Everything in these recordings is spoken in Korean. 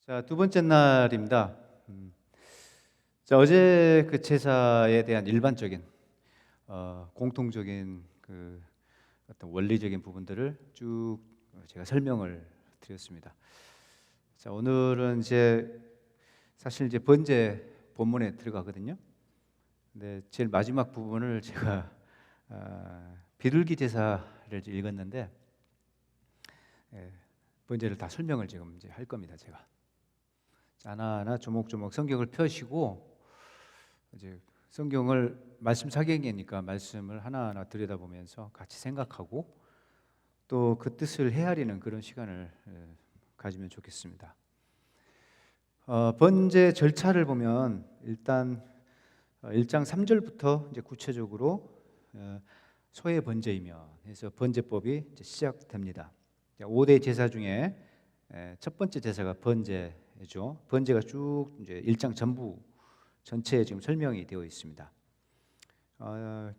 자, 두 번째 날입니다. 자, 어제 그 제사에 대한 일반적인 공통적인 그 어떤 원리적인 부분들을 쭉 제가 설명을 드렸습니다. 자, 오늘은 이제 사실 이제 번제 본문에 들어가거든요. 근데 제일 마지막 부분을 제가 비둘기 제사를 이제 읽었는데 번제를 다 설명을 지금 이제 할 겁니다, 제가. 하나하나 조목조목 성경을 펴시고 이제 성경을 말씀 사경이니까 말씀을 하나하나 들여다보면서 같이 생각하고 또 그 뜻을 헤아리는 그런 시간을 가지면 좋겠습니다. 번제 절차를 보면 일단 1장 3절부터 이제 구체적으로 소의 번제이며 해서 번제법이 이제 시작됩니다. 5대 제사 중에 첫 번째 제사가 번제죠. 번제가 쭉 이제 1장 전부 전체에 지금 설명이 되어 있습니다.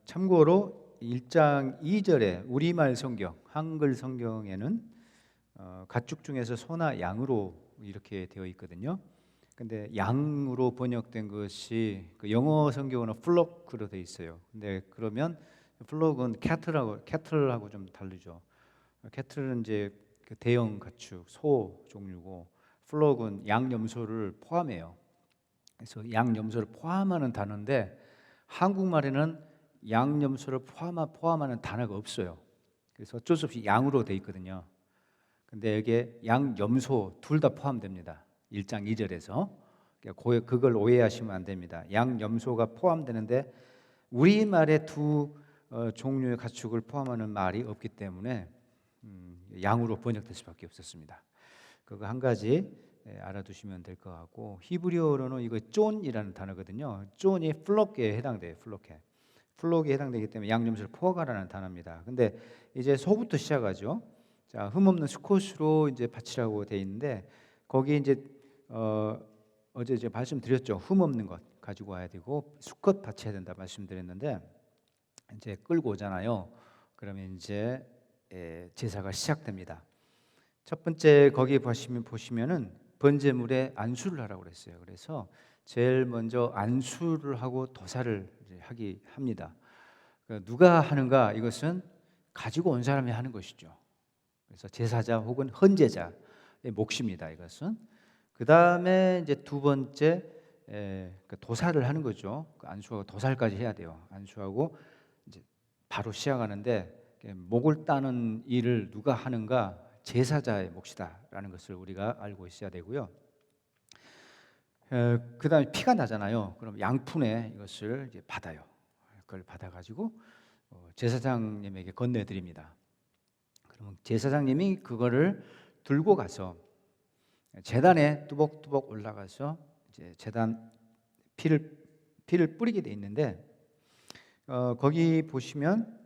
참고로 1장 2절에 우리말 성경, 한글 성경에는 가축 중에서 소나 양으로 이렇게 되어 있거든요. 근데 양으로 번역된 것이 그 영어 성경으로는 플록으로 되어 있어요. 근데 그러면 플록은 캐틀하고 좀 다르죠. 캐틀은 이제 그 대형 가축, 소 종류고 플록은 양염소를 포함해요. 그래서 양염소를 포함하는 단어인데 한국말에는 양염소를 포함하는 단어가 없어요. 그래서 어쩔 수 없이 양으로 돼 있거든요. 근데 여기에 양염소 둘 다 포함됩니다. 1장 2절에서 그걸 오해하시면 안 됩니다. 양염소가 포함되는데 우리말에 두 종류의 가축을 포함하는 말이 없기 때문에 양으로 번역될 수밖에 없었습니다. 그거 한 가지 알아두시면 될 것 같고, 히브리어로는 이거 쫀이라는 단어거든요. 쫀이 플록에 해당돼요. 플록에 해당되기 때문에 양념소를 포괄하는 단어입니다. 근데 이제 소부터 시작하죠. 자, 흠없는 수컷으로 이제 바치라고 돼 있는데 거기 이제 어제 이제 말씀드렸죠. 흠없는 것 가지고 와야 되고 수컷 바쳐야 된다 말씀드렸는데 이제 끌고 오잖아요. 그러면 이제 제사가 시작됩니다. 첫 번째 거기 보시면은 번제물에 안수를 하라고 그랬어요. 그래서 제일 먼저 안수를 하고 도사를 합니다. 그러니까 누가 하는가? 이것은 가지고 온 사람이 하는 것이죠. 그래서 제사자 혹은 헌제자의 몫입니다. 이것은 그 다음에 이제 두 번째 도사를 하는 거죠. 안수하고 도살까지 해야 돼요. 안수하고 이제 바로 시작하는데 목을 따는 일을 누가 하는가? 제사자의 몫이다라는 것을 우리가 알고 있어야 되고요. 그 다음에 피가 나잖아요. 그럼 양푼에 이것을 이제 받아요. 그걸 받아가지고 제사장님에게 건네드립니다. 그러면 제사장님이 그거를 들고 가서 제단에 뚜벅뚜벅 올라가서 이제 제단 피를 뿌리게 돼 있는데 거기 보시면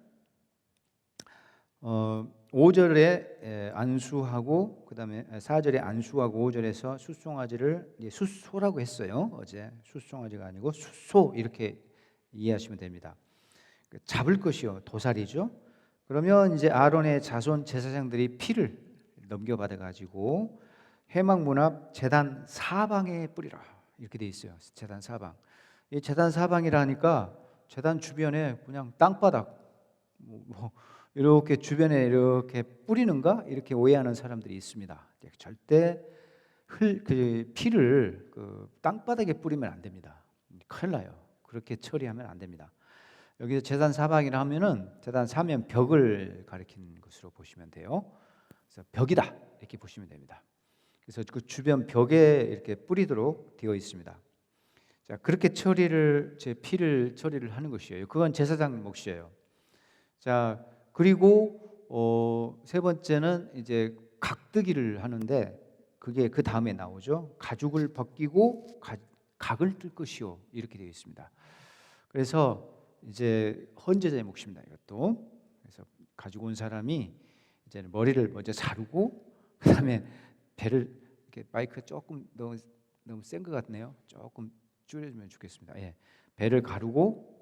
5절에 안수하고 그다음에 4절에 안수하고 5절에서 숫송아지를 숫소라고 했어요. 어제 숫송아지가 아니고 숫소 이렇게 이해하시면 됩니다. 잡을 것이요 도살이죠. 그러면 이제 아론의 자손 제사장들이 피를 넘겨받아 가지고 회막 문 앞 제단 사방에 뿌리라 이렇게 돼 있어요. 제단 사방. 이 제단 사방이라니까 제단 주변에 그냥 땅바닥 이렇게 주변에 이렇게 뿌리는가 이렇게 오해하는 사람들이 있습니다. 절대 그 피를 그 땅바닥에 뿌리면 안 됩니다. 큰일 나요. 그렇게 처리하면 안 됩니다. 여기서 제단 사방이라 하면은 제단 사면 벽을 가리키는 것으로 보시면 돼요. 그래서 벽이다 이렇게 보시면 됩니다. 그래서 그 주변 벽에 이렇게 뿌리도록 되어 있습니다. 자, 그렇게 피를 처리를 하는 것이에요. 그건 제사장 몫이에요. 자, 그리고 세 번째는 이제 각뜨기를 하는데 그게 그 다음에 나오죠. 가죽을 벗기고 각을 뜰 것이요 이렇게 되어 있습니다. 그래서 이제 헌제자의 몫입니다. 이것도 그래서 가지고 온 사람이 이제 머리를 먼저 자르고 그다음에 배를 이렇게 마이크 조금 너무 센 것 같네요. 조금 줄여주면 좋겠습니다. 예, 배를 가르고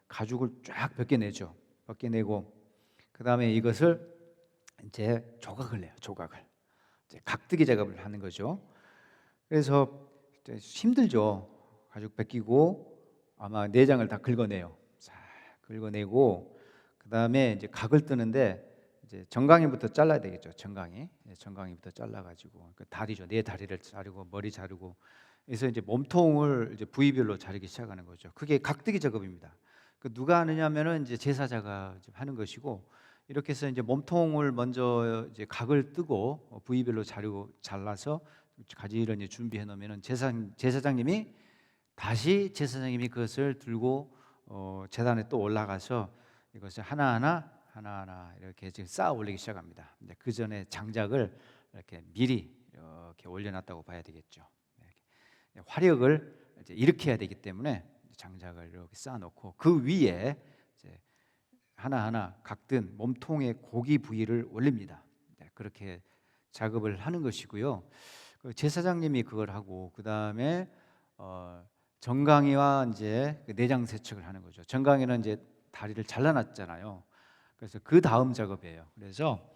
가죽을 쫙 벗겨내죠. 벗겨내고 그 다음에 이것을 이제 조각을 내요. 조각을 이제 각뜨기 작업을 하는 거죠. 그래서 이제 힘들죠. 가죽 벗기고 아마 내장을 다 긁어내요. 자, 긁어내고 그다음에 이제 각을 뜨는데 이제 정강이부터 잘라야 되겠죠. 정강이부터 잘라가지고 그 다리죠. 네 다리를 자르고 머리 자르고 그래서 이제 몸통을 이제 부위별로 자르기 시작하는 거죠. 그게 각뜨기 작업입니다. 그 누가 하느냐면은 이제 제사자가 하는 것이고 이렇게 해서 이제 몸통을 먼저 이제 각을 뜨고 부위별로 자르고 잘라서 가지런히 준비해 놓으면은 제사장님이 다시 제사장님이 그것을 들고 제단에 또 올라가서 이것을 하나하나 이렇게 지금 쌓아 올리기 시작합니다. 그 전에 장작을 이렇게 미리 이렇게 올려놨다고 봐야 되겠죠. 화력을 이제 일으켜야 되기 때문에 장작을 이렇게 쌓아놓고 그 위에 이제 하나하나 각든 몸통의 고기 부위를 올립니다. 그렇게 작업을 하는 것이고요. 그 제사장님이 그걸 하고 그 다음에 정강이와 이제 그 내장 세척을 하는 거죠. 정강이는 이제 다리를 잘라놨잖아요. 그래서 그 다음 작업이에요. 그래서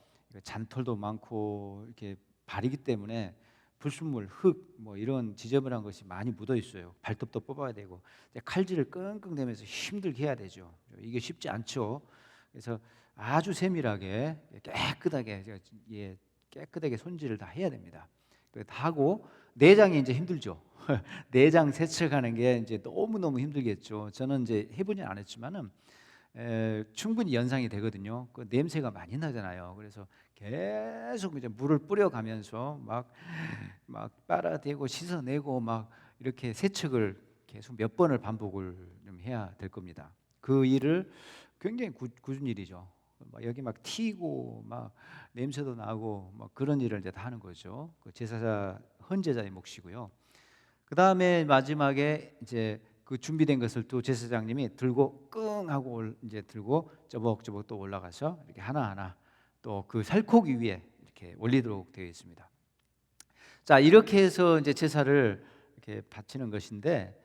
잔털도 많고 이렇게 발이기 때문에 불순물, 흙, 뭐 이런 지저분한 것이 많이 묻어 있어요. 발톱도 뽑아야 되고 칼질을 끙끙대면서 힘들게 해야 되죠. 이게 쉽지 않죠. 그래서 아주 세밀하게 깨끗하게 손질을 다 해야 됩니다. 다 하고 내장이 이제 힘들죠. 내장 세척하는 게 이제 너무 힘들겠죠. 저는 이제 해보진 않았지만은 충분히 연상이 되거든요. 그 냄새가 많이 나잖아요. 그래서 계속 이제 물을 뿌려가면서 막 빨아대고 씻어내고 막 이렇게 세척을 계속 몇 번을 반복을 좀 해야 될 겁니다. 그 일을 굉장히 굳은 일이죠. 여기 막 튀고 막 냄새도 나고 막 그런 일을 이제 다 하는 거죠. 그 제사자 헌제자의 몫이고요. 그 다음에 마지막에 이제 그 준비된 것을 또 제사장님이 들고 끙 하고 이제 들고 저벅저벅 또 올라가서 이렇게 하나하나 또 그 살코기 위에 이렇게 올리도록 되어 있습니다. 자, 이렇게 해서 이제 제사를 이렇게 바치는 것인데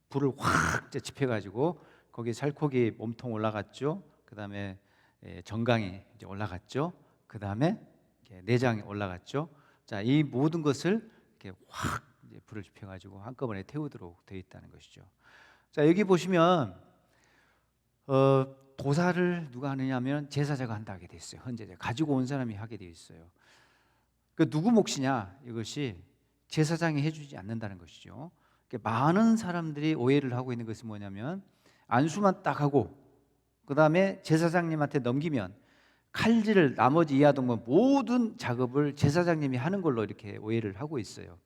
불을 확 지펴가지고 거기 살코기 몸통 올라갔죠. 그 다음에 정강이 이제 올라갔죠. 그 다음에 내장이 올라갔죠. 자, 이 모든 것을 이렇게 확 이제 불을 지펴가지고 한꺼번에 태우도록 되어 있다는 것이죠. 자, 여기 보시면 도사를 누가 하느냐면 제사자가 한다게 돼 있어요. 헌제자 가지고 온 사람이 하게 돼 있어요. 그 누구 몫이냐? 이것이 제사장이 해주지 않는다는 것이죠. 많은 사람들이 오해를 하고 있는 것은 뭐냐면 안수만 딱 하고 그 다음에 제사장님한테 넘기면 칼질을 나머지 이하동무 모든 작업을 제사장님이 하는 걸로 이렇게 오해를 하고 있어요.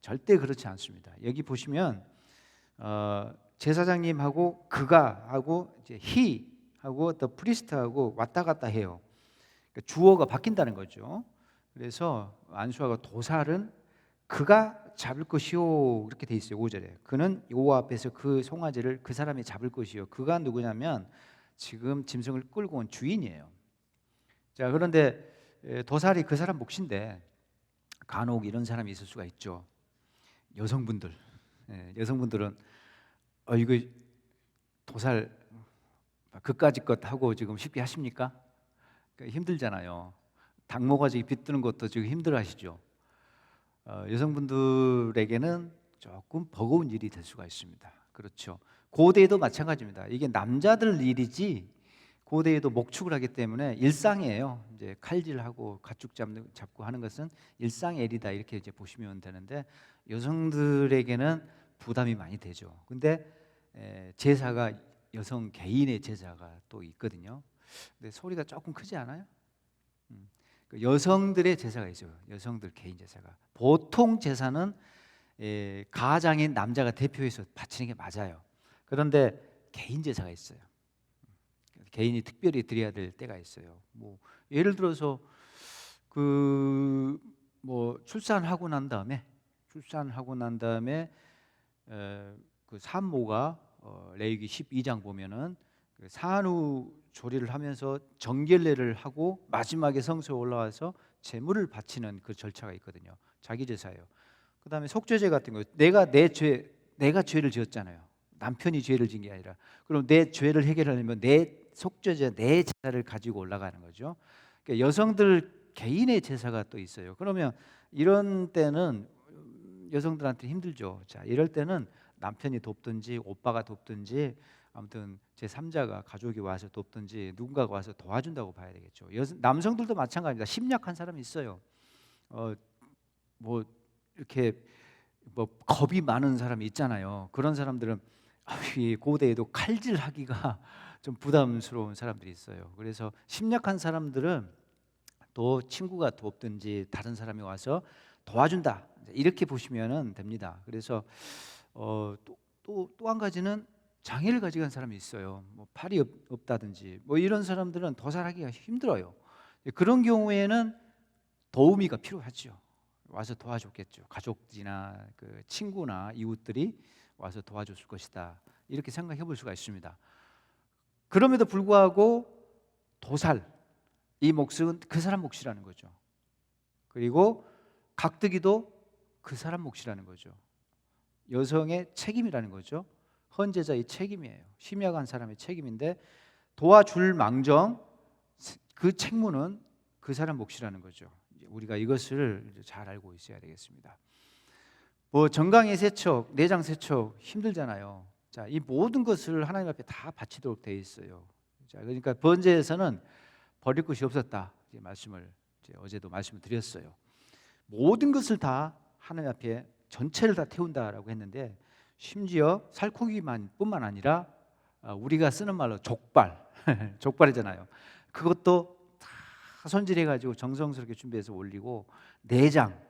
절대 그렇지 않습니다. 여기 보시면 제사장님하고 그가 하고 이제 he 하고 더 프리스트하고 왔다 갔다 해요. 그러니까 주어가 바뀐다는 거죠. 그래서 안수하고 도살은 그가 잡을 것이요 이렇게 돼 있어요. 5절에 그는 여호와 앞에서 그 송아지를 그 사람이 잡을 것이요. 그가 누구냐면 지금 짐승을 끌고 온 주인이에요. 자, 그런데 도살이 그 사람 몫인데 간혹 이런 사람이 있을 수가 있죠. 여성분들은 이거 도살 그까짓 것 하고 지금 쉽게 하십니까? 힘들잖아요. 닭모가지 빗드는 것도 지금 힘들어하시죠. 여성분들에게는 조금 버거운 일이 될 수가 있습니다. 그렇죠. 고대에도 마찬가지입니다. 이게 남자들 일이지 고대에도 목축을 하기 때문에 일상이에요. 이제 칼질하고 가축 잡고 하는 것은 일상의 일이다 이렇게 이제 보시면 되는데 여성들에게는 부담이 많이 되죠. 근데 제사가 여성 개인의 제사가 또 있거든요. 근데 소리가 조금 크지 않아요? 여성들의 제사가 있어요. 여성들 개인 제사가. 보통 제사는 가장인 남자가 대표해서 바치는 게 맞아요. 그런데 개인 제사가 있어요. 개인이 특별히 드려야 될 때가 있어요. 뭐 예를 들어서 출산하고 난 다음에 그 산모가 레위기 12장 보면은 그 산후 조리를 하면서 정결례를 하고 마지막에 성소에 올라와서 제물을 바치는 그 절차가 있거든요. 자기 제사예요. 그다음에 속죄제 같은 거 내가 죄를 지었잖아요. 남편이 죄를 지은 게 아니라 그럼 내 죄를 해결하려면 내 속죄제 내 제사를 가지고 올라가는 거죠. 그러니까 여성들 개인의 제사가 또 있어요. 그러면 이런 때는 여성들한테 힘들죠. 자, 이럴 때는 남편이 돕든지 오빠가 돕든지 아무튼 제3자가 가족이 와서 돕든지 누군가가 와서 도와준다고 봐야 되겠죠. 남성들도 마찬가지입니다. 심약한 사람이 있어요. 뭐 이렇게 뭐 겁이 많은 사람이 있잖아요. 그런 사람들은 이 고대에도 칼질하기가 좀 부담스러운 사람들이 있어요. 그래서 심약한 사람들은 또 친구가 돕든지 다른 사람이 와서 도와준다, 이렇게 보시면 됩니다. 그래서 또 한 가지는 장애를 가지고 간 사람이 있어요. 뭐 팔이 없다든지 뭐 이런 사람들은 도살하기가 힘들어요. 그런 경우에는 도우미가 필요하죠. 와서 도와줬겠죠. 가족이나 그 친구나 이웃들이 와서 도와줬을 것이다, 이렇게 생각해 볼 수가 있습니다. 그럼에도 불구하고 도살, 이 몫은 그 사람 몫이라는 거죠. 그리고 각뜨기도 그 사람 몫이라는 거죠. 여성의 책임이라는 거죠. 헌제자의 책임이에요. 심약한 사람의 책임인데 도와줄 망정 그 책무는 그 사람 몫이라는 거죠. 우리가 이것을 잘 알고 있어야 되겠습니다. 뭐 정강이 세척, 내장 세척 힘들잖아요. 자, 이 모든 것을 하나님 앞에 다 바치도록 되어 있어요. 자, 그러니까 번제에서는 버릴 것이 없었다, 말씀을 어제도 말씀을 드렸어요. 모든 것을 다 하나님 앞에 전체를 다 태운다라고 했는데, 심지어 살코기뿐만 아니라 우리가 쓰는 말로 족발, 족발이잖아요. 그것도 다 손질해가지고 정성스럽게 준비해서 올리고, 내장,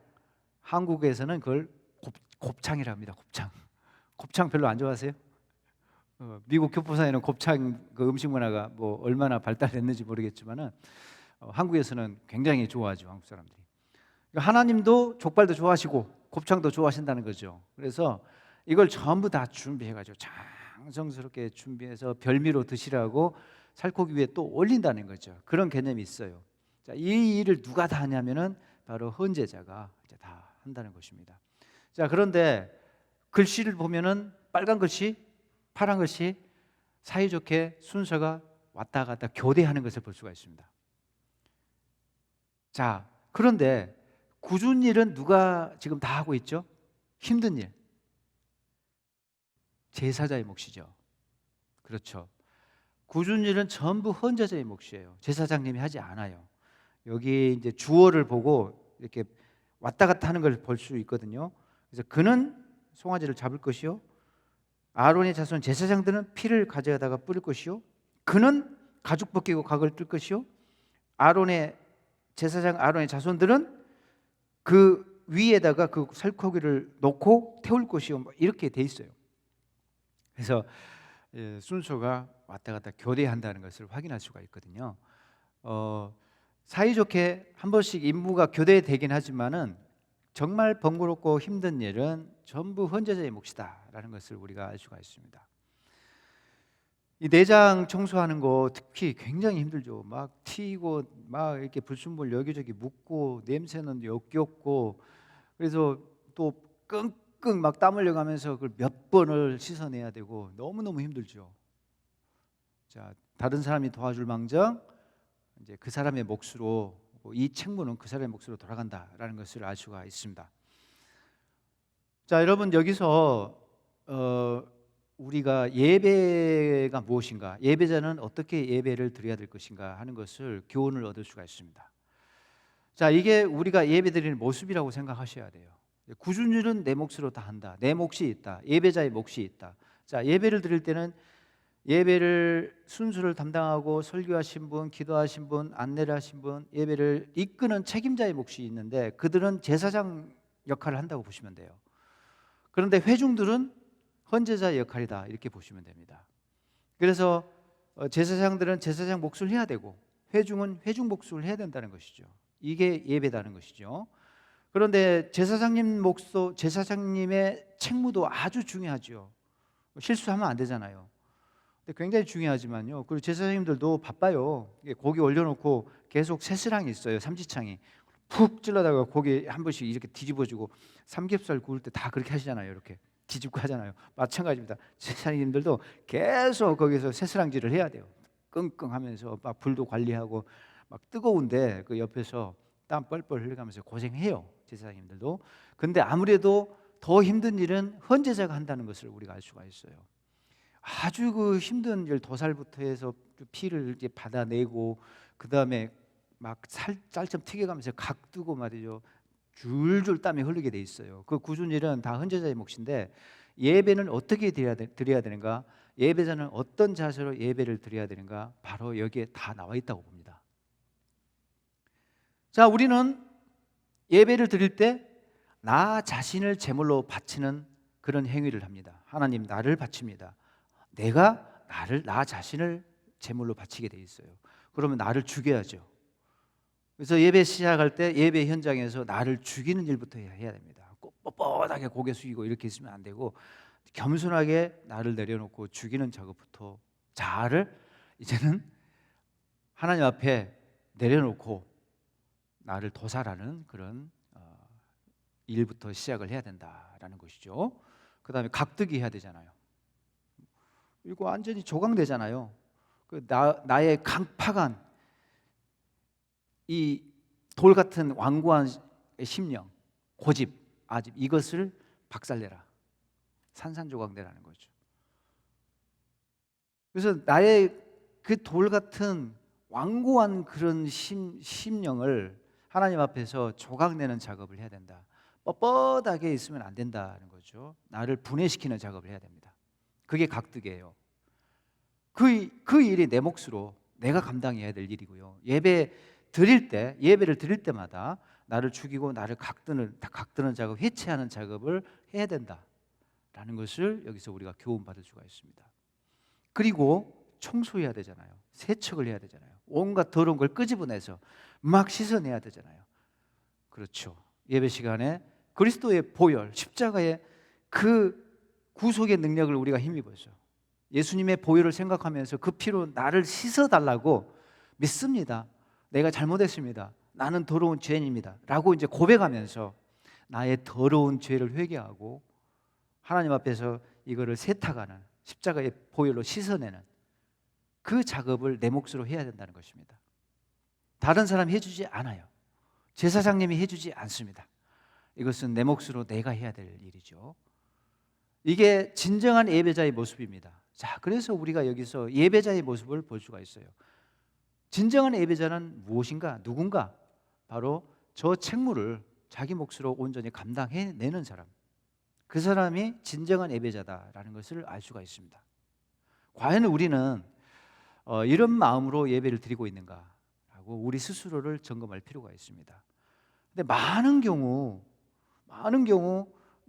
한국에서는 그걸 곱창이라고 합니다. 곱창 별로 안 좋아하세요? 미국 교포사에는 곱창 그 음식 문화가 뭐 얼마나 발달했는지 모르겠지만은 한국에서는 굉장히 좋아하죠, 한국 사람들이. 하나님도 족발도 좋아하시고 곱창도 좋아하신다는 거죠. 그래서 이걸 전부 다 준비해가지고 정성스럽게 준비해서 별미로 드시라고 살코기 위에 또 올린다는 거죠. 그런 개념이 있어요. 자, 이 일을 누가 다 하냐면은 바로 헌제자가 이제 다 한다는 것입니다. 자, 그런데 글씨를 보면은 빨간 글씨, 파란 글씨 사이좋게 순서가 왔다 갔다 교대하는 것을 볼 수가 있습니다. 자, 그런데 굳은 일은 누가 지금 다 하고 있죠? 힘든 일, 제사자의 몫이죠. 그렇죠. 굳은 일은 전부 헌제자의 몫이에요. 제사장님이 하지 않아요. 여기 이제 주어를 보고 이렇게 왔다 갔다 하는 걸 볼 수 있거든요. 그래서 그는 송아지를 잡을 것이요, 아론의 자손 제사장들은 피를 가져다가 뿌릴 것이요, 그는 가죽 벗기고 각을 뜰 것이요, 아론의 제사장 아론의 자손들은 그 위에다가 그 살코기를 놓고 태울 것이요, 뭐 이렇게 돼 있어요. 그래서 순서가 왔다 갔다 교대한다는 것을 확인할 수가 있거든요. 사이좋게 한 번씩 임무가 교대되긴 하지만은 정말 번거롭고 힘든 일은 전부 헌제자의 몫이다라는 것을 우리가 알 수가 있습니다. 이 내장 청소하는 거 특히 굉장히 힘들죠. 막 튀고 막 이렇게 불순물 여기저기 묻고 냄새는 역겹고, 그래서 또 끙끙 막 땀 흘려가면서 그걸 몇 번을 씻어내야 되고 너무너무 힘들죠. 자, 다른 사람이 도와줄 망정 이제 그 사람의 몫으로, 이 책무는 그 사람의 몫으로 돌아간다라는 것을 알 수가 있습니다. 자, 여러분 여기서 우리가 예배가 무엇인가, 예배자는 어떻게 예배를 드려야 될 것인가 하는 것을 교훈을 얻을 수가 있습니다. 자, 이게 우리가 예배 드리는 모습이라고 생각하셔야 돼요. 굳은 일은 내 몫으로 다 한다. 내 몫이 있다. 예배자의 몫이 있다. 자, 예배를 드릴 때는 예배를 순서를 담당하고 설교하신 분, 기도하신 분, 안내를 하신 분, 예배를 이끄는 책임자의 몫이 있는데 그들은 제사장 역할을 한다고 보시면 돼요. 그런데 회중들은 헌제자의 역할이다, 이렇게 보시면 됩니다. 그래서 제사장들은 제사장 몫을 해야 되고 회중은 회중 몫을 해야 된다는 것이죠. 이게 예배다는 것이죠. 그런데 제사장님 몫도, 제사장님의 책무도 아주 중요하죠. 실수하면 안 되잖아요. 굉장히 중요하지만요. 그리고 제사장님들도 바빠요. 고기 올려놓고 계속 새스랑이 있어요. 삼지창이 푹 찔러다가 고기 한 번씩 이렇게 뒤집어주고, 삼겹살 구울 때 다 그렇게 하시잖아요. 이렇게 뒤집고 하잖아요. 마찬가지입니다. 제사장님들도 계속 거기서 새스랑질을 해야 돼요. 끙끙하면서 막 불도 관리하고 막 뜨거운데 그 옆에서 땀 뻘뻘 흘려가면서 고생해요, 제사장님들도. 근데 아무래도 더 힘든 일은 헌제자가 한다는 것을 우리가 알 수가 있어요. 아주 그 힘든 일, 도살부터 해서 피를 이제 받아내고, 그 다음에 막 짤좀 튀겨가면서 각두고 말이죠. 줄줄 땀이 흐르게 돼 있어요. 그 굳은 일은 다 헌제자의 몫인데, 예배는 어떻게 드려야 되는가? 예배자는 어떤 자세로 예배를 드려야 되는가? 바로 여기에 다 나와 있다고 봅니다. 자, 우리는 예배를 드릴 때 나 자신을 제물로 바치는 그런 행위를 합니다. 하나님, 나를 바칩니다. 내가 나 자신을 제물로 바치게 돼 있어요. 그러면 나를 죽여야죠. 그래서 예배 시작할 때 예배 현장에서 나를 죽이는 일부터 해야 됩니다. 뻣뻣하게 고개 숙이고 이렇게 있으면 안 되고, 겸손하게 나를 내려놓고 죽이는 작업부터, 자아를 이제는 하나님 앞에 내려놓고 나를 도살하는 그런 일부터 시작을 해야 된다라는 것이죠. 그 다음에 각득이 해야 되잖아요. 이거 완전히 조각되잖아요. 나의 강팍한 이 돌 같은 완고한 심령, 고집, 아집, 이것을 박살내라, 산산조각내라는 거죠. 그래서 나의 그 돌 같은 완고한 그런 심령을 하나님 앞에서 조각내는 작업을 해야 된다. 뻣뻣하게 있으면 안 된다는 거죠. 나를 분해시키는 작업을 해야 됩니다. 그게 각득이에요. 그 일이 내 몫으로 내가 감당해야 될 일이고요. 예배를 드릴 때마다 나를 죽이고 나를 각드는 작업, 해체하는 작업을 해야 된다라는 것을 여기서 우리가 교훈받을 수가 있습니다. 그리고 청소해야 되잖아요. 세척을 해야 되잖아요. 온갖 더러운 걸 끄집어내서 막 씻어내야 되잖아요. 그렇죠. 예배 시간에 그리스도의 보혈, 십자가의 그 구속의 능력을 우리가 힘입어서 예수님의 보혈을 생각하면서 그 피로 나를 씻어달라고 믿습니다. 내가 잘못했습니다. 나는 더러운 죄인입니다. 라고 이제 고백하면서 나의 더러운 죄를 회개하고 하나님 앞에서 이거를 세탁하는, 십자가의 보혈로 씻어내는 그 작업을 내 몫으로 해야 된다는 것입니다. 다른 사람이 해주지 않아요. 제사장님이 해주지 않습니다. 이것은 내 몫으로 내가 해야 될 일이죠. 이게 진정한 예배자의 모습입니다. 자, 그래서 우리가 여기서 예배자의 모습을 볼 수가 있어요. 진정한 예배자는 무엇인가? 누군가? 바로 저 책무를 자기 몫으로 온전히 감당해내는 사람, 그 사람이 진정한 예배자다라는 것을 알 수가 있습니다. 과연 우리는 이런 마음으로 예배를 드리고 있는가 하고 우리 스스로를 점검할 필요가 있습니다. 근데 많은 경우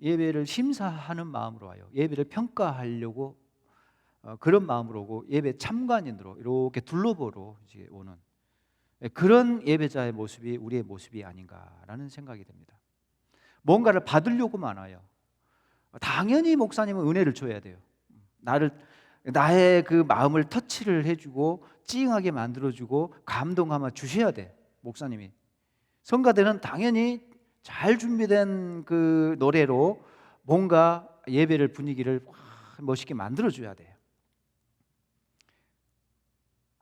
예배를 심사하는 마음으로 와요. 예배를 평가하려고 그런 마음으로 오고, 예배 참관인으로 이렇게 둘러보러 이제 오는 그런 예배자의 모습이 우리의 모습이 아닌가라는 생각이 듭니다. 뭔가를 받으려고만 와요. 당연히 목사님은 은혜를 줘야 돼요. 나의 그 마음을 터치를 해주고 찡하게 만들어주고 감동하며 주셔야 돼, 목사님이. 성가대는 당연히 잘 준비된 그 노래로 뭔가 예배를 분위기를 멋있게 만들어줘야 돼요.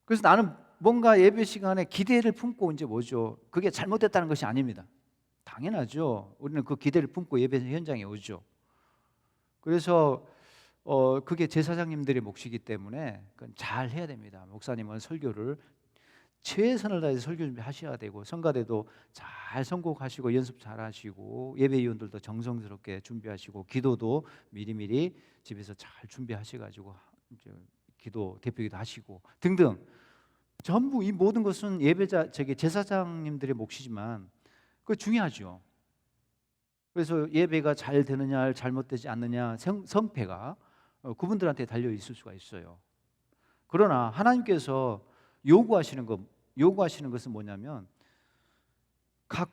그래서 나는 뭔가 예배 시간에 기대를 품고 이제 오죠. 그게 잘못됐다는 것이 아닙니다. 당연하죠. 우리는 그 기대를 품고 예배 현장에 오죠. 그래서 그게 제사장님들의 몫이기 때문에 그건 잘 해야 됩니다. 목사님은 설교를 최선을 다해서 설교 준비하셔야 되고, 성가대도 잘 선곡하시고 연습 잘 하시고, 예배위원들도 정성스럽게 준비하시고, 기도도 미리미리 집에서 잘 준비하셔가지고 이제 기도 대표기도 하시고 등등, 전부 이 모든 것은 제사장님들의 몫이지만 그 중요하죠. 그래서 예배가 잘 되느냐 잘못되지 않느냐 성패가 그분들한테 달려 있을 수가 있어요. 그러나 하나님께서 요구하시는 것은 뭐냐면, 각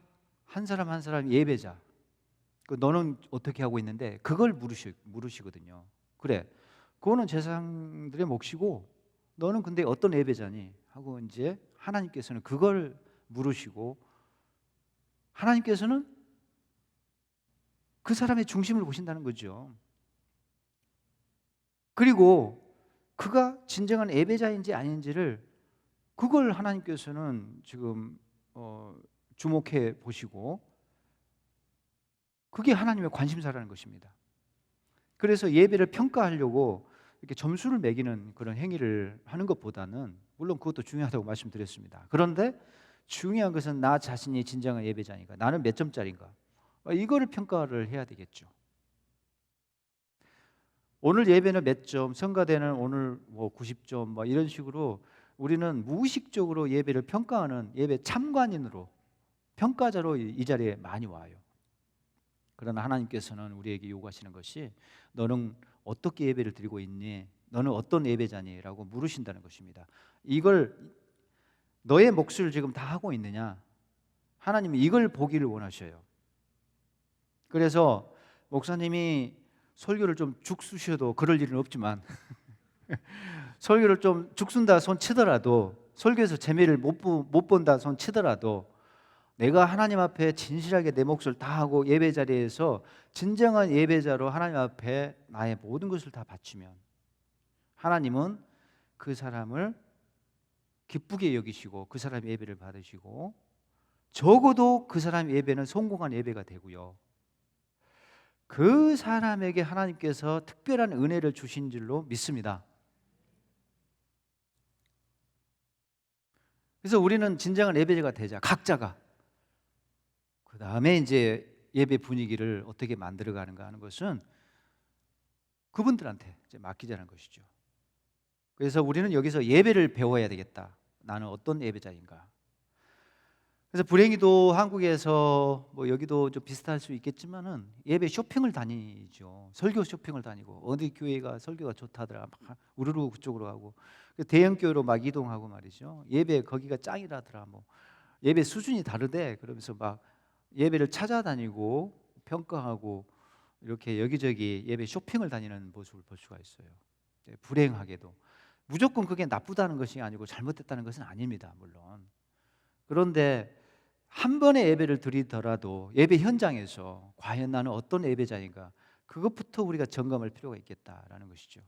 한 사람 한 사람 예배자, 너는 어떻게 하고 있는데, 그걸 물으시거든요. 그래, 그거는 제사장들의 몫이고 너는 근데 어떤 예배자니 하고 이제 하나님께서는 그걸 물으시고, 하나님께서는 그 사람의 중심을 보신다는 거죠. 그리고 그가 진정한 예배자인지 아닌지를, 그걸 하나님께서는 지금 주목해 보시고, 그게 하나님의 관심사라는 것입니다. 그래서 예배를 평가하려고 이렇게 점수를 매기는 그런 행위를 하는 것보다는, 물론 그것도 중요하다고 말씀드렸습니다. 그런데 중요한 것은 나 자신이 진정한 예배자인가, 나는 몇 점짜리인가, 이거를 평가를 해야 되겠죠. 오늘 예배는 몇 점, 성가대는 오늘 뭐 90점 뭐 이런 식으로 우리는 무의식적으로 예배를 평가하는 예배 참관인으로, 평가자로 이 자리에 많이 와요. 그러나 하나님께서는 우리에게 요구하시는 것이, 너는 어떻게 예배를 드리고 있니? 너는 어떤 예배자니? 라고 물으신다는 것입니다. 이걸, 너의 몫을 지금 다 하고 있느냐? 하나님이 이걸 보기를 원하셔요. 그래서 목사님이 설교를 좀 죽쓰셔도 그럴 일은 없지만 설교를 좀 죽순다 손 치더라도, 설교에서 재미를 못 본다 손 치더라도, 내가 하나님 앞에 진실하게 내 몫을 다 하고 예배 자리에서 진정한 예배자로 하나님 앞에 나의 모든 것을 다 바치면, 하나님은 그 사람을 기쁘게 여기시고 그 사람의 예배를 받으시고, 적어도 그 사람의 예배는 성공한 예배가 되고요, 그 사람에게 하나님께서 특별한 은혜를 주신 줄로 믿습니다. 그래서 우리는 진정한 예배자가 되자, 각자가. 그 다음에 이제 예배 분위기를 어떻게 만들어가는가 하는 것은 그분들한테 이제 맡기자는 것이죠. 그래서 우리는 여기서 예배를 배워야 되겠다. 나는 어떤 예배자인가. 그래서 불행히도 한국에서, 뭐 여기도 좀 비슷할 수 있겠지만은, 예배 쇼핑을 다니죠. 설교 쇼핑을 다니고, 어디 교회가 설교가 좋다더라 막 우르르 그쪽으로 가고, 대형 교회로 막 이동하고 말이죠. 예배 거기가 짱이라더라, 뭐 예배 수준이 다르대, 그러면서 막 예배를 찾아다니고 평가하고, 이렇게 여기저기 예배 쇼핑을 다니는 모습을 볼 수가 있어요. 불행하게도 무조건 그게 나쁘다는 것이 아니고 잘못됐다는 것은 아닙니다, 물론. 그런데 한 번의 예배를 드리더라도 예배 현장에서 과연 나는 어떤 예배자인가, 그것부터 우리가 점검할 필요가 있겠다라는 것이죠.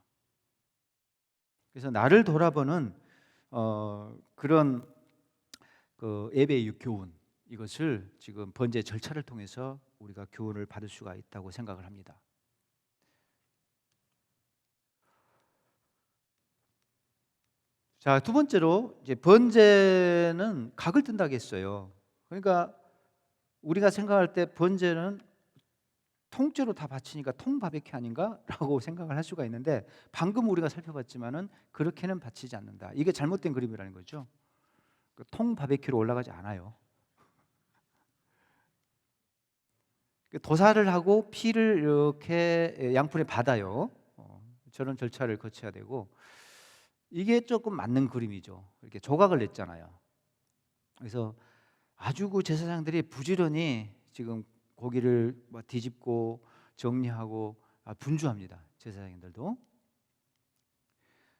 그래서 나를 돌아보는 그런 그 예배의 교훈, 이것을 지금 번제 절차를 통해서 우리가 교훈을 받을 수가 있다고 생각을 합니다. 자, 두 번째로 이제 번제는 각을 뜬다고 했어요. 그러니까 우리가 생각할 때 번제는 통째로 다 바치니까 통 바베큐 아닌가? 라고 생각을 할 수가 있는데, 방금 우리가 살펴봤지만은 그렇게는 바치지 않는다. 이게 잘못된 그림이라는 거죠. 통 바베큐로 올라가지 않아요. 도살을 하고 피를 이렇게 양푼에 받아요. 저런 절차를 거쳐야 되고, 이게 조금 맞는 그림이죠. 이렇게 조각을 냈잖아요. 그래서 아주 그 제사장들이 부지런히 지금 고기를 뭐 뒤집고 정리하고 분주합니다. 제사장들도.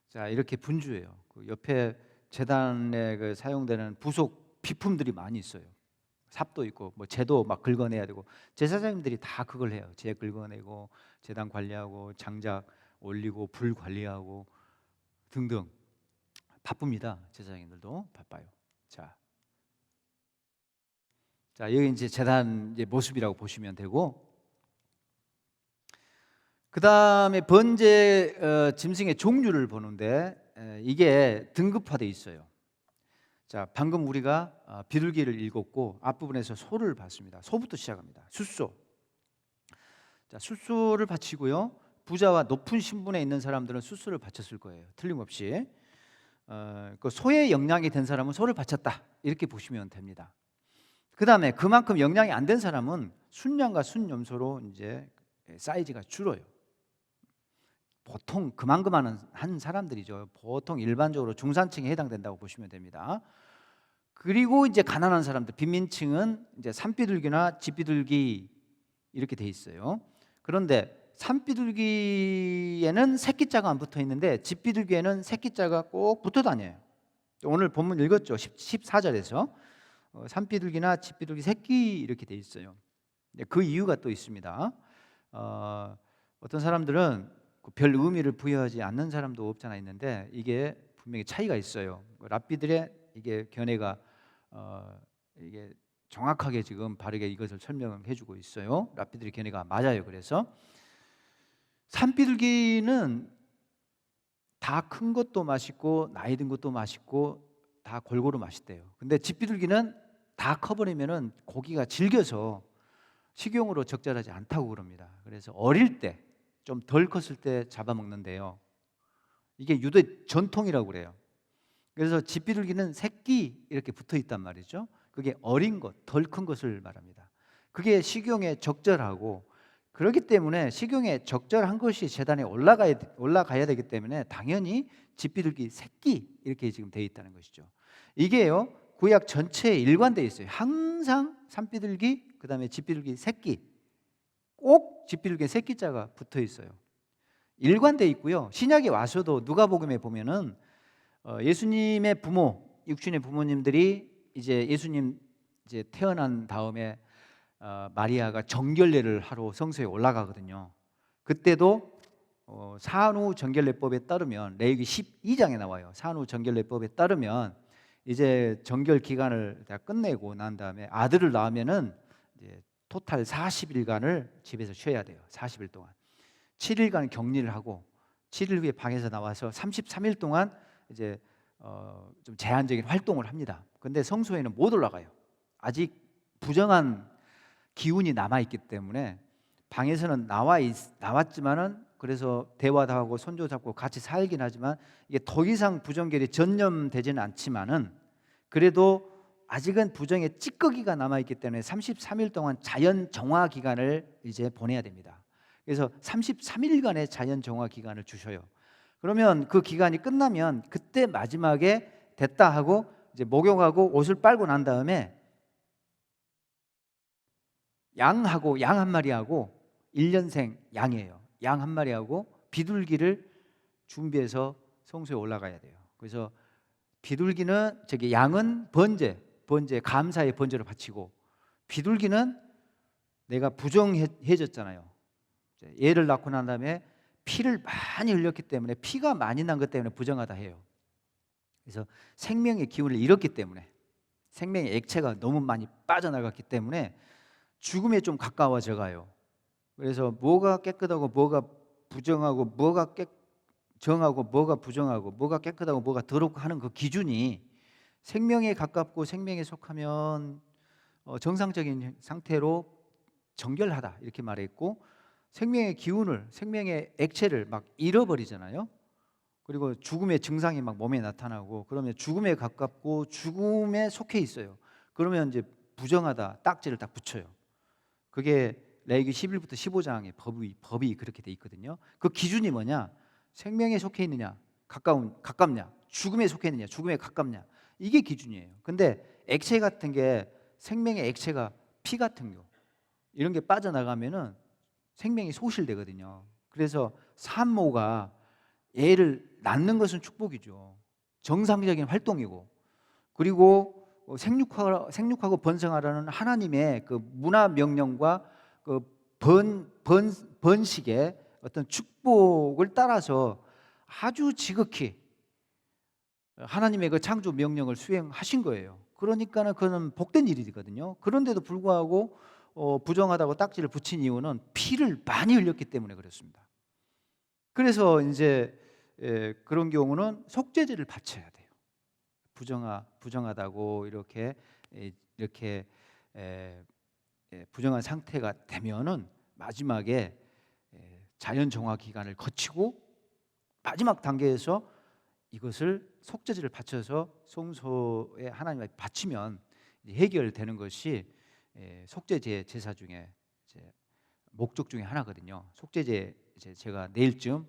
자, 이렇게 분주해요. 그 옆에 제단에 그 사용되는 부속 비품들이 많이 있어요. 삽도 있고 뭐 재도 막 긁어내야 되고, 제사장님들이 다 그걸 해요. 재 긁어내고 제단 관리하고 장작 올리고 불 관리하고 등등 바쁩니다. 제사장님들도 바빠요. 자, 여기 이제 제단 이제 모습이라고 보시면 되고, 그 다음에 번제 짐승의 종류를 보는데 이게 등급화되어 있어요. 자, 방금 우리가 비둘기를 읽었고 앞부분에서 소를 봤습니다. 소부터 시작합니다. 숫소. 자, 숫소를 바치고요. 부자와 높은 신분에 있는 사람들은 숫소를 바쳤을 거예요. 틀림없이. 그 소의 영양이 된 사람은 소를 바쳤다, 이렇게 보시면 됩니다. 그 다음에 그만큼 영양이 안 된 사람은 순양과 순염소로 이제 사이즈가 줄어요. 보통 그만큼 한 사람들이죠. 보통 일반적으로 중산층에 해당된다고 보시면 됩니다. 그리고 이제 가난한 사람들, 빈민층은 이제 산비둘기나 집비둘기 이렇게 돼 있어요. 그런데 산비둘기에는 새끼자가 안 붙어 있는데 집비둘기에는 새끼자가 꼭 붙어 다녀요. 오늘 본문 읽었죠. 14절에서 산비둘기나 집비둘기 새끼 이렇게 돼 있어요. 그 이유가 또 있습니다. 어떤 사람들은 별 의미를 부여하지 않는 사람도 없잖아 있는데, 이게 분명히 차이가 있어요. 랍비들의 이게 견해가 이게 정확하게 지금 바르게 이것을 설명해 주고 있어요. 랍비들의 견해가 맞아요. 그래서 산비둘기는 다 큰 것도 맛있고 나이 든 것도 맛있고 다 골고루 맛있대요. 근데 집비둘기는 다 커버리면은 고기가 질겨서 식용으로 적절하지 않다고 그럽니다. 그래서 어릴 때 좀 덜 컸을 때 잡아먹는데요. 이게 유대 전통이라고 그래요. 그래서 집비둘기는 새끼 이렇게 붙어 있단 말이죠. 그게 어린 것, 덜 큰 것을 말합니다. 그게 식용에 적절하고, 그렇기 때문에 식용에 적절한 것이 제단에 올라가야 되기 때문에 당연히 집비둘기 새끼 이렇게 지금 되어 있다는 것이죠. 이게요 구약 전체에 일관되어 있어요. 항상 산비둘기 그다음에 집비둘기 새끼, 꼭 집비둘기 새끼자가 붙어 있어요. 일관되어 있고요. 신약에 와서도 누가복음에 보면은 예수님의 부모, 육신의 부모님들이 이제 예수님 이제 태어난 다음에 마리아가 정결례를 하러 성소에 올라가거든요. 그때도 산후 정결례법에 따르면 레위기 12장에 나와요. 산후 정결례법에 따르면 이제 정결 기간을 다 끝내고 난 다음에 아들을 낳으면은 이제 토탈 40일간을 집에서 쉬어야 돼요. 40일 동안 7일간 격리를 하고 7일 후에 방에서 나와서 33일 동안 이제 좀 제한적인 활동을 합니다. 근데 성소에는 못 올라가요. 아직 부정한 기운이 남아 있기 때문에 방에서는 나왔지만은 그래서 대화도 하고 손도 잡고 같이 살긴 하지만 이게 더 이상 부정결이 전염되지는 않지만은 그래도 아직은 부정의 찌꺼기가 남아 있기 때문에 33일 동안 자연 정화 기간을 이제 보내야 됩니다. 그래서 33일간의 자연 정화 기간을 주셔요. 그러면 그 기간이 끝나면 그때 마지막에 됐다 하고 이제 목욕하고 옷을 빨고 난 다음에 양 한 마리하고 1년생 양이에요. 양 한 마리하고 비둘기를 준비해서 성소에 올라가야 돼요. 그래서 비둘기는 양은 번제 감사의 번제를 바치고, 비둘기는 내가 부정해졌잖아요. 얘를 낳고 난 다음에 피를 많이 흘렸기 때문에, 피가 많이 난 것 때문에 부정하다 해요. 그래서 생명의 기운을 잃었기 때문에, 생명의 액체가 너무 많이 빠져나갔기 때문에 죽음에 좀 가까워져 가요. 그래서 뭐가 깨끗하고 뭐가 부정하고, 뭐가 정하고 뭐가 부정하고, 뭐가 깨끗하고 뭐가 더럽고 하는 그 기준이 생명에 가깝고 생명에 속하면 정상적인 상태로 정결하다 이렇게 말했고, 생명의 기운을, 생명의 액체를 막 잃어버리잖아요. 그리고 죽음의 증상이 막 몸에 나타나고, 그러면 죽음에 가깝고 죽음에 속해 있어요. 그러면 이제 부정하다 딱지를 딱 붙여요. 그게 레위기 11부터 15장의 법이 그렇게 돼 있거든요. 그 기준이 뭐냐? 생명에 속해 있느냐, 가깝냐, 죽음에 속해 있느냐, 죽음에 가깝냐, 이게 기준이에요. 근데 액체 같은 게, 생명의 액체가 피 같은 거 이런 게 빠져나가면은 생명이 소실되거든요. 그래서 산모가 애를 낳는 것은 축복이죠. 정상적인 활동이고, 그리고 생육하고 번성하라는 하나님의 그 문화 명령과 그 번식의 어떤 축복을 따라서 아주 지극히 하나님의 그 창조 명령을 수행하신 거예요. 그러니까는 그는 복된 일이거든요. 그런데도 불구하고 부정하다고 딱지를 붙인 이유는 피를 많이 흘렸기 때문에 그렇습니다. 그래서 이제 그런 경우는 속죄제를 바쳐야 돼요. 부정하다고 이렇게 부정한 상태가 되면은 마지막에 자연 정화 기간을 거치고 마지막 단계에서 이것을 속죄제를 바쳐서 성소에 하나님 앞에 바치면 해결되는 것이 속죄제 제사 중에 목적 중에 하나거든요. 속죄제 제가 내일쯤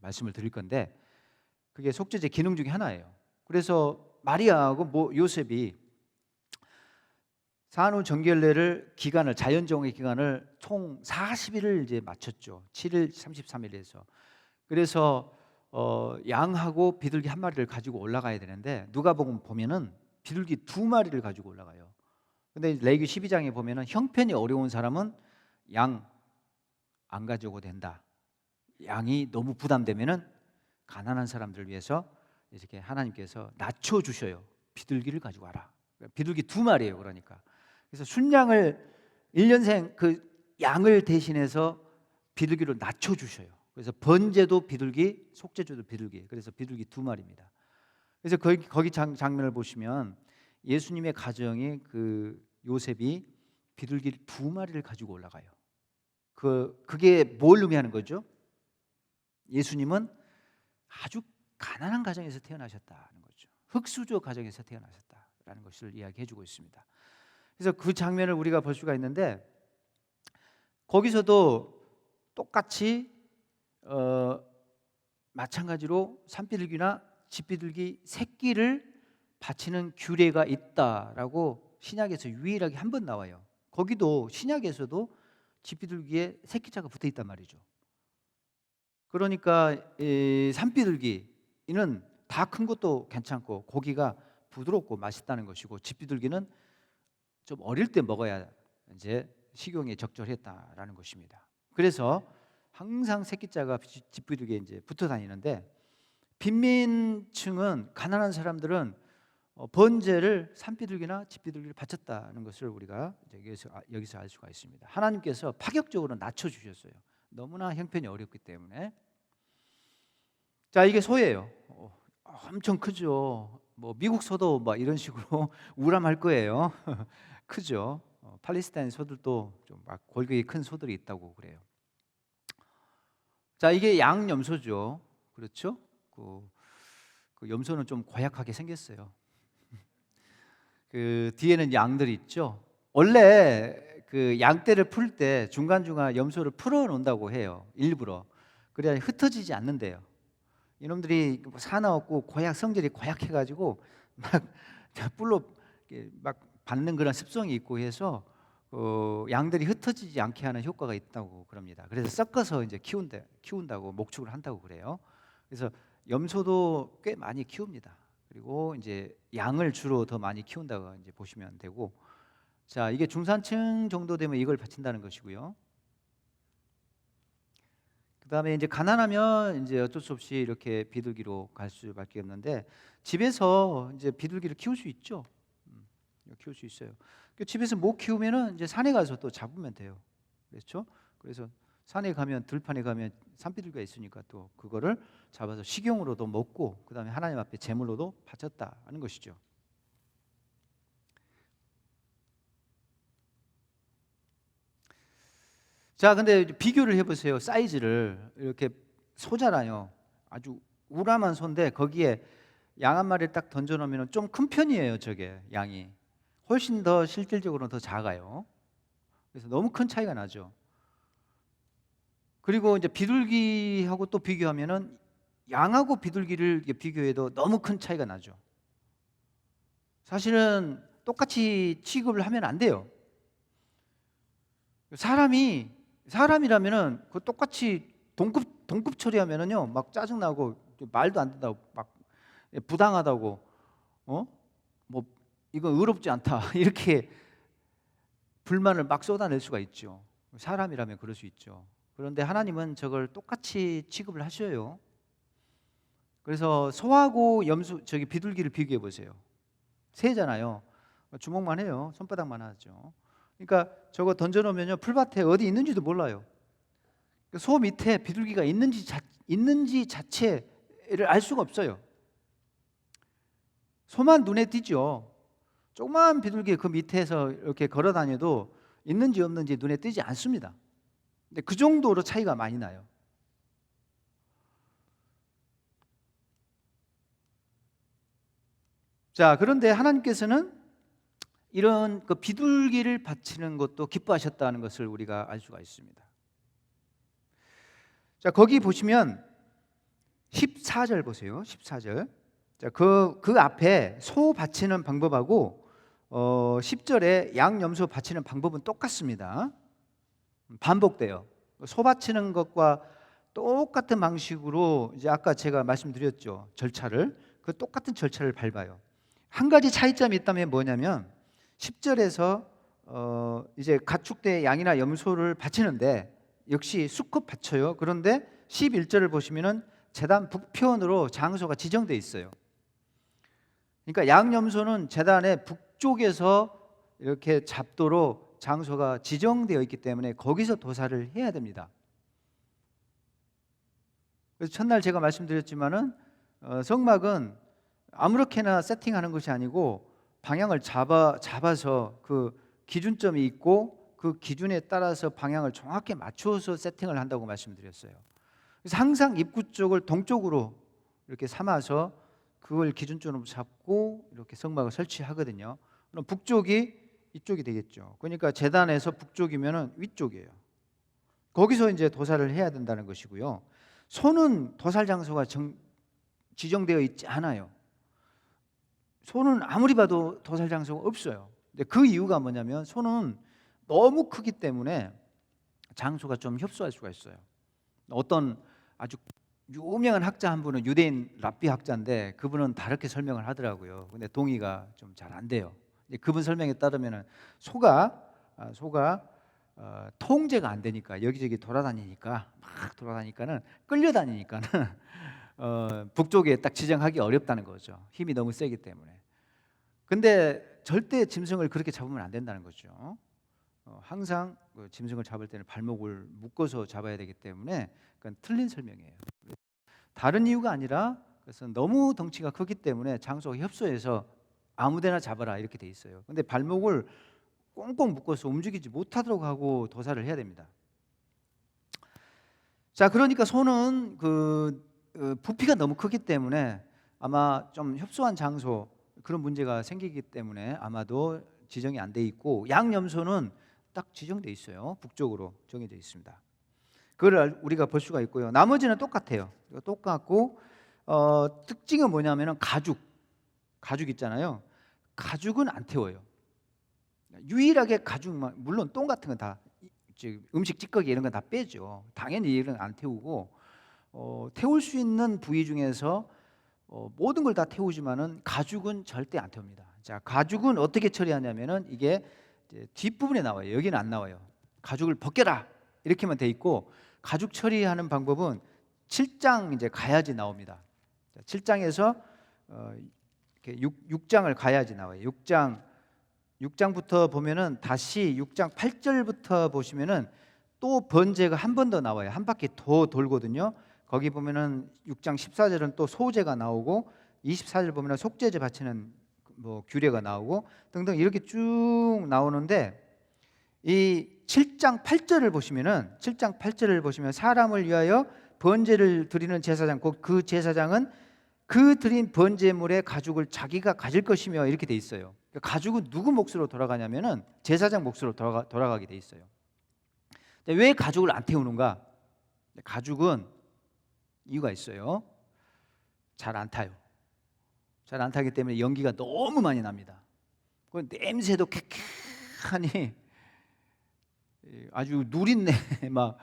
말씀을 드릴 건데, 그게 속죄제 기능 중에 하나예요. 그래서 마리아하고 요셉이 산후 정결례를 기간을, 자연 정화 기간을 총 40일을 이제 맞췄죠. 7일 33일에서. 그래서 양하고 비둘기 한 마리를 가지고 올라가야 되는데, 누가복음 보면은 비둘기 2마리를 가지고 올라가요. 근데 레위기 12장에 보면은 형편이 어려운 사람은 양 안 가져오고 된다. 양이 너무 부담되면은 가난한 사람들을 위해서 이렇게 하나님께서 낮춰 주셔요. 비둘기를 가지고 와라. 비둘기 2마리예요. 그러니까. 그래서 순양을 1년생 그 양을 대신해서 비둘기로 낮춰 주셔요. 그래서 번제도 비둘기, 속죄제도 비둘기. 그래서 비둘기 2마리입니다. 그래서 거기 장면을 보시면 예수님의 가정이 그 요셉이 비둘기 2마리를 가지고 올라가요. 그게 뭘 의미하는 거죠? 예수님은 아주 가난한 가정에서 태어나셨다는 거죠. 흙수저 가정에서 태어나셨다라는 것을 이야기해주고 있습니다. 그래서 그 장면을 우리가 볼 수가 있는데 거기서도 똑같이 마찬가지로 산비둘기나 집비둘기 새끼를 바치는 규례가 있다라고 신약에서 유일하게 한 번 나와요. 거기도 신약에서도 집비둘기에 새끼자가 붙어 있단 말이죠. 그러니까 이 산비둘기는 다 큰 것도 괜찮고 고기가 부드럽고 맛있다는 것이고 집비둘기는 좀 어릴 때 먹어야 이제 식용에 적절했다라는 것입니다. 그래서 항상 새끼자가 집비둘기에 이제 붙어 다니는데 빈민층은 가난한 사람들은 번제를 산비둘기나 집비둘기를 바쳤다는 것을 우리가 여기서 알 수가 있습니다. 하나님께서 파격적으로 낮춰 주셨어요. 너무나 형편이 어렵기 때문에. 자, 이게 소예요. 엄청 크죠. 뭐 미국 소도 막 이런 식으로 우람할 거예요. 크죠. 팔레스타인 소들도 좀 막 골격이 큰 소들이 있다고 그래요. 자, 이게 양염소죠. 그렇죠? 그 염소는 좀 고약하게 생겼어요. 그 뒤에는 양들이 있죠. 원래 그 양떼를 풀 때 중간중간 염소를 풀어 놓는다고 해요. 일부러. 그래야 흩어지지 않는데요. 이놈들이 사나웠고 성질이 고약해가지고 막 뿔로 막 받는 그런 습성이 있고 해서 양들이 흩어지지 않게 하는 효과가 있다고 그럽니다. 그래서 섞어서 이제 키운다고 목축을 한다고 그래요. 그래서 염소도 꽤 많이 키웁니다. 그리고 이제 양을 주로 더 많이 키운다고 이제 보시면 되고, 자, 이게 중산층 정도 되면 이걸 바친다는 것이고요. 그다음에 이제 가난하면 이제 어쩔 수 없이 이렇게 비둘기로 갈 수밖에 없는데 집에서 이제 비둘기를 키울 수 있죠. 키울 수 있어요. 집에서 못 키우면은 이제 산에 가서 또 잡으면 돼요. 그렇죠? 그래서 산에 가면 들판에 가면 산비둘기가 있으니까 또 그거를 잡아서 식용으로도 먹고 그다음에 하나님 앞에 제물로도 바쳤다는 것이죠. 자, 근데 비교를 해보세요. 사이즈를 이렇게 소잖아요. 아주 우람한 소인데 거기에 양 한 마리를 딱 던져놓으면 좀 큰 편이에요. 저게 양이 훨씬 더 실질적으로는 더 작아요. 그래서 너무 큰 차이가 나죠. 그리고 이제 비둘기하고 또 비교하면은 양하고 비둘기를 비교해도 너무 큰 차이가 나죠. 사실은 똑같이 취급을 하면 안 돼요. 사람이라면은 그 똑같이 동급 처리하면은요 막 짜증 나고 말도 안 된다고 막 부당하다고 뭐 이건 의롭지 않다 이렇게 불만을 막 쏟아낼 수가 있죠. 사람이라면 그럴 수 있죠. 그런데 하나님은 저걸 똑같이 취급을 하셔요. 그래서 소하고 비둘기를 비교해 보세요. 새잖아요. 주먹만 해요. 손바닥만 하죠. 그러니까 저거 던져놓으면요 풀밭에 어디 있는지도 몰라요. 소 밑에 비둘기가 있는지 자체를 알 수가 없어요. 소만 눈에 띄죠. 조그만 비둘기 그 밑에서 이렇게 걸어 다녀도 있는지 없는지 눈에 띄지 않습니다. 근데 그 정도로 차이가 많이 나요. 자, 그런데 하나님께서는 이런 그 비둘기를 바치는 것도 기뻐하셨다는 것을 우리가 알 수가 있습니다. 자, 거기 보시면 14절 보세요. 14절. 자, 그 앞에 소 바치는 방법하고 10절에 양 염소 바치는 방법은 똑같습니다. 반복돼요. 소 바치는 것과 똑같은 방식으로 이제 아까 제가 말씀드렸죠. 그 똑같은 절차를 밟아요. 한 가지 차이점이 있다면 뭐냐면 10절에서 이제 가축대 양이나 염소를 바치는데 역시 수컷 바쳐요. 그런데 11절을 보시면은 제단 북편으로 장소가 지정돼 있어요. 그러니까 양 염소는 제단의 북쪽에서 이렇게 잡도록 장소가 지정되어 있기 때문에 거기서 도살을 해야 됩니다. 그래서 첫날 제가 말씀드렸지만은 성막은 아무렇게나 세팅하는 것이 아니고 방향을 잡아서 그 기준점이 있고 그 기준에 따라서 방향을 정확히 맞추어서 세팅을 한다고 말씀드렸어요. 그래서 항상 입구 쪽을 동쪽으로 이렇게 삼아서 그걸 기준점으로 잡고 이렇게 성막을 설치하거든요. 그럼 북쪽이 이쪽이 되겠죠. 그러니까 제단에서 북쪽이면은 위쪽이에요. 거기서 이제 도살을 해야 된다는 것이고요. 소는 도살 장소가 지정되어 있지 않아요. 소는 아무리 봐도 도살 장소가 없어요. 근데 그 이유가 뭐냐면 소는 너무 크기 때문에 장소가 좀 협소할 수가 있어요. 어떤 아주 유명한 학자 한 분은 유대인 랍비 학자인데 그분은 다르게 설명을 하더라고요. 근데 동의가 좀 잘 안 돼요. 그분 설명에 따르면 소가 통제가 안 되니까 여기저기 돌아다니니까 막 돌아다니까는 끌려다니니까는 북쪽에 딱 지정하기 어렵다는 거죠. 힘이 너무 세기 때문에. 근데 절대 짐승을 그렇게 잡으면 안 된다는 거죠. 항상 그 짐승을 잡을 때는 발목을 묶어서 잡아야 되기 때문에 그건 틀린 설명이에요. 다른 이유가 아니라 그래서 너무 덩치가 크기 때문에 장소가 협소해서 아무데나 잡아라 이렇게 돼 있어요. 근데 발목을 꽁꽁 묶어서 움직이지 못하도록 하고 도살을 해야 됩니다. 자, 그러니까 소는 부피가 너무 크기 때문에 아마 좀 협소한 장소 그런 문제가 생기기 때문에 아마도 지정이 안 돼 있고, 양염소는 딱 지정돼 있어요. 북쪽으로 정해져 있습니다. 그걸 우리가 볼 수가 있고요. 나머지는 똑같아요. 똑같고 특징은 뭐냐면은 가죽 있잖아요. 가죽은 안 태워요. 유일하게 가죽만, 물론 똥 같은 건 다 음식 찌꺼기 이런 건 다 빼죠. 당연히 이런 건 안 태우고 태울 수 있는 부위 중에서 모든 걸 다 태우지만은 가죽은 절대 안 태웁니다. 자, 가죽은 어떻게 처리하냐면은 이게 이제 뒷부분에 나와요. 여기는 안 나와요. 가죽을 벗겨라 이렇게만 돼 있고, 가죽 처리하는 방법은 7장 이제 가야지 나옵니다. 7장에서 이렇게 6장을 가야지 나와요. 6장부터 보면은 다시 6장 8절부터 보시면은 또 번제가 한 번 더 나와요. 한 바퀴 더 돌거든요. 거기 보면은 6장 14절은 또 소제가 나오고 24절 보면은 속죄제 바치는 뭐 규례가 나오고 등등 이렇게 쭉 나오는데, 이 7장 8절을 보시면은 7장 8절을 보시면 사람을 위하여 번제를 드리는 제사장, 그 제사장은 그 드린 번제물의 가죽을 자기가 가질 것이며 이렇게 돼 있어요. 가죽은 누구 몫으로 돌아가냐면은 제사장 몫으로 돌아가게 돼 있어요. 왜 가죽을 안 태우는가? 가죽은 이유가 있어요. 잘 안 타요. 잘 안 타기 때문에 연기가 너무 많이 납니다. 그 냄새도 쾌쾌하니 아주 누린내 막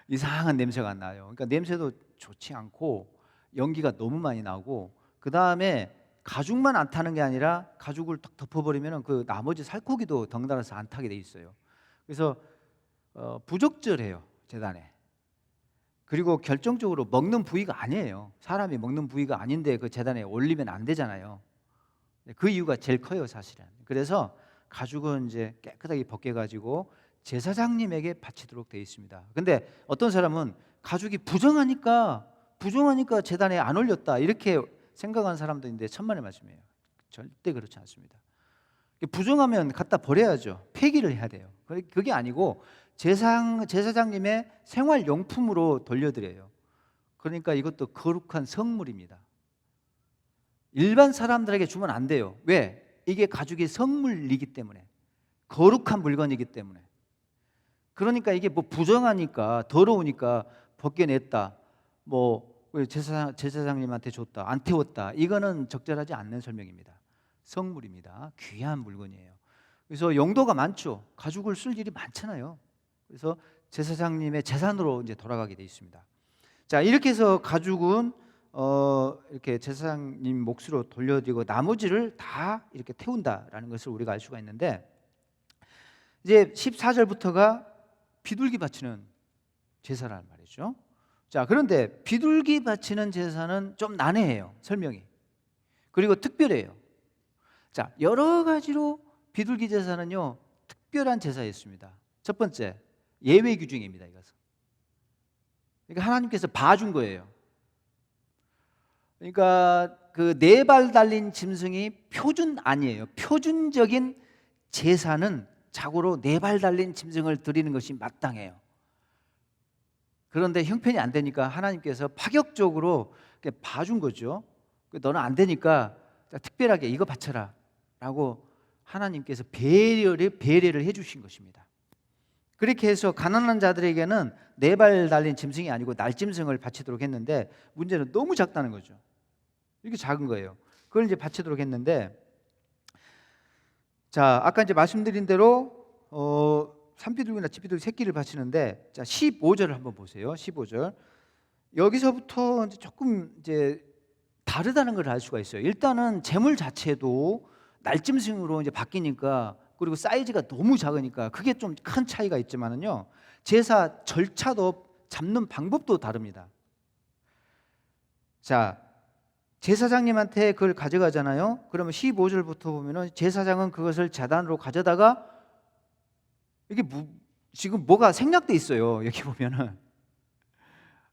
이상한 냄새가 나요. 그러니까 냄새도 좋지 않고 연기가 너무 많이 나고, 그 다음에 가죽만 안 타는 게 아니라 가죽을 딱 덮어버리면 그 나머지 살코기도 덩달아서 안 타게 돼 있어요. 그래서 부적절해요, 제단에. 그리고 결정적으로 먹는 부위가 아니에요. 사람이 먹는 부위가 아닌데 그 제단에 올리면 안 되잖아요. 그 이유가 제일 커요, 사실은. 그래서 가죽은 이제 깨끗하게 벗겨가지고 제사장님에게 바치도록 되어 있습니다. 근데 어떤 사람은 가죽이 부정하니까 제단에 안 올렸다 이렇게 생각하는 사람도 있는데 천만의 말씀이에요. 절대 그렇지 않습니다. 부정하면 갖다 버려야죠. 폐기를 해야 돼요. 그게 아니고 제사장님의 생활용품으로 돌려드려요. 그러니까 이것도 거룩한 성물입니다. 일반 사람들에게 주면 안 돼요. 왜? 이게 가죽이 성물이기 때문에, 거룩한 물건이기 때문에. 그러니까 이게 뭐 부정하니까, 더러우니까 벗겨냈다, 뭐 제사장님한테 줬다, 안 태웠다, 이거는 적절하지 않는 설명입니다. 성물입니다. 귀한 물건이에요. 그래서 용도가 많죠. 가죽을 쓸 일이 많잖아요. 그래서 제사장님의 재산으로 이제 돌아가게 돼 있습니다. 자, 이렇게 해서 가죽은 이렇게 제사장님 몫으로 돌려드리고 나머지를 다 이렇게 태운다라는 것을 우리가 알 수가 있는데, 이제 14절부터가 비둘기 바치는 제사라는 말이죠. 자, 그런데 비둘기 바치는 제사는 좀 난해해요, 설명이. 그리고 특별해요. 자, 여러 가지로 비둘기 제사는요 특별한 제사였습니다. 첫 번째, 예외 규정입니다. 이것은 그러니까 하나님께서 봐준 거예요. 그러니까 그 4발 달린 짐승이 표준 아니에요. 표준적인 제사는 자고로 4발 달린 짐승을 드리는 것이 마땅해요. 그런데 형편이 안 되니까 하나님께서 파격적으로 봐준 거죠. 너는 안 되니까 특별하게 이거 바쳐라 라고 하나님께서 배려를 해주신 것입니다. 그렇게 해서 가난한 자들에게는 4발 달린 짐승이 아니고 날짐승을 바치도록 했는데, 문제는 너무 작다는 거죠. 이렇게 작은 거예요. 그걸 이제 바치도록 했는데, 자, 아까 이제 말씀드린 대로 산비둘기나 집비둘기 새끼를 바치는데, 자 15절을 한번 보세요. 15절. 여기서부터 이제 조금 이제 다르다는 걸 알 수가 있어요. 일단은 제물 자체도 날짐승으로 이제 바뀌니까, 그리고 사이즈가 너무 작으니까 그게 좀 큰 차이가 있지만은요, 제사 절차도 잡는 방법도 다릅니다. 자, 제사장님한테 그걸 가져가잖아요. 그러면 15절부터 보면은 제사장은 그것을 제단으로 가져다가, 이게 지금 뭐가 생략돼 있어요. 여기 보면은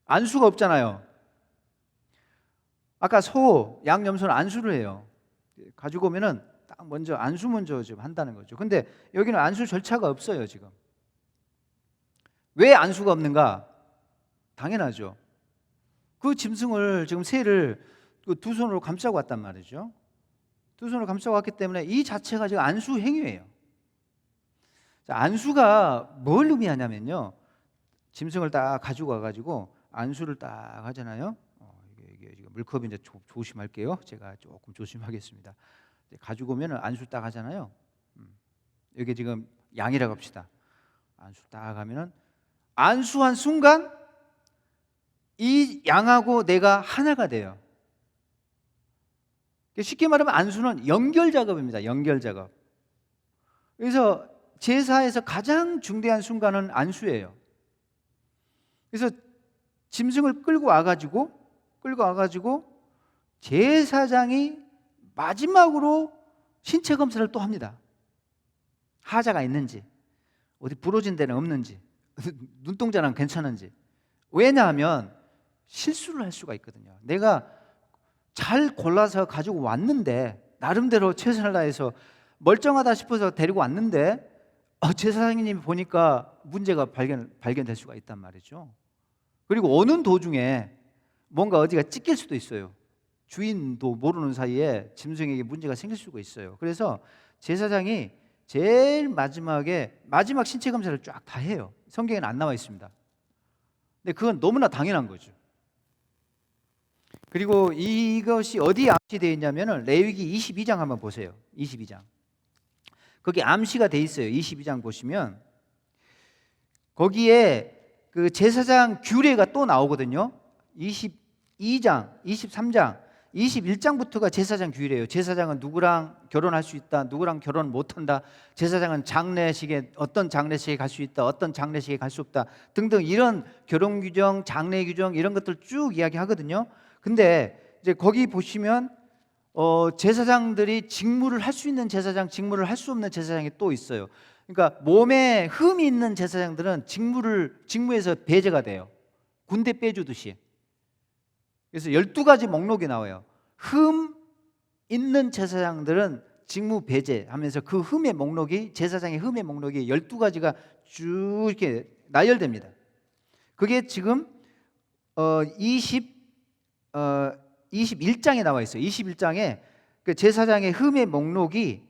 안수가 없잖아요. 아까 소, 양, 염소는 안수를 해요. 가지고 오면은 딱 먼저 안수 먼저 지금 한다는 거죠. 근데 여기는 안수 절차가 없어요. 지금 왜 안수가 없는가? 당연하죠. 그 짐승을, 지금 새를 두 손으로 감싸고 왔단 말이죠. 두 손으로 감싸고 왔기 때문에 이 자체가 지금 안수 행위예요. 자, 안수가 뭘 의미하냐면요, 짐승을 딱 가지고 와가지고 안수를 딱 하잖아요. 이게 물컵이 이제 조심할게요. 제가 조금 조심하겠습니다. 가지고 오면은 안수 딱 하잖아요. 여기 지금 양이라고 합시다. 안수 딱 하면은 안수한 순간 이 양하고 내가 하나가 돼요. 쉽게 말하면 안수는 연결 작업입니다. 연결 작업. 그래서 제사에서 가장 중대한 순간은 안수예요. 그래서 짐승을 끌고 와가지고 제사장이 마지막으로 신체 검사를 또 합니다. 하자가 있는지, 어디 부러진 데는 없는지, 눈동자는 괜찮은지. 왜냐하면 실수를 할 수가 있거든요. 내가 잘 골라서 가지고 왔는데, 나름대로 최선을 다해서 멀쩡하다 싶어서 데리고 왔는데 제사장님이 보니까 문제가 발견될 수가 있단 말이죠. 그리고 오는 도중에 뭔가 어디가 찢길 수도 있어요. 주인도 모르는 사이에 짐승에게 문제가 생길 수가 있어요. 그래서 제사장이 제일 마지막 신체 검사를 쫙 다 해요. 성경에는 안 나와 있습니다. 근데 그건 너무나 당연한 거죠. 그리고 이것이 어디에 암시되어 있냐면은 레위기 22장 한번 보세요. 22장. 거기 암시가 돼 있어요. 22장 보시면 거기에 그 제사장 규례가 또 나오거든요. 22장, 23장, 21장부터가 제사장 규례예요. 제사장은 누구랑 결혼할 수 있다, 누구랑 결혼 못한다, 제사장은 장례식에 어떤 장례식에 갈 수 있다, 어떤 장례식에 갈 수 없다 등등, 이런 결혼 규정, 장례 규정 이런 것들 쭉 이야기하거든요. 근데 이제 거기 보시면 제사장들이 직무를 할 수 있는 제사장, 직무를 할 수 없는 제사장이 또 있어요. 그러니까 몸에 흠이 있는 제사장들은 직무에서 배제가 돼요. 군대 빼주듯이. 그래서 12가지 목록이 나와요. 흠 있는 제사장들은 직무 배제하면서 그 흠의 목록이, 제사장의 흠의 목록이 12가지가 쭉 이렇게 나열됩니다. 그게 지금 21장에 나와 있어요. 21장에 그 제사장의 흠의 목록이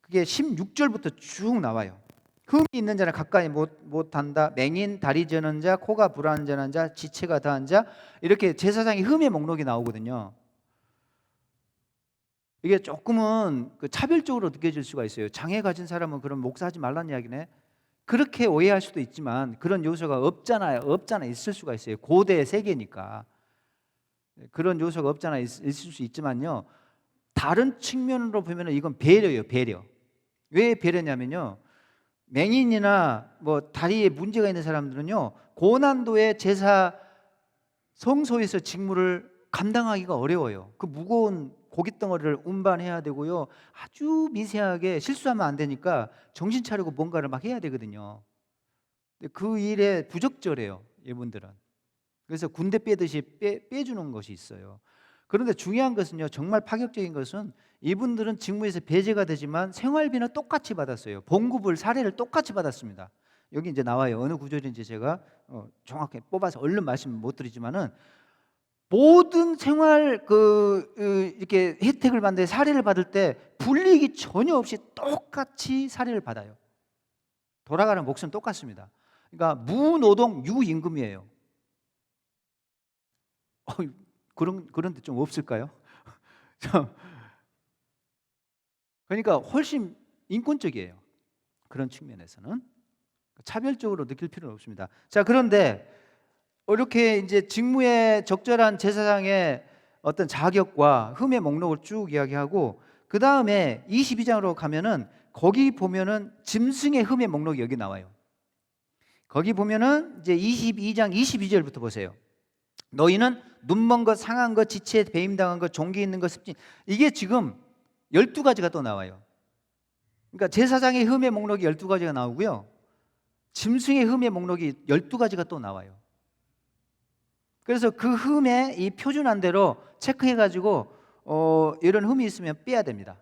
그게 16절부터 쭉 나와요. 흠이 있는 자는 가까이 못한다, 맹인, 다리 저는 자, 코가 불완전한 자, 지체가 더한 자, 이렇게 제사장의 흠의 목록이 나오거든요. 이게 조금은 차별적으로 느껴질 수가 있어요. 장애 가진 사람은 그럼 목사하지 말라는 이야기네. 그렇게 오해할 수도 있지만 그런 요소가 없잖아 있을 수가 있어요. 고대 세계니까 그런 요소가 없잖아 있을 수 있지만요, 다른 측면으로 보면 이건 배려예요. 배려. 왜 배려냐면요, 맹인이나 뭐 다리에 문제가 있는 사람들은요, 고난도의 제사 성소에서 직무를 감당하기가 어려워요. 그 무거운 고깃 덩어리를 운반해야 되고요. 아주 미세하게 실수하면 안 되니까 정신 차리고 뭔가를 막 해야 되거든요. 그 일에 부적절해요, 이분들은. 그래서 군대 빼듯이 빼주는 것이 있어요. 그런데 중요한 것은요, 정말 파격적인 것은 이분들은 직무에서 배제가 되지만 생활비는 똑같이 받았어요. 봉급을 사례를 똑같이 받았습니다. 여기 이제 나와요. 어느 구절인지 제가 정확히 뽑아서 얼른 말씀 못 드리지만은 모든 생활 이렇게 혜택을 받는데 사례를 받을 때 불이익이 전혀 없이 똑같이 사례를 받아요. 돌아가는 몫은 똑같습니다. 그러니까 무노동 유임금이에요. 그런데 좀 없을까요? 그러니까 훨씬 인권적이에요. 그런 측면에서는 차별적으로 느낄 필요는 없습니다. 자, 그런데 이렇게 이제 직무에 적절한 제사장의 어떤 자격과 흠의 목록을 쭉 이야기하고, 그 다음에 22장으로 가면은 거기 보면은 짐승의 흠의 목록이 여기 나와요. 거기 보면은 이제 22장 22절부터 보세요. 너희는 눈먼 것, 상한 것, 지체에 배임당한 것, 종기 있는 것, 습진, 이게 지금 12가지가 또 나와요. 그러니까 제사장의 흠의 목록이 12가지가 나오고요, 짐승의 흠의 목록이 12가지가 또 나와요. 그래서 그 흠에 이 표준한 대로 체크해가지고 이런 흠이 있으면 빼야 됩니다.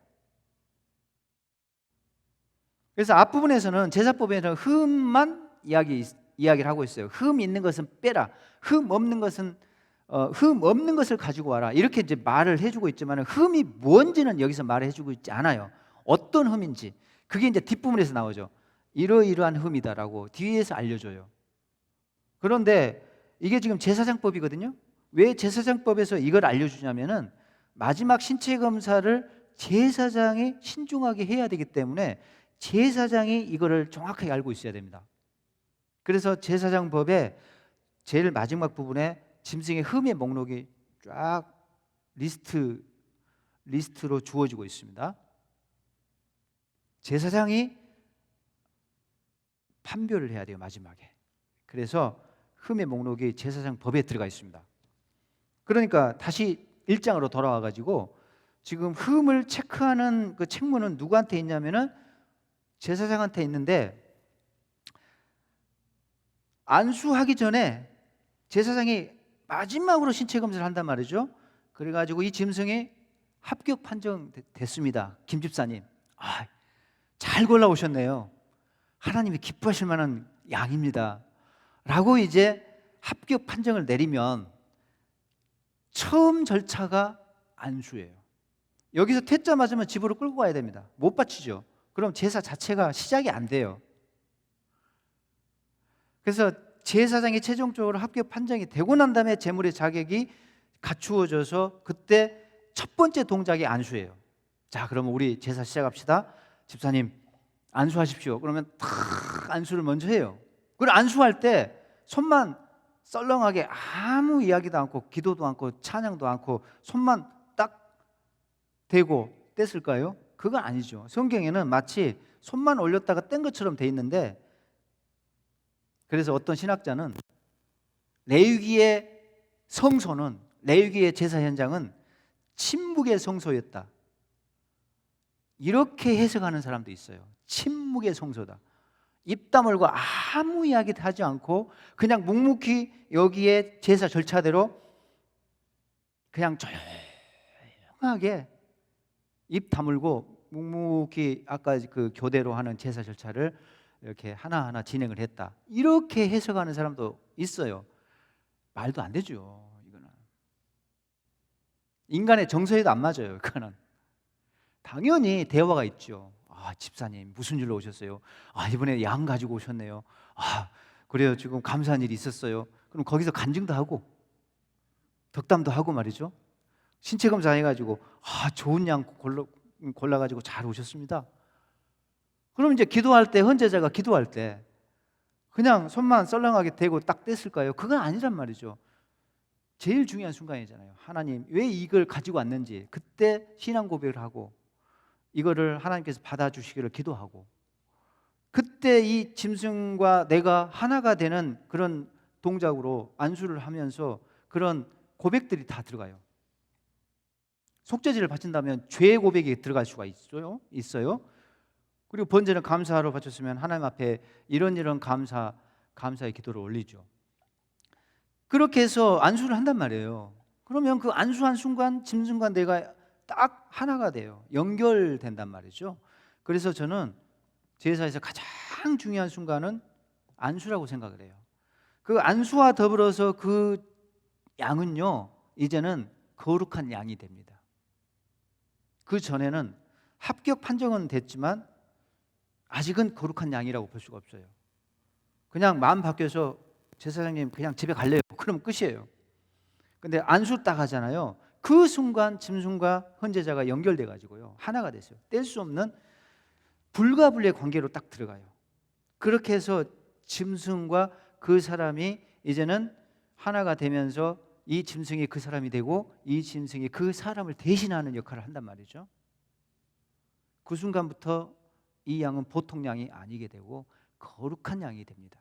그래서 앞부분에서는 제사법에는 흠만 이야기를 하고 있어요. 흠 있는 것은 빼라. 흠 없는 것을 가지고 와라. 이렇게 이제 말을 해주고 있지만 흠이 뭔지는 여기서 말을 해주고 있지 않아요. 어떤 흠인지 그게 이제 뒷부분에서 나오죠. 이러이러한 흠이다라고 뒤에서 알려줘요. 그런데 이게 지금 제사장법이거든요. 왜 제사장법에서 이걸 알려주냐면은 마지막 신체 검사를 제사장이 신중하게 해야 되기 때문에 제사장이 이거를 정확하게 알고 있어야 됩니다. 그래서 제사장법의 제일 마지막 부분에 짐승의 흠의 목록이 쫙 리스트로 주어지고 있습니다. 제사장이 판별을 해야 돼요, 마지막에. 그래서 흠의 목록이 제사장 법에 들어가 있습니다. 그러니까 다시 1장으로 돌아와 가지고 지금 흠을 체크하는 그 책무는 누구한테 있냐면은 제사장한테 있는데, 안수하기 전에 제사장이 마지막으로 신체 검사를 한단 말이죠. 그래 가지고 이 짐승이 합격 판정됐습니다. 김 집사님, 잘 골라오셨네요. 하나님이 기뻐하실 만한 양입니다 라고 이제 합격 판정을 내리면 처음 절차가 안수예요. 여기서 퇴짜 맞으면 집으로 끌고 가야 됩니다. 못 바치죠. 그럼 제사 자체가 시작이 안 돼요. 그래서 제사장이 최종적으로 합격 판정이 되고 난 다음에 제물의 자격이 갖추어져서 그때 첫 번째 동작이 안수예요. 자, 그러면 우리 제사 시작합시다. 집사님 안수하십시오. 그러면 탁 안수를 먼저 해요. 그리고 안수할 때 손만 썰렁하게 아무 이야기도 않고 기도도 않고 찬양도 않고 손만 딱 대고 뗐을까요? 그건 아니죠. 성경에는 마치 손만 올렸다가 뗀 것처럼 돼 있는데, 그래서 어떤 신학자는 레위기의 성소는, 레위기의 제사 현장은 침묵의 성소였다, 이렇게 해석하는 사람도 있어요. 침묵의 성소다. 입 다물고 아무 이야기도 하지 않고 그냥 묵묵히 여기에 제사 절차대로 그냥 조용하게 입 다물고 묵묵히 아까 그 교대로 하는 제사 절차를 이렇게 하나하나 진행을 했다, 이렇게 해석하는 사람도 있어요. 말도 안 되죠. 이거는 인간의 정서에도 안 맞아요. 그거는 당연히 대화가 있죠. 집사님 무슨 일로 오셨어요? 이번에 양 가지고 오셨네요. 그래요, 지금 감사한 일이 있었어요. 그럼 거기서 간증도 하고 덕담도 하고 말이죠. 신체 검사 해가지고 좋은 양 골라가지고 잘 오셨습니다. 그럼 이제 기도할 때, 헌제자가 기도할 때 그냥 손만 썰렁하게 대고 딱 뗐을까요? 그건 아니란 말이죠. 제일 중요한 순간이잖아요. 하나님 왜 이걸 가지고 왔는지 그때 신앙 고백을 하고 이거를 하나님께서 받아주시기를 기도하고, 그때 이 짐승과 내가 하나가 되는 그런 동작으로 안수를 하면서 그런 고백들이 다 들어가요. 속죄제를 바친다면 죄 고백이 들어갈 수가 있어요. 그리고 번제는 감사로 바쳤으면 하나님 앞에 이런 감사의 기도를 올리죠. 그렇게 해서 안수를 한단 말이에요. 그러면 그 안수한 순간 짐승과 내가 딱 하나가 돼요. 연결된단 말이죠. 그래서 저는 제사에서 가장 중요한 순간은 안수라고 생각을 해요. 그 안수와 더불어서 그 양은요, 이제는 거룩한 양이 됩니다. 그 전에는 합격 판정은 됐지만 아직은 거룩한 양이라고 볼 수가 없어요. 그냥 마음 바뀌어서 제사장님 그냥 집에 갈래요. 그럼 끝이에요. 근데 안수 딱 하잖아요. 그 순간 짐승과 헌제자가 연결돼 가지고요, 하나가 됐어요. 뗄 수 없는 불가분리의 관계로 딱 들어가요. 그렇게 해서 짐승과 그 사람이 이제는 하나가 되면서 이 짐승이 그 사람이 되고 이 짐승이 그 사람을 대신하는 역할을 한단 말이죠. 그 순간부터 이 양은 보통 양이 아니게 되고 거룩한 양이 됩니다.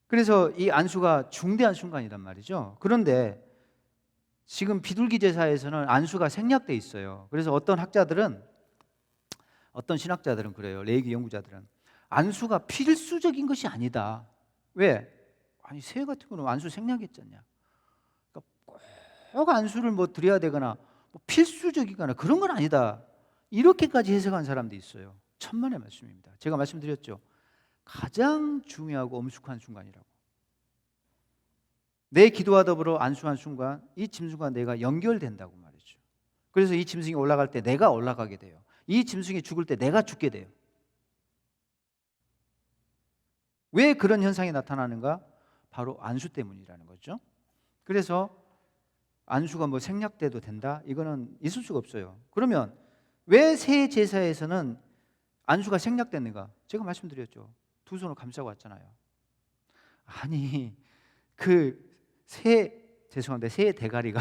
그래서 이 안수가 중대한 순간이란 말이죠. 그런데 지금 비둘기 제사에서는 안수가 생략돼 있어요. 그래서 어떤 신학자들은 그래요. 레위기 연구자들은 안수가 필수적인 것이 아니다. 왜? 아니 새 같은 거는 안수 생략했잖냐. 그러니까 꼭 안수를 뭐 드려야 되거나 뭐 필수적이거나 그런 건 아니다. 이렇게까지 해석한 사람도 있어요. 천만의 말씀입니다. 제가 말씀드렸죠. 가장 중요하고 엄숙한 순간이라고. 내 기도와 더불어 안수한 순간 이 짐승과 내가 연결된다고 말이죠. 그래서 이 짐승이 올라갈 때 내가 올라가게 돼요. 이 짐승이 죽을 때 내가 죽게 돼요. 왜 그런 현상이 나타나는가? 바로 안수 때문이라는 거죠. 그래서 안수가 뭐 생략돼도 된다? 이거는 있을 수가 없어요. 그러면 왜 새 제사에서는 안수가 생략됐는가? 제가 말씀드렸죠. 두 손을 감싸고 왔잖아요. 아니 새 대가리가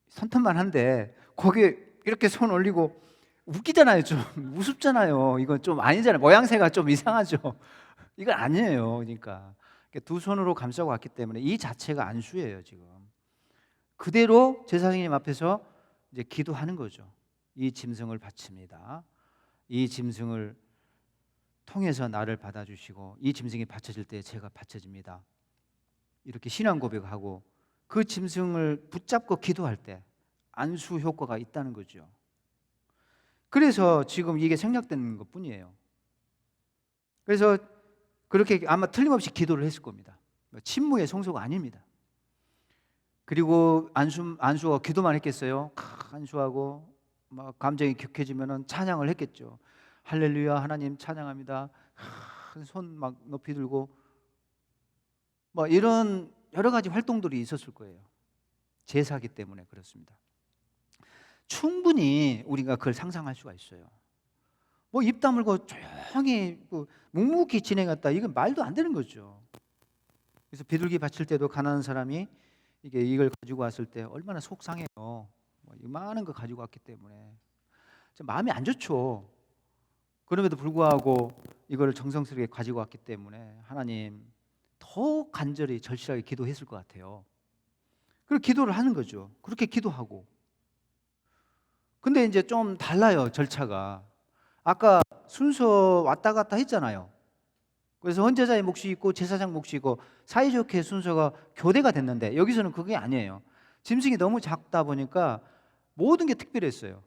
손톱만 한데 거기에 이렇게 손 올리고 웃기잖아요. 좀 우습잖아요. 이건 좀 아니잖아요. 모양새가 좀 이상하죠. 이건 아니에요. 그러니까 두 손으로 감싸고 왔기 때문에 이 자체가 안수예요. 지금 그대로 제사장님 앞에서 이제 기도하는 거죠. 이 짐승을 바칩니다. 이 짐승을 통해서 나를 받아주시고 이 짐승이 바쳐질 때 제가 바쳐집니다. 이렇게 신앙 고백하고 그 짐승을 붙잡고 기도할 때 안수 효과가 있다는 거죠. 그래서 지금 이게 생략된 것뿐이에요. 그래서 그렇게 아마 틀림없이 기도를 했을 겁니다. 침묵의 성소가 아닙니다. 그리고 안수가 기도만 했겠어요? 안수하고 막 감정이 격해지면은 찬양을 했겠죠. 할렐루야 하나님 찬양합니다. 손 막 높이 들고 뭐 이런 여러 가지 활동들이 있었을 거예요. 제사기 때문에 그렇습니다. 충분히 우리가 그걸 상상할 수가 있어요. 뭐 입 다물고 조용히 묵묵히 진행했다. 이건 말도 안 되는 거죠. 그래서 비둘기 바칠 때도 가난한 사람이 이걸 가지고 왔을 때 얼마나 속상해요. 많은 거 가지고 왔기 때문에 마음이 안 좋죠. 그럼에도 불구하고 이걸 정성스럽게 가지고 왔기 때문에 하나님 더 간절히 절실하게 기도했을 것 같아요. 그리고 기도를 하는 거죠. 그렇게 기도하고. 근데 이제 좀 달라요, 절차가. 아까 순서 왔다 갔다 했잖아요. 그래서 헌제자의 몫이 있고 제사장 몫이 있고 사이좋게 순서가 교대가 됐는데 여기서는 그게 아니에요. 짐승이 너무 작다 보니까 모든 게 특별했어요.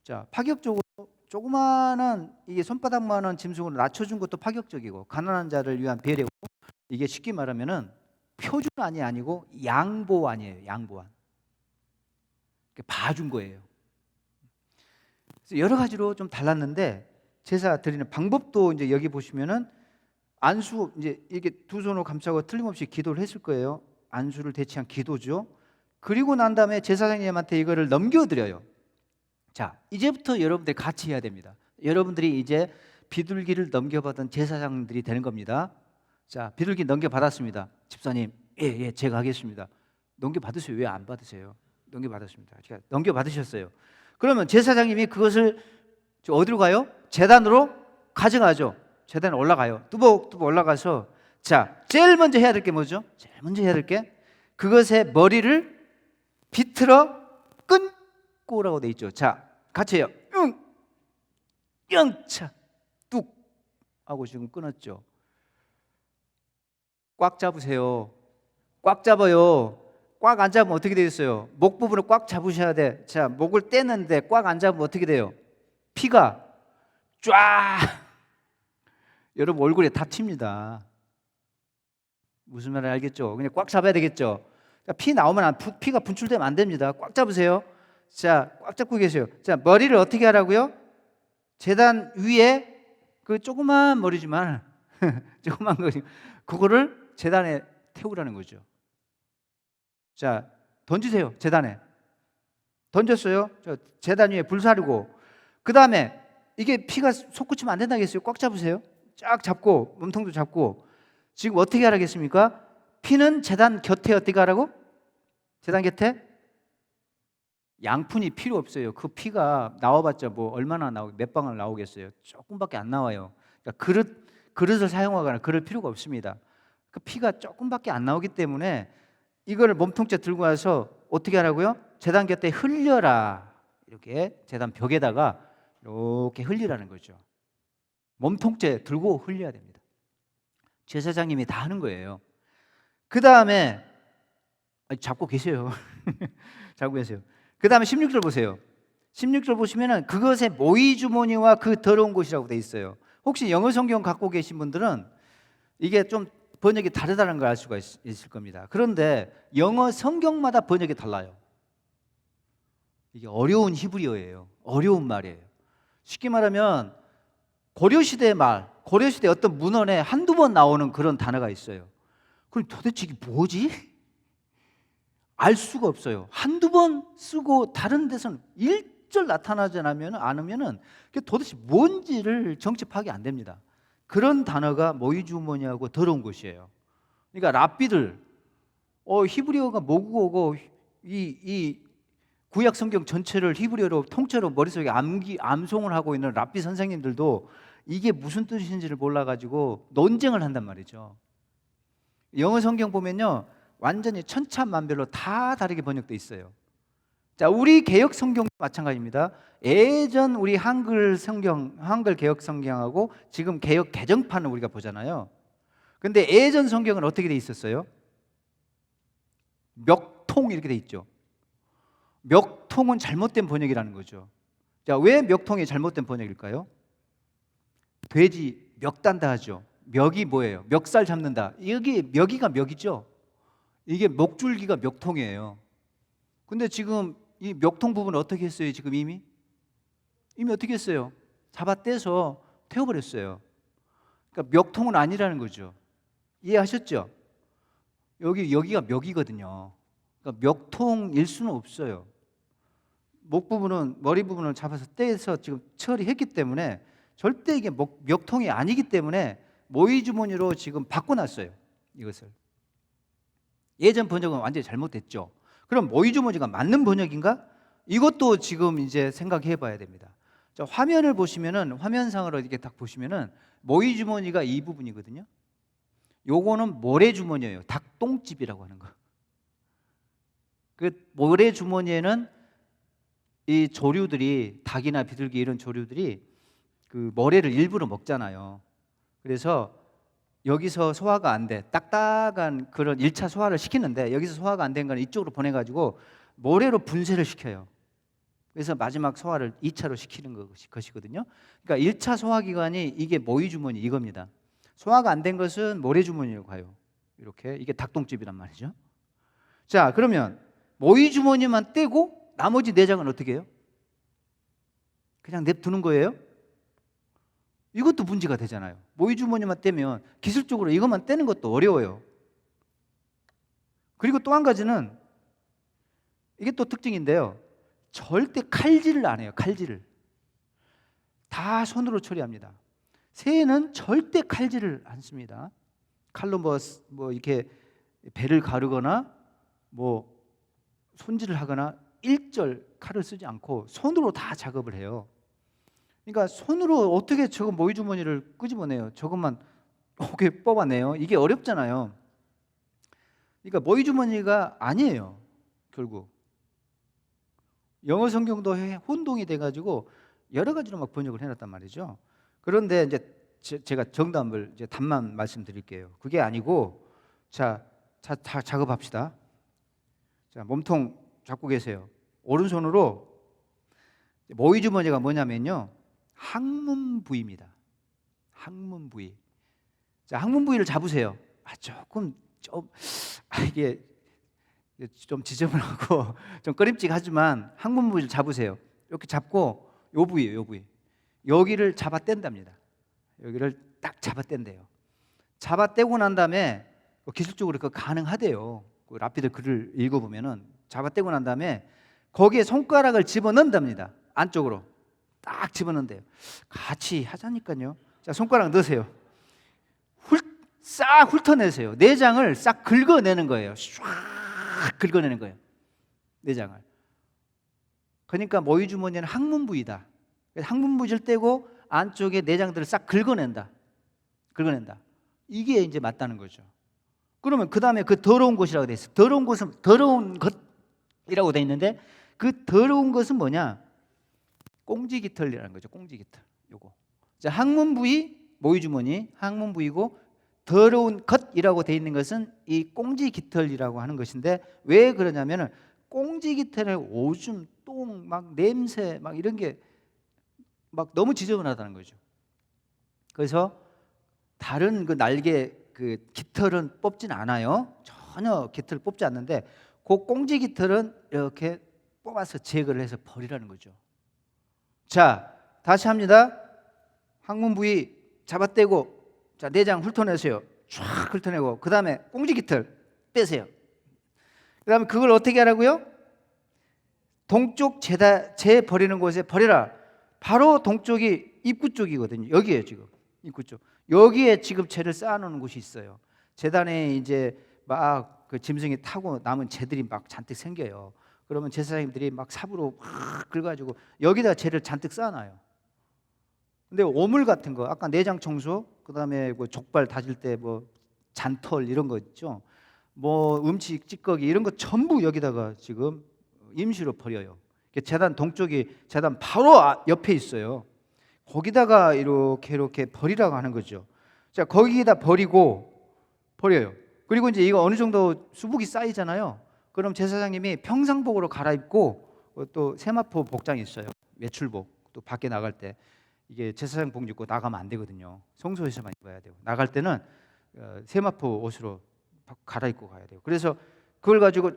자, 파격적으로 조그마한 이게 손바닥만한 짐승으로 낮춰준 것도 파격적이고 가난한 자를 위한 배려고, 이게 쉽게 말하면은 표준안이 아니고 양보안이에요. 양보안. 봐준 거예요. 그래서 여러 가지로 좀 달랐는데 제사 드리는 방법도 이제 여기 보시면은 안수 이제 이렇게 두 손으로 감싸고 틀림없이 기도를 했을 거예요. 안수를 대체한 기도죠. 그리고 난 다음에 제사장님한테 이거를 넘겨드려요. 자, 이제부터 여러분들이 같이 해야 됩니다. 여러분들이 이제 비둘기를 넘겨받은 제사장들이 되는 겁니다. 자, 비둘기 넘겨받았습니다. 집사님, 예, 제가 하겠습니다. 넘겨받으세요. 왜 안 받으세요? 넘겨받았습니다. 제가 넘겨받으셨어요. 그러면 제사장님이 그것을 어디로 가요? 제단으로 가져가죠. 제단에 올라가요. 뚜벅뚜벅 올라가서 자, 제일 먼저 해야 될 게 뭐죠? 제일 먼저 해야 될 게 그것의 머리를 비틀어 끊고라고 돼 있죠. 자, 같이 해요. 응, 영차, 뚝 하고 지금 끊었죠. 꽉 잡으세요. 꽉 잡아요. 꽉 안 잡으면 어떻게 되겠어요? 목 부분을 꽉 잡으셔야 돼. 자, 목을 떼는데 꽉 안 잡으면 어떻게 돼요? 피가 쫙 여러분 얼굴에 다 튑니다. 무슨 말인지 알겠죠? 그냥 꽉 잡아야 되겠죠? 그러니까 피 나오면 피가 분출되면 안 됩니다. 꽉 잡으세요. 자, 꽉 잡고 계세요. 자, 머리를 어떻게 하라고요? 제단 위에 그 조그만 머리지만 조그만 거 그거를 제단에 태우라는 거죠. 자, 던지세요. 제단에 던졌어요. 저 제단 위에 불 사르고 그 다음에 이게 피가 솟구치면 안 된다겠어요. 꽉 잡으세요. 쫙 잡고 몸통도 잡고 지금 어떻게 하라겠습니까? 피는 제단 곁에 어떻게 하라고? 제단 곁에 양푼이 필요 없어요. 그 피가 나와봤자 뭐 얼마나 몇 방울 나오겠어요. 조금밖에 안 나와요. 그러니까 그릇을 사용하거나 그럴 필요가 없습니다. 그 피가 조금밖에 안 나오기 때문에 이거를 몸통째 들고 와서 어떻게 하라고요? 제단 곁에 흘려라. 이렇게 제단 벽에다가 이렇게 흘리라는 거죠. 몸통째 들고 흘려야 됩니다. 제사장님이 다 하는 거예요. 그 다음에 잡고 계세요. 잡고 계세요. 그 다음에 16절 보세요. 16절 보시면은 그것의 모이 주머니와 그 더러운 곳이라고 돼 있어요. 혹시 영어 성경 갖고 계신 분들은 이게 좀 번역이 다르다는 걸 알 수가 있을 겁니다. 그런데 영어 성경마다 번역이 달라요. 이게 어려운 히브리어예요. 어려운 말이에요. 쉽게 말하면 고려시대의 말, 고려시대 어떤 문헌에 한두 번 나오는 그런 단어가 있어요. 그럼 도대체 이게 뭐지? 알 수가 없어요. 한두 번 쓰고 다른 데서는 일절 나타나지 않으면은 그게 도대체 뭔지를 정치 파악이 안 됩니다. 그런 단어가 모이주머니하고 더러운 것이에요. 그러니까 랍비들, 히브리어가 모국어고 이 구약 성경 전체를 히브리어로 통째로 머릿속에 암송을 하고 있는 랍비 선생님들도 이게 무슨 뜻인지를 몰라가지고 논쟁을 한단 말이죠. 영어 성경 보면요, 완전히 천차만별로 다 다르게 번역돼 있어요. 자, 우리 개역 성경도 마찬가지입니다. 예전 우리 한글 성경, 한글 개역 성경하고 지금 개역 개정판을 우리가 보잖아요. 근데 예전 성경은 어떻게 돼 있었어요? 멱통 이렇게 돼 있죠. 멱통은 잘못된 번역이라는 거죠. 자, 왜 멱통이 잘못된 번역일까요? 돼지 멱 단다 하죠. 멱이 뭐예요? 멱살 잡는다. 여기 멱이가 멱이죠. 이게 목줄기가 멱통이에요. 근데 지금 이 멱통 부분을 어떻게 했어요? 지금 이미 어떻게 했어요? 잡아 떼서 태워버렸어요. 그러니까 멱통은 아니라는 거죠. 이해하셨죠? 여기가 멱이거든요. 그러니까 멱통일 수는 없어요. 목 부분은, 머리 부분을 잡아서 떼서 지금 처리했기 때문에 절대 이게 멱통이 아니기 때문에 모이 주머니로 지금 바꿔놨어요. 이것을. 예전 번역은 완전히 잘못됐죠. 그럼 모이 주머니가 맞는 번역인가? 이것도 지금 이제 생각해 봐야 됩니다. 자, 화면을 보시면은, 화면상으로 이렇게 딱 보시면은 모이 주머니가 이 부분이거든요. 요거는 모래 주머니예요. 닭똥집이라고 하는 거. 그 모래 주머니에는 이 조류들이, 닭이나 비둘기 이런 조류들이 그 모래를 일부러 먹잖아요. 그래서 여기서 소화가 안 돼, 딱딱한 그런 1차 소화를 시키는데 여기서 소화가 안 된 건 이쪽으로 보내가지고 모래로 분쇄를 시켜요. 그래서 마지막 소화를 2차로 시키는 것이거든요. 그러니까 1차 소화기관이 이게 모이주머니 이겁니다. 소화가 안 된 것은 모래주머니로 가요. 이렇게. 이게 닭똥집이란 말이죠. 자, 그러면 모이주머니만 떼고 나머지 내장은 어떻게 해요? 그냥 냅두는 거예요? 이것도 문제가 되잖아요. 모이주머니만 떼면 기술적으로 이것만 떼는 것도 어려워요. 그리고 또 한 가지는 이게 또 특징인데요. 절대 칼질을 안 해요. 칼질을. 다 손으로 처리합니다. 새는 절대 칼질을 안 씁니다. 칼로 뭐 이렇게 배를 가르거나 뭐 손질을 하거나 일절 칼을 쓰지 않고 손으로 다 작업을 해요. 그러니까 손으로 어떻게 저거 모이주머니를 끄집어내요? 저것만 이렇게 뽑아내요? 이게 어렵잖아요. 그러니까 모이주머니가 아니에요. 결국 영어 성경도 혼동이 돼가지고 여러 가지로 막 번역을 해놨단 말이죠. 그런데 이제 제가 정답을 이제 답만 말씀드릴게요. 그게 아니고 자 작업합시다. 자, 몸통 잡고 계세요. 오른손으로 모의 주머니가 뭐냐면요, 항문 부위입니다. 항문 부위. 자, 항문 부위를 잡으세요. 조금 이게 좀 지저분하고 좀 꺼림직하지만 항문 부위를 잡으세요. 이렇게 잡고 요 부위예요, 요 부위. 여기를 잡아 뗀답니다. 여기를 딱 잡아 뗀대요. 잡아 떼고 난 다음에 기술적으로 그거 가능하대요. 그 라피드 글을 읽어보면은 잡아 떼고 난 다음에 거기에 손가락을 집어넣는답니다. 안쪽으로 딱 집어넣는대요. 같이 하자니까요. 자, 손가락 넣으세요. 싹 훑어내세요. 내장을 싹 긁어내는 거예요. 쫙 긁어내는 거예요, 내장을. 그러니까 모의 주머니는 항문 부위다. 항문 부위를 떼고 안쪽에 내장들을 싹 긁어낸다. 이게 이제 맞다는 거죠. 그러면 그 다음에 그 더러운 곳이라고 돼 있어. 더러운 곳은 더러운 것이라고 돼 있는데 그 더러운 것은 뭐냐? 꽁지깃털이라는 거죠. 꽁지깃털. 요거. 자, 항문 부위, 모의 주머니, 항문 부위고 더러운 것이라고 돼 있는 것은 이 꽁지깃털이라고 하는 것인데 왜 그러냐면은 꽁지깃털에 오줌, 똥, 막 냄새, 막 이런 게 막 너무 지저분하다는 거죠. 그래서 다른 그 날개 그 깃털은 뽑진 않아요. 전혀 깃털 뽑지 않는데 그 꽁지 깃털은 이렇게 뽑아서 제거를 해서 버리라는 거죠. 자, 다시 합니다. 항문 부위 잡아떼고, 자, 내장 훑어내세요. 쫙 훑어내고, 그 다음에 꽁지 깃털 빼세요. 그 다음에 그걸 어떻게 하라고요? 동쪽 재 버리는 곳에 버려라. 바로 동쪽이 입구 쪽이거든요. 여기에요, 지금 입구 쪽. 여기에 지금 재를 쌓아놓는 곳이 있어요. 재단에 이제 막 그 짐승이 타고 남은 재들이 막 잔뜩 생겨요. 그러면 제사장님들이 막 삽으로 막 긁어가지고 여기다 재를 잔뜩 쌓아놔요. 근데 오물 같은 거, 아까 내장 청소, 그 다음에 뭐 족발 다질 때 뭐 잔털 이런 거 있죠. 뭐 음식 찌꺼기 이런 거 전부 여기다가 지금 임시로 버려요. 재단 동쪽이 재단 바로 옆에 있어요. 거기다가 이렇게 버리라고 하는 거죠. 자, 거기다 버려요. 그리고 이제 이거 어느 정도 수북이 쌓이잖아요. 그럼 제사장님이 평상복으로 갈아입고 또 세마포 복장이 있어요. 외출복. 또 밖에 나갈 때 이게 제사장 복 입고 나가면 안 되거든요. 성소에서만 입어야 돼요. 나갈 때는 세마포 옷으로 갈아입고 가야 돼요. 그래서 그걸 가지고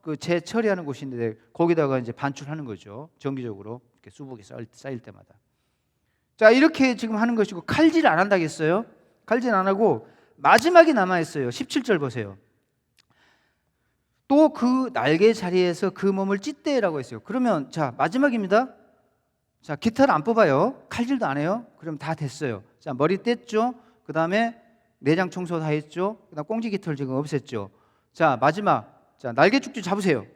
그 재 처리하는 곳이 있는데 거기다가 이제 반출하는 거죠. 정기적으로 이렇게 수북이 쌓일 때마다. 자, 이렇게 지금 하는 것이고 칼질 안 한다겠어요? 칼질 안 하고 마지막에 남아 있어요. 17절 보세요. 또 그 날개 자리에서 그 몸을 찢대라고 했어요. 그러면 자, 마지막입니다. 자, 깃털 안 뽑아요. 칼질도 안 해요. 그럼 다 됐어요. 자, 머리 뗐죠. 그 다음에 내장 청소 다 했죠. 그 다음 꽁지 깃털 지금 없앴죠. 자, 마지막. 자, 날개 쭉쭉 잡으세요.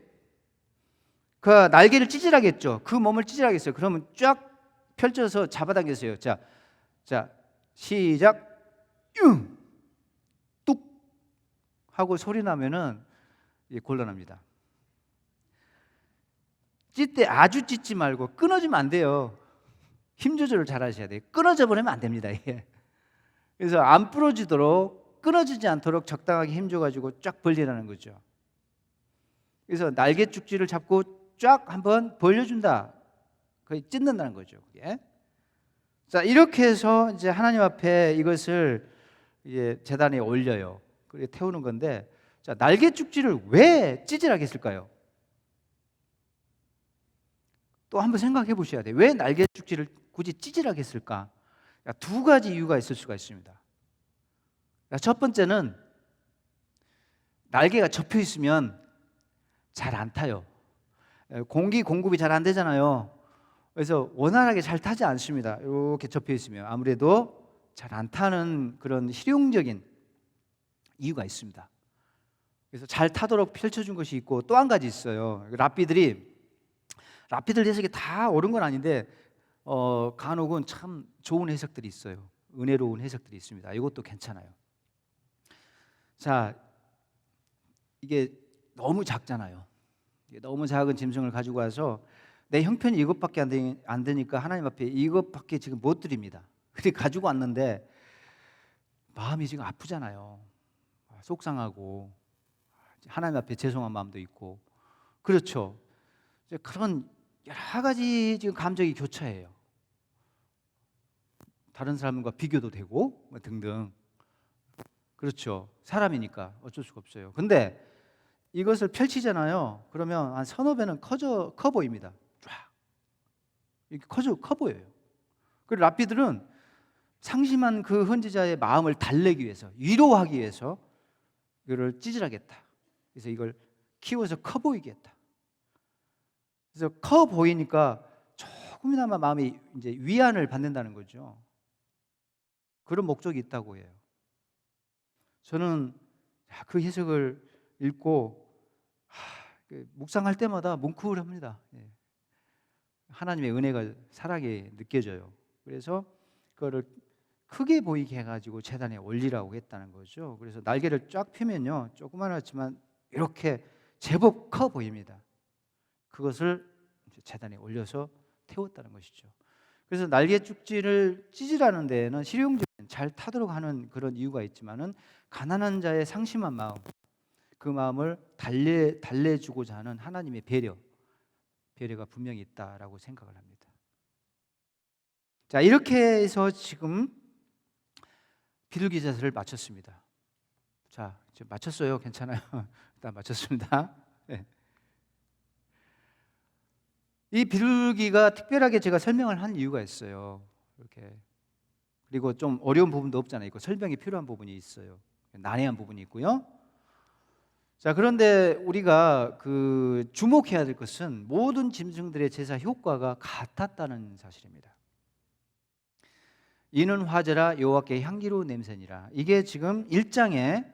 그 날개를 찌질하겠죠. 그 몸을 찌질하겠어요. 그러면 쫙 펼쳐서 잡아당기세요. 자, 시작. 뚝 하고 소리 나면은 곤란합니다. 찢대 아주 찢지 말고 끊어지면 안 돼요. 힘 조절을 잘 하셔야 돼요. 끊어져 버리면 안 됩니다. 이게. 그래서 안 부러지도록, 끊어지지 않도록 적당하게 힘 줘가지고 쫙 벌리라는 거죠. 그래서 날개 쭉지를 잡고 쫙 한번 벌려준다. 거의 찢는다는 거죠. 그게. 자, 이렇게 해서 이제 하나님 앞에 이것을 이제 제단에 올려요. 그리고 태우는 건데, 자, 날개 쭉지를 왜 찌질하게 했을까요? 또 한번 생각해 보셔야 돼요. 왜 날개 쭉지를 굳이 찌질하게 했을까? 두 가지 이유가 있을 수가 있습니다. 첫 번째는 날개가 접혀 있으면 잘 안 타요. 공기 공급이 잘 안 되잖아요. 그래서 원활하게 잘 타지 않습니다. 이렇게 접혀 있으면 아무래도 잘 안 타는 그런 실용적인 이유가 있습니다. 그래서 잘 타도록 펼쳐준 것이 있고 또 한 가지 있어요. 라피들 해석이 다 옳은 건 아닌데 간혹은 참 좋은 해석들이 있어요. 은혜로운 해석들이 있습니다. 이것도 괜찮아요. 자, 이게 너무 작잖아요. 너무 작은 짐승을 가지고 와서 내 형편이 이것밖에 안 되니까 하나님 앞에 이것밖에 지금 못 드립니다. 그렇게 가지고 왔는데 마음이 지금 아프잖아요. 속상하고 하나님 앞에 죄송한 마음도 있고, 그렇죠. 그런 여러 가지 지금 감정이 교차해요. 다른 사람과 비교도 되고 뭐 등등. 그렇죠. 사람이니까 어쩔 수가 없어요. 근데 이것을 펼치잖아요. 그러면 한 서너 배는 커 보입니다. 쫙 이렇게 커 보여요. 그리고 랍비들은 상심한 그 헌지자의 마음을 달래기 위해서, 위로하기 위해서 이거를 찌질하겠다. 그래서 이걸 키워서 커 보이게 했다. 그래서 커 보이니까 조금이나마 마음이 이제 위안을 받는다는 거죠. 그런 목적이 있다고 해요. 저는 그 해석을 읽고 묵상할 때마다 뭉클합니다. 하나님의 은혜가 살아게 느껴져요. 그래서 그거를 크게 보이게 해가지고 제단에 올리라고 했다는 거죠. 그래서 날개를 쫙 펴면요, 조그만하지만 이렇게 제법 커 보입니다. 그것을 제단에 올려서 태웠다는 것이죠. 그래서 날개 축지를 찌질하는 데에는 실용적인 잘 타도록 하는 그런 이유가 있지만은 가난한 자의 상심한 마음, 그 마음을 달래주고자 하는 하나님의 배려가 분명히 있다라고 생각을 합니다. 자, 이렇게 해서 지금 비둘기제사를 마쳤습니다. 자, 이제 마쳤어요. 괜찮아요. 일단 마쳤습니다. 네. 이 비둘기가 특별하게 제가 설명을 한 이유가 있어요. 이렇게. 그리고 좀 어려운 부분도 없잖아요. 이거 설명이 필요한 부분이 있어요. 난해한 부분이 있고요. 자, 그런데 우리가 주목해야 될 것은 모든 짐승들의 제사 효과가 같았다는 사실입니다. 이는 화제라 여호와께 향기로운 냄새니라. 이게 지금 1장에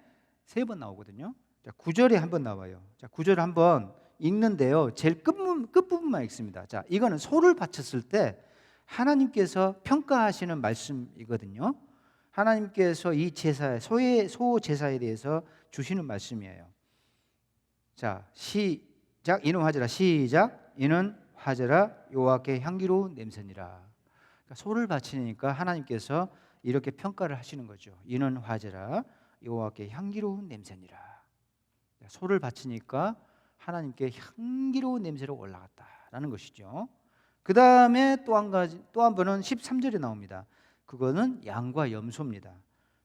3번 나오거든요. 자, 9절에 한번 나와요. 자, 9절 한번 읽는데요. 제일 끝부분만 읽습니다. 자, 이거는 소를 바쳤을 때 하나님께서 평가하시는 말씀이거든요. 하나님께서 이 제사, 소 제사에 대해서 주시는 말씀이에요. 자, 시작. 이는 화제라. 시작. 이는 화제라 여호와께 향기로운 냄새니라. 그러니까 소를 바치니까 하나님께서 이렇게 평가를 하시는 거죠. 이는 화제라 여호와께 향기로운 냄새니라. 소를 바치니까 하나님께 향기로운 냄새로 올라갔다라는 것이죠. 그 다음에 또 한 번은 13절에 나옵니다. 그거는 양과 염소입니다.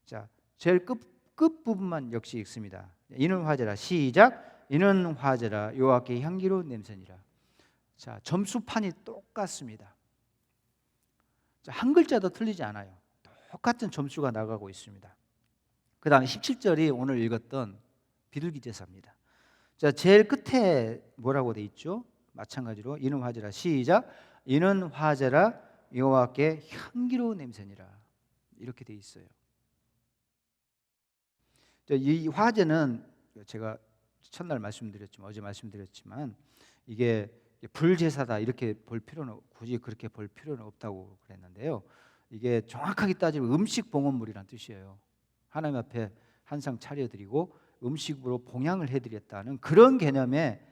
자, 제일 끝 부분만 역시 읽습니다. 이는 화제라. 시작. 이는 화제라 여호와께 향기로운 냄새니라. 자, 점수판이 똑같습니다. 자, 한 글자도 틀리지 않아요. 똑같은 점수가 나가고 있습니다. 그 다음에 17절이 오늘 읽었던 비둘기 제사입니다. 자, 제일 끝에 뭐라고 돼 있죠? 마찬가지로 이는 화제라. 시작. 이는 화제라 여호와께 향기로운 냄새니라. 이렇게 돼 있어요. 자, 이 화제는 제가 첫날 말씀드렸지만, 어제 말씀드렸지만, 이게 불제사다 이렇게 볼 필요는, 굳이 그렇게 볼 필요는 없다고 그랬는데요. 이게 정확하게 따지면 음식 봉헌물이란 뜻이에요. 하나님 앞에 한 상 차려드리고 음식으로 봉양을 해드렸다는 그런 개념의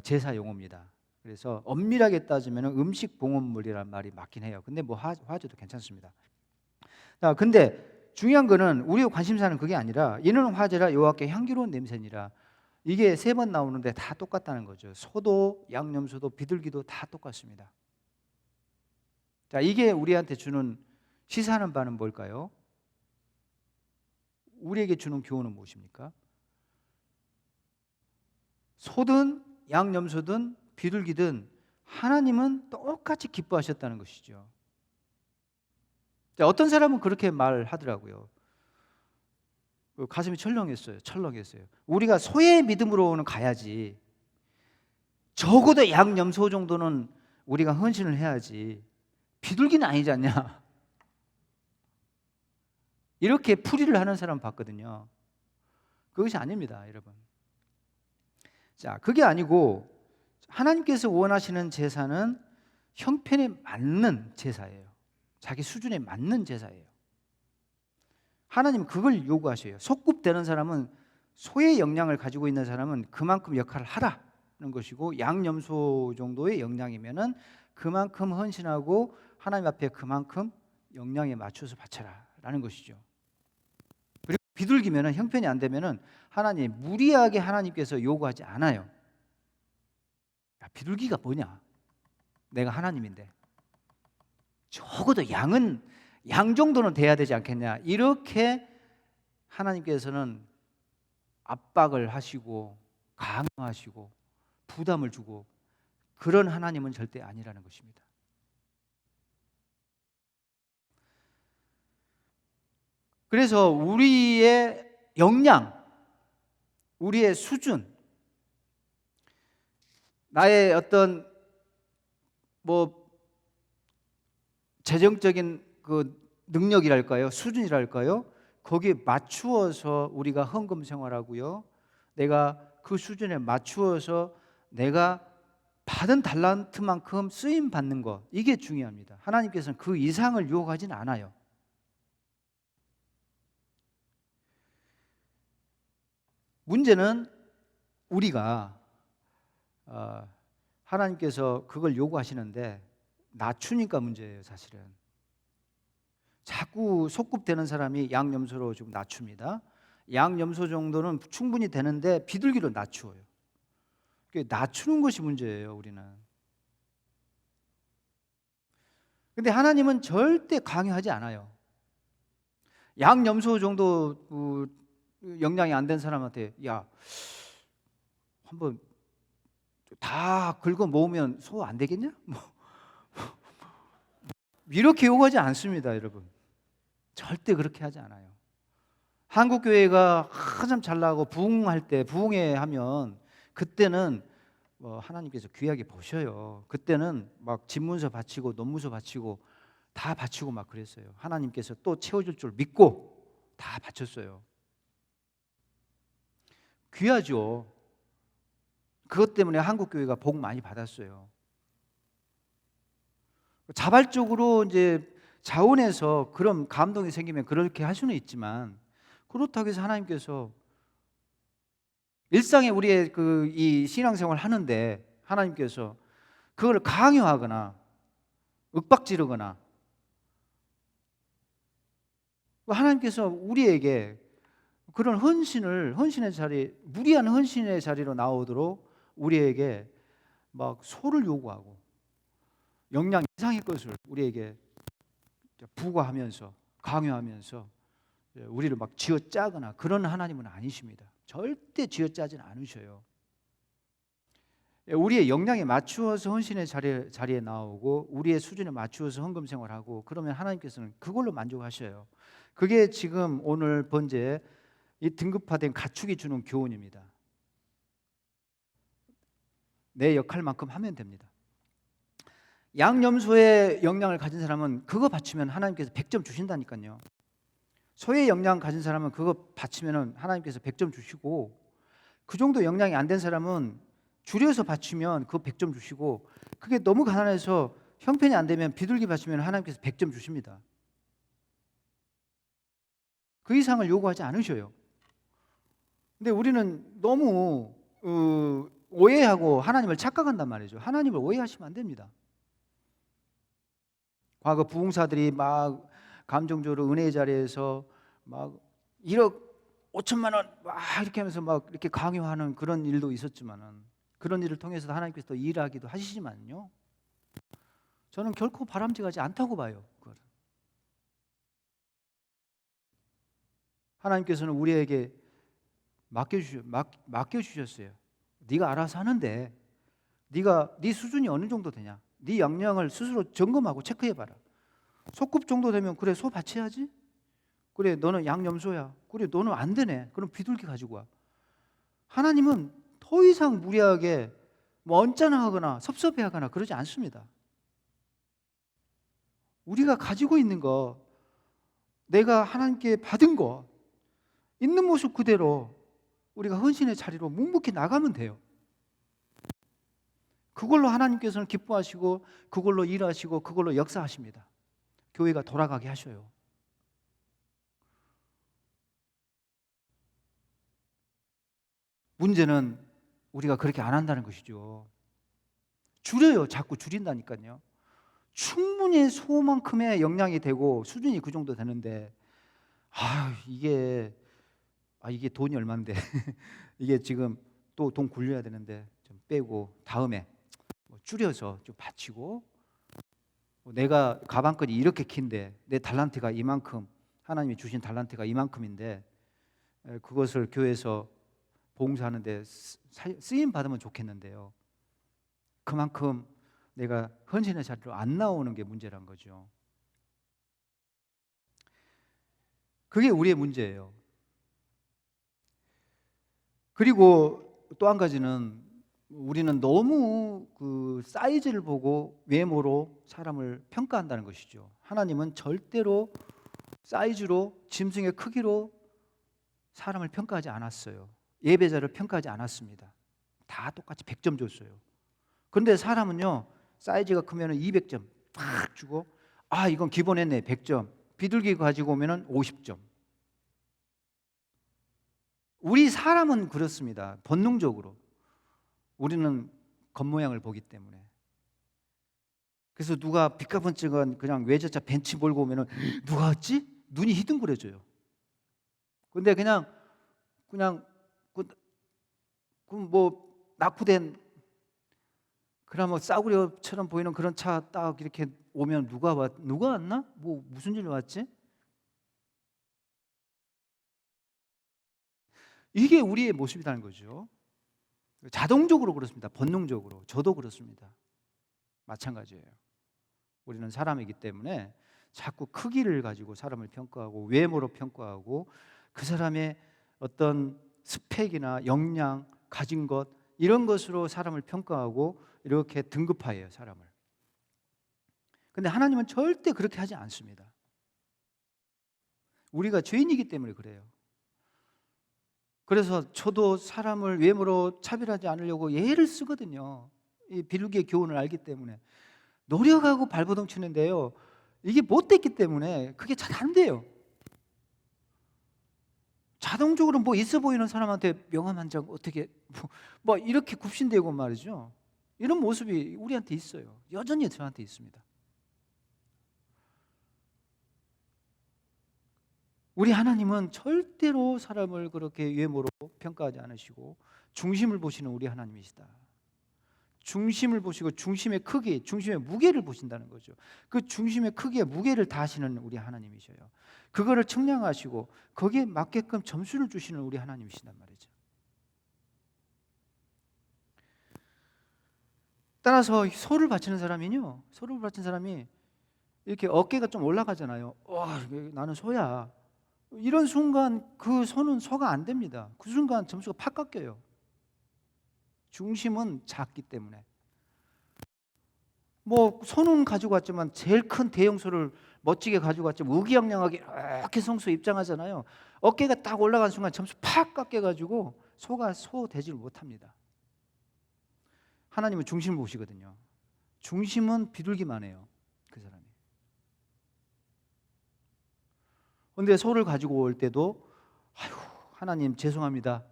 제사 용어입니다. 그래서 엄밀하게 따지면 음식 봉헌물이란 말이 맞긴 해요. 근데 뭐 화제도 괜찮습니다. 자, 근데 중요한 거는 우리가 관심사는 그게 아니라 이는 화제라 여호와께 향기로운 냄새니라. 이게 3번 나오는데 다 똑같다는 거죠. 소도 양념소도 비둘기도 다 똑같습니다. 자, 이게 우리한테 주는 시사하는 바는 뭘까요? 우리에게 주는 교훈은 무엇입니까? 소든 양념소든 비둘기든 하나님은 똑같이 기뻐하셨다는 것이죠. 자, 어떤 사람은 그렇게 말하더라고요. 가슴이 철렁했어요. 우리가 소의 믿음으로는 가야지. 적어도 양념소 정도는 우리가 헌신을 해야지. 비둘기는 아니지 않냐. 이렇게 풀이를 하는 사람 봤거든요. 그것이 아닙니다, 여러분. 자, 그게 아니고 하나님께서 원하시는 제사는 형편에 맞는 제사예요. 자기 수준에 맞는 제사예요. 하나님은 그걸 요구하셔요. 소꿉되는 사람은, 소의 역량을 가지고 있는 사람은 그만큼 역할을 하라. 것이고, 양염소 정도의 영양이면은 그만큼 헌신하고 하나님 앞에 그만큼 영양에 맞춰서 바쳐라라는 것이죠. 그리고 비둘기면은 형편이 안 되면은 하나님 무리하게 하나님께서 요구하지 않아요. 야, 비둘기가 뭐냐? 내가 하나님인데 적어도 양 정도는 돼야 되지 않겠냐? 이렇게 하나님께서는 압박을 하시고 강요하시고 부담을 주고, 그런 하나님은 절대 아니라는 것입니다. 그래서 우리의 역량, 우리의 수준, 나의 어떤 뭐 재정적인 그 능력이랄까요, 수준이랄까요, 거기에 맞추어서 우리가 헌금 생활하고요, 내가 그 수준에 맞추어서 내가 받은 달란트만큼 쓰임 받는 것, 이게 중요합니다. 하나님께서는 그 이상을 요구하지는 않아요. 문제는 우리가 하나님께서 그걸 요구하시는데 낮추니까 문제예요. 사실은 자꾸 소꿉되는 사람이 양염소로 좀 낮춥니다. 양염소 정도는 충분히 되는데 비둘기로 낮추어요. 낮추는 것이 문제예요, 우리는. 근데 하나님은 절대 강요하지 않아요. 양염소 정도 영양이 안 된 사람한테 야, 한번 다 긁어 모으면 소 안 되겠냐? 이렇게 요구하지 않습니다, 여러분. 절대 그렇게 하지 않아요. 한국 교회가 한참 잘 나가고 부흥할 때, 부흥회 하면 그때는 하나님께서 귀하게 보셔요. 그때는 막 집문서 바치고 논문서 바치고 다 바치고 막 그랬어요. 하나님께서 또 채워줄 줄 믿고 다 바쳤어요. 귀하죠. 그것 때문에 한국 교회가 복 많이 받았어요. 자발적으로 이제 자원해서 그런 감동이 생기면 그렇게 할 수는 있지만, 그렇다고 해서 하나님께서 일상에 우리의 이 신앙생활 하는데 하나님께서 그걸 강요하거나 윽박지르거나, 하나님께서 우리에게 그런 헌신의 자리, 무리한 헌신의 자리로 나오도록 우리에게 막 소를 요구하고 영양 이상의 것을 우리에게 부과하면서 강요하면서 우리를 막 쥐어짜거나 그런 하나님은 아니십니다. 절대 쥐어짜진 않으셔요. 우리의 역량에 맞추어서 헌신의 자리에 나오고 우리의 수준에 맞추어서 헌금 생활하고, 그러면 하나님께서는 그걸로 만족하셔요. 그게 지금 오늘 번제 이 등급화된 가축이 주는 교훈입니다. 내 역할만큼 하면 됩니다. 양염소의 역량을 가진 사람은 그거 바치면 하나님께서 100점 주신다니까요. 소의 역량 가진 사람은 그거 바치면 하나님께서 100점 주시고, 그 정도 역량이 안 된 사람은 줄여서 바치면 그거 100점 주시고, 그게 너무 가난해서 형편이 안 되면 비둘기 바치면 하나님께서 100점 주십니다. 그 이상을 요구하지 않으셔요. 근데 우리는 너무 오해하고 하나님을 착각한단 말이죠. 하나님을 오해하시면 안 됩니다. 과거 부흥사들이 막 감정적으로 은혜의 자리에서 막 1억 5천만 원 막 이렇게 하면서 막 이렇게 강요하는 그런 일도 있었지만은, 그런 일을 통해서 하나님께서 또 일하기도 하시지만요, 저는 결코 바람직하지 않다고 봐요. 그걸. 하나님께서는 우리에게 맡겨주셨어요. 네가 알아서 하는데 네 수준이 어느 정도 되냐, 네 역량을 스스로 점검하고 체크해봐라. 소꿉 정도 되면 그래, 소 바쳐야지. 그래, 너는 양염소야. 그래, 너는 안 되네. 그럼 비둘기 가지고 와. 하나님은 더 이상 무리하게 뭐 언짢아하거나 섭섭해하거나 그러지 않습니다. 우리가 가지고 있는 거, 내가 하나님께 받은 거 있는 모습 그대로 우리가 헌신의 자리로 묵묵히 나가면 돼요. 그걸로 하나님께서는 기뻐하시고 그걸로 일하시고 그걸로 역사하십니다. 교회가 돌아가게 하셔요. 문제는 우리가 그렇게 안 한다는 것이죠. 줄여요. 자꾸 줄인다니까요. 충분히 소만큼의 영양이 되고 수준이 그 정도 되는데 이게 돈이 얼만데 이게 지금 또 돈 굴려야 되는데 좀 빼고 다음에 줄여서 좀 바치고, 내가 가방끈이 이렇게 긴데 내 달란트가 이만큼, 하나님이 주신 달란트가 이만큼인데 그것을 교회에서 봉사하는데 쓰임 받으면 좋겠는데요. 그만큼 내가 헌신의 자리로 안 나오는 게 문제란 거죠. 그게 우리의 문제예요. 그리고 또 한 가지는, 우리는 너무 그 사이즈를 보고 외모로 사람을 평가한다는 것이죠. 하나님은 절대로 사이즈로, 짐승의 크기로 사람을 평가하지 않았어요. 예배자를 평가하지 않았습니다. 다 똑같이 100점 줬어요. 그런데 사람은요, 사이즈가 크면 200점 팍 주고, 이건 기본했네 100점, 비둘기 가지고 오면 50점. 우리 사람은 그렇습니다. 본능적으로 우리는 겉모양을 보기 때문에. 그래서 누가 빚가분쩍은 그냥 외제차 벤치 몰고 오면 누가 왔지? 눈이 희둥그레져요. 근데 그냥 뭐 낙후된 그나마 싸구려처럼 보이는 그런 차 딱 이렇게 오면 누가 왔나? 뭐 무슨 일로 왔지? 이게 우리의 모습이라는 거죠. 자동적으로 그렇습니다. 본능적으로. 저도 그렇습니다. 마찬가지예요. 우리는 사람이기 때문에 자꾸 크기를 가지고 사람을 평가하고 외모로 평가하고 그 사람의 어떤 스펙이나 역량, 가진 것, 이런 것으로 사람을 평가하고 이렇게 등급화해요, 사람을. 근데 하나님은 절대 그렇게 하지 않습니다. 우리가 죄인이기 때문에 그래요. 그래서 저도 사람을 외모로 차별하지 않으려고 예를 쓰거든요. 이 비둘기의 교훈을 알기 때문에. 노력하고 발버둥 치는데요, 이게 못됐기 때문에 그게 잘 안 돼요. 자동적으로 뭐 있어 보이는 사람한테 명함 한 장 어떻게 뭐 이렇게 굽신대고 말이죠. 이런 모습이 우리한테 있어요. 여전히 저한테 있습니다. 우리 하나님은 절대로 사람을 그렇게 외모로 평가하지 않으시고 중심을 보시는 우리 하나님이시다. 중심을 보시고 중심의 크기, 중심의 무게를 보신다는 거죠. 그 중심의 크기에 무게를 다하시는 우리 하나님이셔요. 그거를 측량하시고 거기에 맞게끔 점수를 주시는 우리 하나님이시단 말이죠. 따라서 소를 바치는 사람이요, 소를 바치는 사람이 이렇게 어깨가 좀 올라가잖아요. 와, 나는 소야. 이런 순간 그 소는 소가 안 됩니다. 그 순간 점수가 팍 깎여요. 중심은 작기 때문에. 뭐 소는 가지고 왔지만 제일 큰 대형 소를 멋지게 가지고 왔지만 의기양양하게 이렇게 성소 입장하잖아요. 어깨가 딱 올라간 순간 점수 팍 깎여가지고 소가 소 되지를 못합니다. 하나님은 중심을 보시거든요. 중심은 비둘기만 해요, 그 사람이. 그런데 소를 가지고 올 때도 하나님 죄송합니다,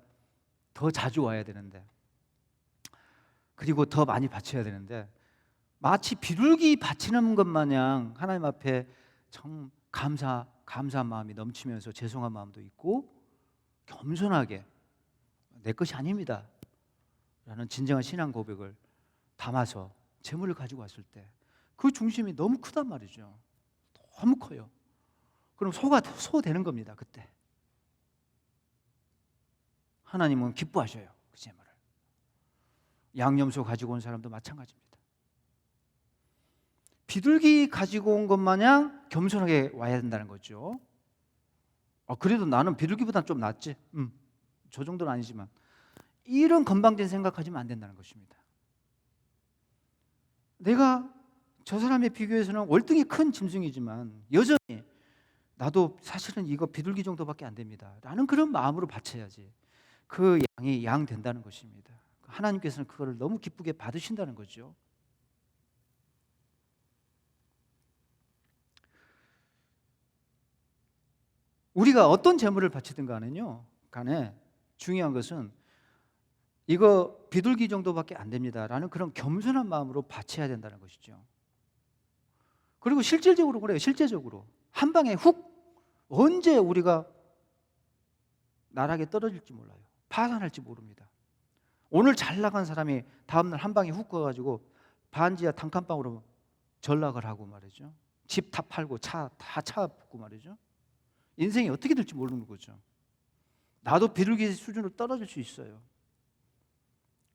더 자주 와야 되는데, 그리고 더 많이 바쳐야 되는데, 마치 비둘기 바치는 것 마냥 하나님 앞에 참 감사한 마음이 넘치면서 죄송한 마음도 있고 겸손하게 내 것이 아닙니다 라는 진정한 신앙 고백을 담아서 재물을 가지고 왔을 때 그 중심이 너무 크단 말이죠. 너무 커요. 그럼 소가 소 되는 겁니다. 그때 하나님은 기뻐하셔요, 그 재물을. 양념소 가지고 온 사람도 마찬가지입니다. 비둘기 가지고 온 것 마냥 겸손하게 와야 된다는 거죠. 그래도 나는 비둘기보다는 좀 낫지, 저 정도는 아니지만, 이런 건방진 생각하시면 안 된다는 것입니다. 내가 저 사람에 비교해서는 월등히 큰 짐승이지만 여전히 나도 사실은 이거 비둘기 정도밖에 안 됩니다 라는 그런 마음으로 바쳐야지 그 양이 양 된다는 것입니다. 하나님께서는 그거를 너무 기쁘게 받으신다는 거죠. 우리가 어떤 재물을 바치든 간에 중요한 것은 이거 비둘기 정도밖에 안 됩니다라는 그런 겸손한 마음으로 바쳐야 된다는 것이죠. 그리고 실질적으로 그래요. 실제적으로 한 방에 훅, 언제 우리가 나락에 떨어질지 몰라요. 파산할지 모릅니다. 오늘 잘 나간 사람이 다음날 한 방에 훅 가가지고 반지하 단칸방으로 전락을 하고 말이죠. 집 다 팔고 차 붙고 말이죠. 인생이 어떻게 될지 모르는 거죠. 나도 비둘기 수준으로 떨어질 수 있어요.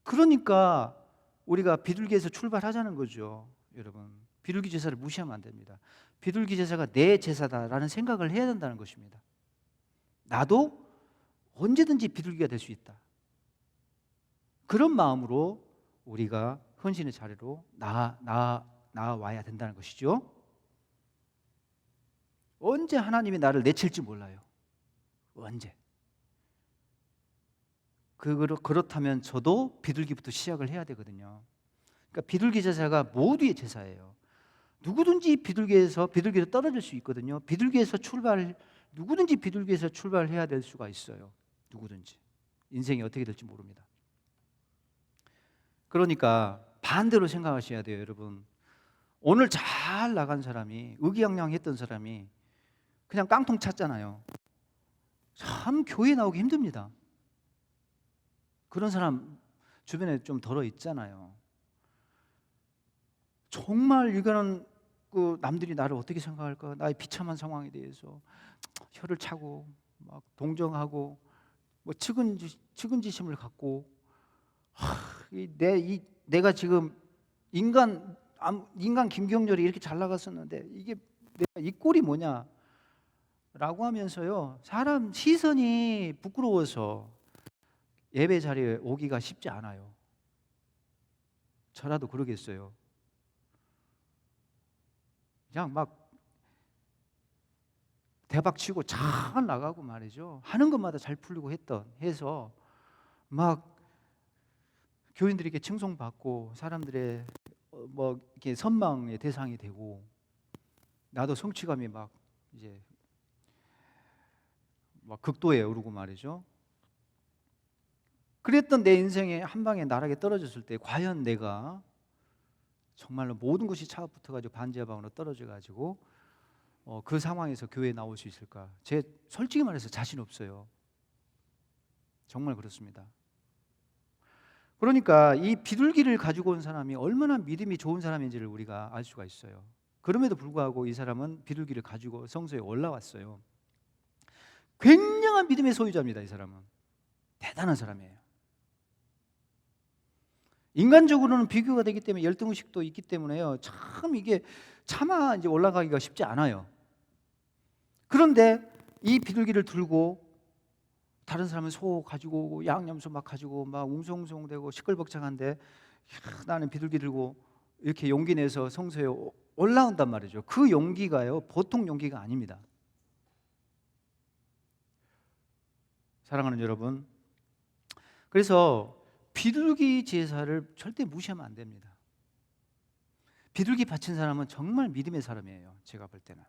그러니까 우리가 비둘기에서 출발하자는 거죠. 여러분, 비둘기 제사를 무시하면 안 됩니다. 비둘기 제사가 내 제사다라는 생각을 해야 된다는 것입니다. 나도 언제든지 비둘기가 될 수 있다. 그런 마음으로 우리가 헌신의 자리로 나와야 된다는 것이죠. 언제 하나님이 나를 내칠지 몰라요. 언제. 그렇다면 저도 비둘기부터 시작을 해야 되거든요. 그러니까 비둘기 제사가 모두의 제사예요. 누구든지 비둘기로 떨어질 수 있거든요. 누구든지 비둘기에서 출발해야 될 수가 있어요. 누구든지. 인생이 어떻게 될지 모릅니다. 그러니까 반대로 생각하셔야 돼요, 여러분. 오늘 잘 나간 사람이, 의기양양했던 사람이 그냥 깡통 찼잖아요. 참 교회 나오기 힘듭니다. 그런 사람 주변에 좀 덜어 있잖아요. 정말 이거는 남들이 나를 어떻게 생각할까? 나의 비참한 상황에 대해서 혀를 차고 막 동정하고 뭐 측은지심을 갖고 내가 지금 인간 김경렬이 이렇게 잘 나갔었는데 이게 내가 이 꼴이 뭐냐? 라고 하면서요, 사람 시선이 부끄러워서 예배 자리에 오기가 쉽지 않아요. 저라도 그러겠어요. 그냥 막 대박 치고 잘 나가고 말이죠. 하는 것마다 잘 풀리고 해서 막 교인들에게 칭송받고 사람들의 뭐 이렇게 선망의 대상이 되고 나도 성취감이 막 이제 막 극도에 오르고 말이죠. 그랬던 내 인생에 한 방에 나락에 떨어졌을 때 과연 내가 정말로 모든 것이 차붙어가지고 반지하방으로 떨어져가지고 그 상황에서 교회에 나올 수 있을까? 솔직히 말해서 자신 없어요. 정말 그렇습니다. 그러니까 이 비둘기를 가지고 온 사람이 얼마나 믿음이 좋은 사람인지를 우리가 알 수가 있어요. 그럼에도 불구하고 이 사람은 비둘기를 가지고 성소에 올라왔어요. 굉장한 믿음의 소유자입니다. 이 사람은 대단한 사람이에요. 인간적으로는 비교가 되기 때문에 열등의식도 있기 때문에요. 참 이게 차마 이제 올라가기가 쉽지 않아요. 그런데 이 비둘기를 들고 다른 사람은 소 가지고 오고 양념소 막 가지고 막 웅성웅성대고 시끌벅적한데 나는 비둘기 들고 이렇게 용기 내서 성소에 올라온단 말이죠. 그 용기가요, 보통 용기가 아닙니다. 사랑하는 여러분, 그래서 비둘기 제사를 절대 무시하면 안 됩니다. 비둘기 바친 사람은 정말 믿음의 사람이에요. 제가 볼 때는.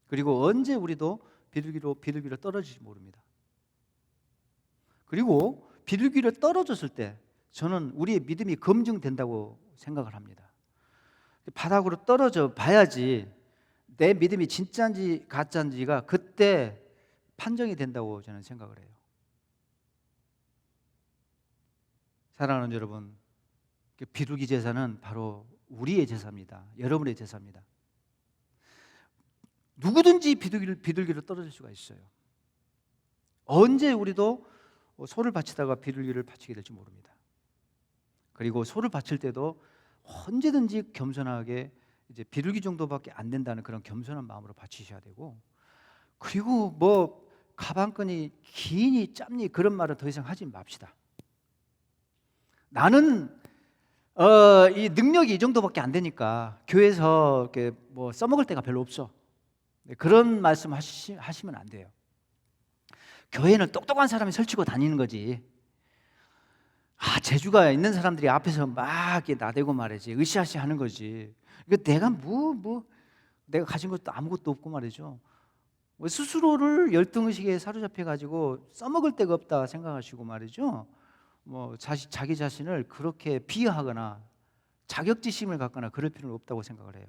그리고 언제 우리도 비둘기로 떨어질지 모릅니다. 그리고 비둘기를 떨어졌을 때 저는 우리의 믿음이 검증된다고 생각을 합니다. 바닥으로 떨어져 봐야지 내 믿음이 진짜인지 가짜인지가 그때 판정이 된다고 저는 생각을 해요. 사랑하는 여러분, 비둘기 제사는 바로 우리의 제사입니다. 여러분의 제사입니다. 누구든지 비둘기로 떨어질 수가 있어요. 언제 우리도 소를 바치다가 비둘기를 바치게 될지 모릅니다. 그리고 소를 바칠 때도 언제든지 겸손하게 이제 비둘기 정도밖에 안 된다는 그런 겸손한 마음으로 바치셔야 되고, 그리고 뭐 가방끈이 기니 짧니 그런 말을 더 이상 하지 맙시다. 나는 이 능력이 이 정도밖에 안 되니까 교회에서 이렇게 뭐 써먹을 데가 별로 없어. 그런 말씀 하시면 안 돼요. 교회는 똑똑한 사람이 설치고 다니는 거지. 재주가 있는 사람들이 앞에서 막 이렇게 나대고 말이지, 으쌰으쌰 하는 거지. 내가 내가 가진 것도 아무것도 없고 말이죠. 스스로를 열등의식에 사로잡혀 가지고 써먹을 데가 없다 생각하시고 말이죠. 자기 자신을 그렇게 비하하거나 자격지심을 갖거나 그럴 필요는 없다고 생각을 해요.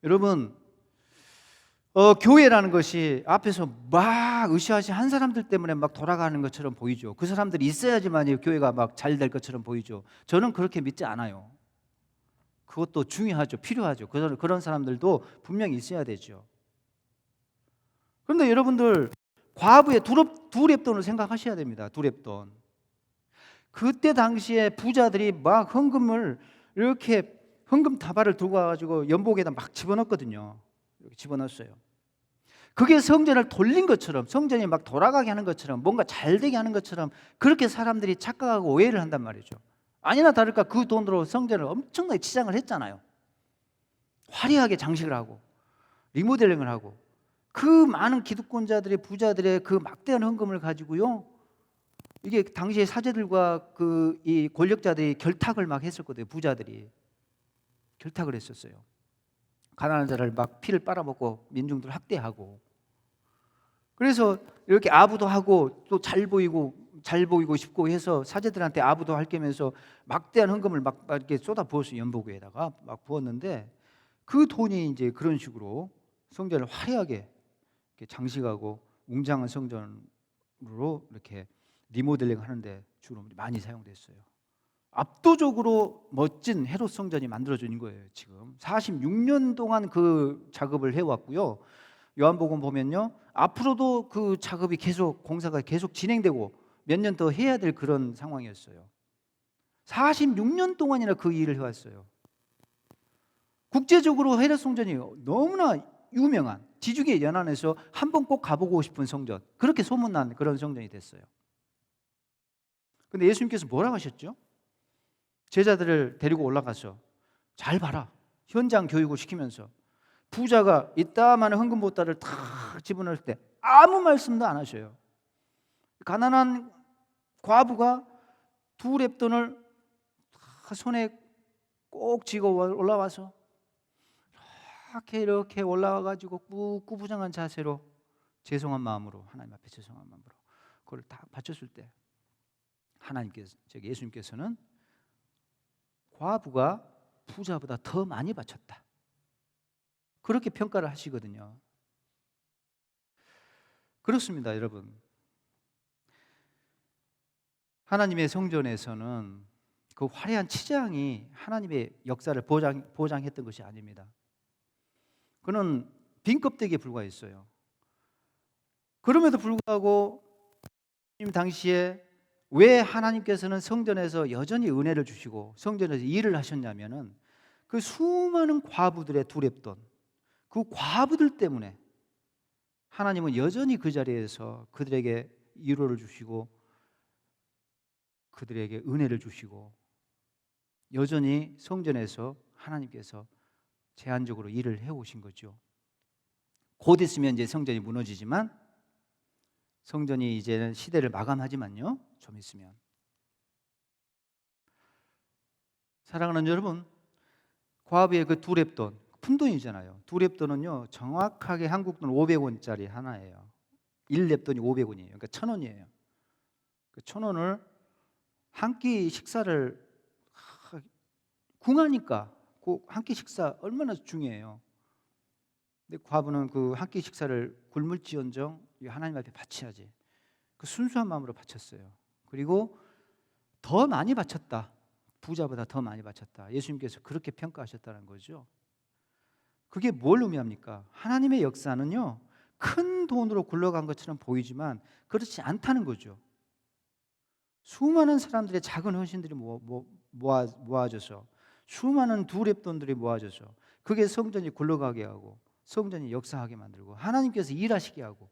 여러분, 교회라는 것이 앞에서 막 으쌰으쌰한 사람들 때문에 막 돌아가는 것처럼 보이죠. 그 사람들이 있어야지만 교회가 막 잘 될 것처럼 보이죠. 저는 그렇게 믿지 않아요. 그것도 중요하죠. 필요하죠. 그런 사람들도 분명히 있어야 되죠. 그런데 여러분들, 과부의 두렙돈을 생각하셔야 됩니다. 두렙돈. 그때 당시에 부자들이 막 이렇게 헌금 다발을 들고 와가지고 연복에다 막 집어넣었거든요. 이렇게 집어넣었어요. 그게 성전을 돌린 것처럼, 성전이 막 돌아가게 하는 것처럼, 뭔가 잘 되게 하는 것처럼 그렇게 사람들이 착각하고 오해를 한단 말이죠. 아니나 다를까 그 돈으로 성전을 엄청나게 치장을 했잖아요. 화려하게 장식을 하고 리모델링을 하고, 그 많은 기득권자들의, 부자들의 그 막대한 헌금을 가지고요, 이게 당시에 사제들과 이 권력자들이 결탁을 막 했었거든요. 부자들이 결탁을 했었어요. 가난한 자를 막 피를 빨아먹고 민중들을 학대하고, 그래서 이렇게 아부도 하고 또 잘 보이고 싶고 해서 사제들한테 아부도 할 겸해서 막대한 헌금을 막 이렇게 쏟아 부었어요. 연복에다가 막 부었는데, 그 돈이 이제 그런 식으로 성전을 화려하게 이렇게 장식하고 웅장한 성전으로 이렇게 리모델링 하는데 주로 많이 사용됐어요. 압도적으로 멋진 헤롯 성전이 만들어진 거예요. 지금 46년 동안 그 작업을 해왔고요. 요한복음 보면요, 앞으로도 그 작업이 공사가 계속 진행되고 몇 년 더 해야 될 그런 상황이었어요. 46년 동안이나 그 일을 해왔어요. 국제적으로 헤롯 성전이 너무나 유명한, 지중해 연안에서 한번 꼭 가보고 싶은 성전, 그렇게 소문난 그런 성전이 됐어요. 근데 예수님께서 뭐라고 하셨죠? 제자들을 데리고 올라가서 잘 봐라, 현장 교육을 시키면서 부자가 이따만한 헌금 보따리를 탁 집어넣을 때 아무 말씀도 안 하셔요. 가난한 과부가 두렙돈을 손에 꼭 쥐고 올라와서 이렇게 올라와가지고 꾸부정한 자세로 죄송한 마음으로, 하나님 앞에 죄송한 마음으로 그걸 다 바쳤을 때, 예수님께서는 과부가 부자보다 더 많이 바쳤다, 그렇게 평가를 하시거든요. 그렇습니다, 여러분. 하나님의 성전에서는 그 화려한 치장이 하나님의 역사를 보장했던 것이 아닙니다. 그는 빈 껍데기에 불과했어요. 그럼에도 불구하고 당시에 왜 하나님께서는 성전에서 여전히 은혜를 주시고 성전에서 일을 하셨냐면은, 그 수많은 과부들의 두렙돈, 그 과부들 때문에 하나님은 여전히 그 자리에서 그들에게 위로를 주시고 그들에게 은혜를 주시고, 여전히 성전에서 하나님께서 제한적으로 일을 해오신 거죠. 곧 있으면 이제 성전이 무너지지만, 성전이 이제는 시대를 마감하지만요, 좀 있으면. 사랑하는 여러분, 과부의 그 두렙돈, 푼돈이잖아요. 두렙돈은요, 정확하게 한국 돈 500원짜리 하나예요. 1렙돈이 500원이에요. 그러니까 1,000원이에요. 그 1,000원을 한 끼 식사를 궁하니까, 그 한 끼 식사 얼마나 중요해요. 근데 과부는 그 한 끼 식사를 굶을지언정 하나님 앞에 바쳐야지, 그 순수한 마음으로 바쳤어요. 그리고 더 많이 바쳤다, 부자보다 더 많이 바쳤다, 예수님께서 그렇게 평가하셨다는 거죠. 그게 뭘 의미합니까? 하나님의 역사는요, 큰 돈으로 굴러간 것처럼 보이지만 그렇지 않다는 거죠. 수많은 사람들의 작은 헌신들이 모아져서, 수많은 두렙돈들이 모아져서 그게 성전이 굴러가게 하고 성전이 역사하게 만들고 하나님께서 일하시게 하고,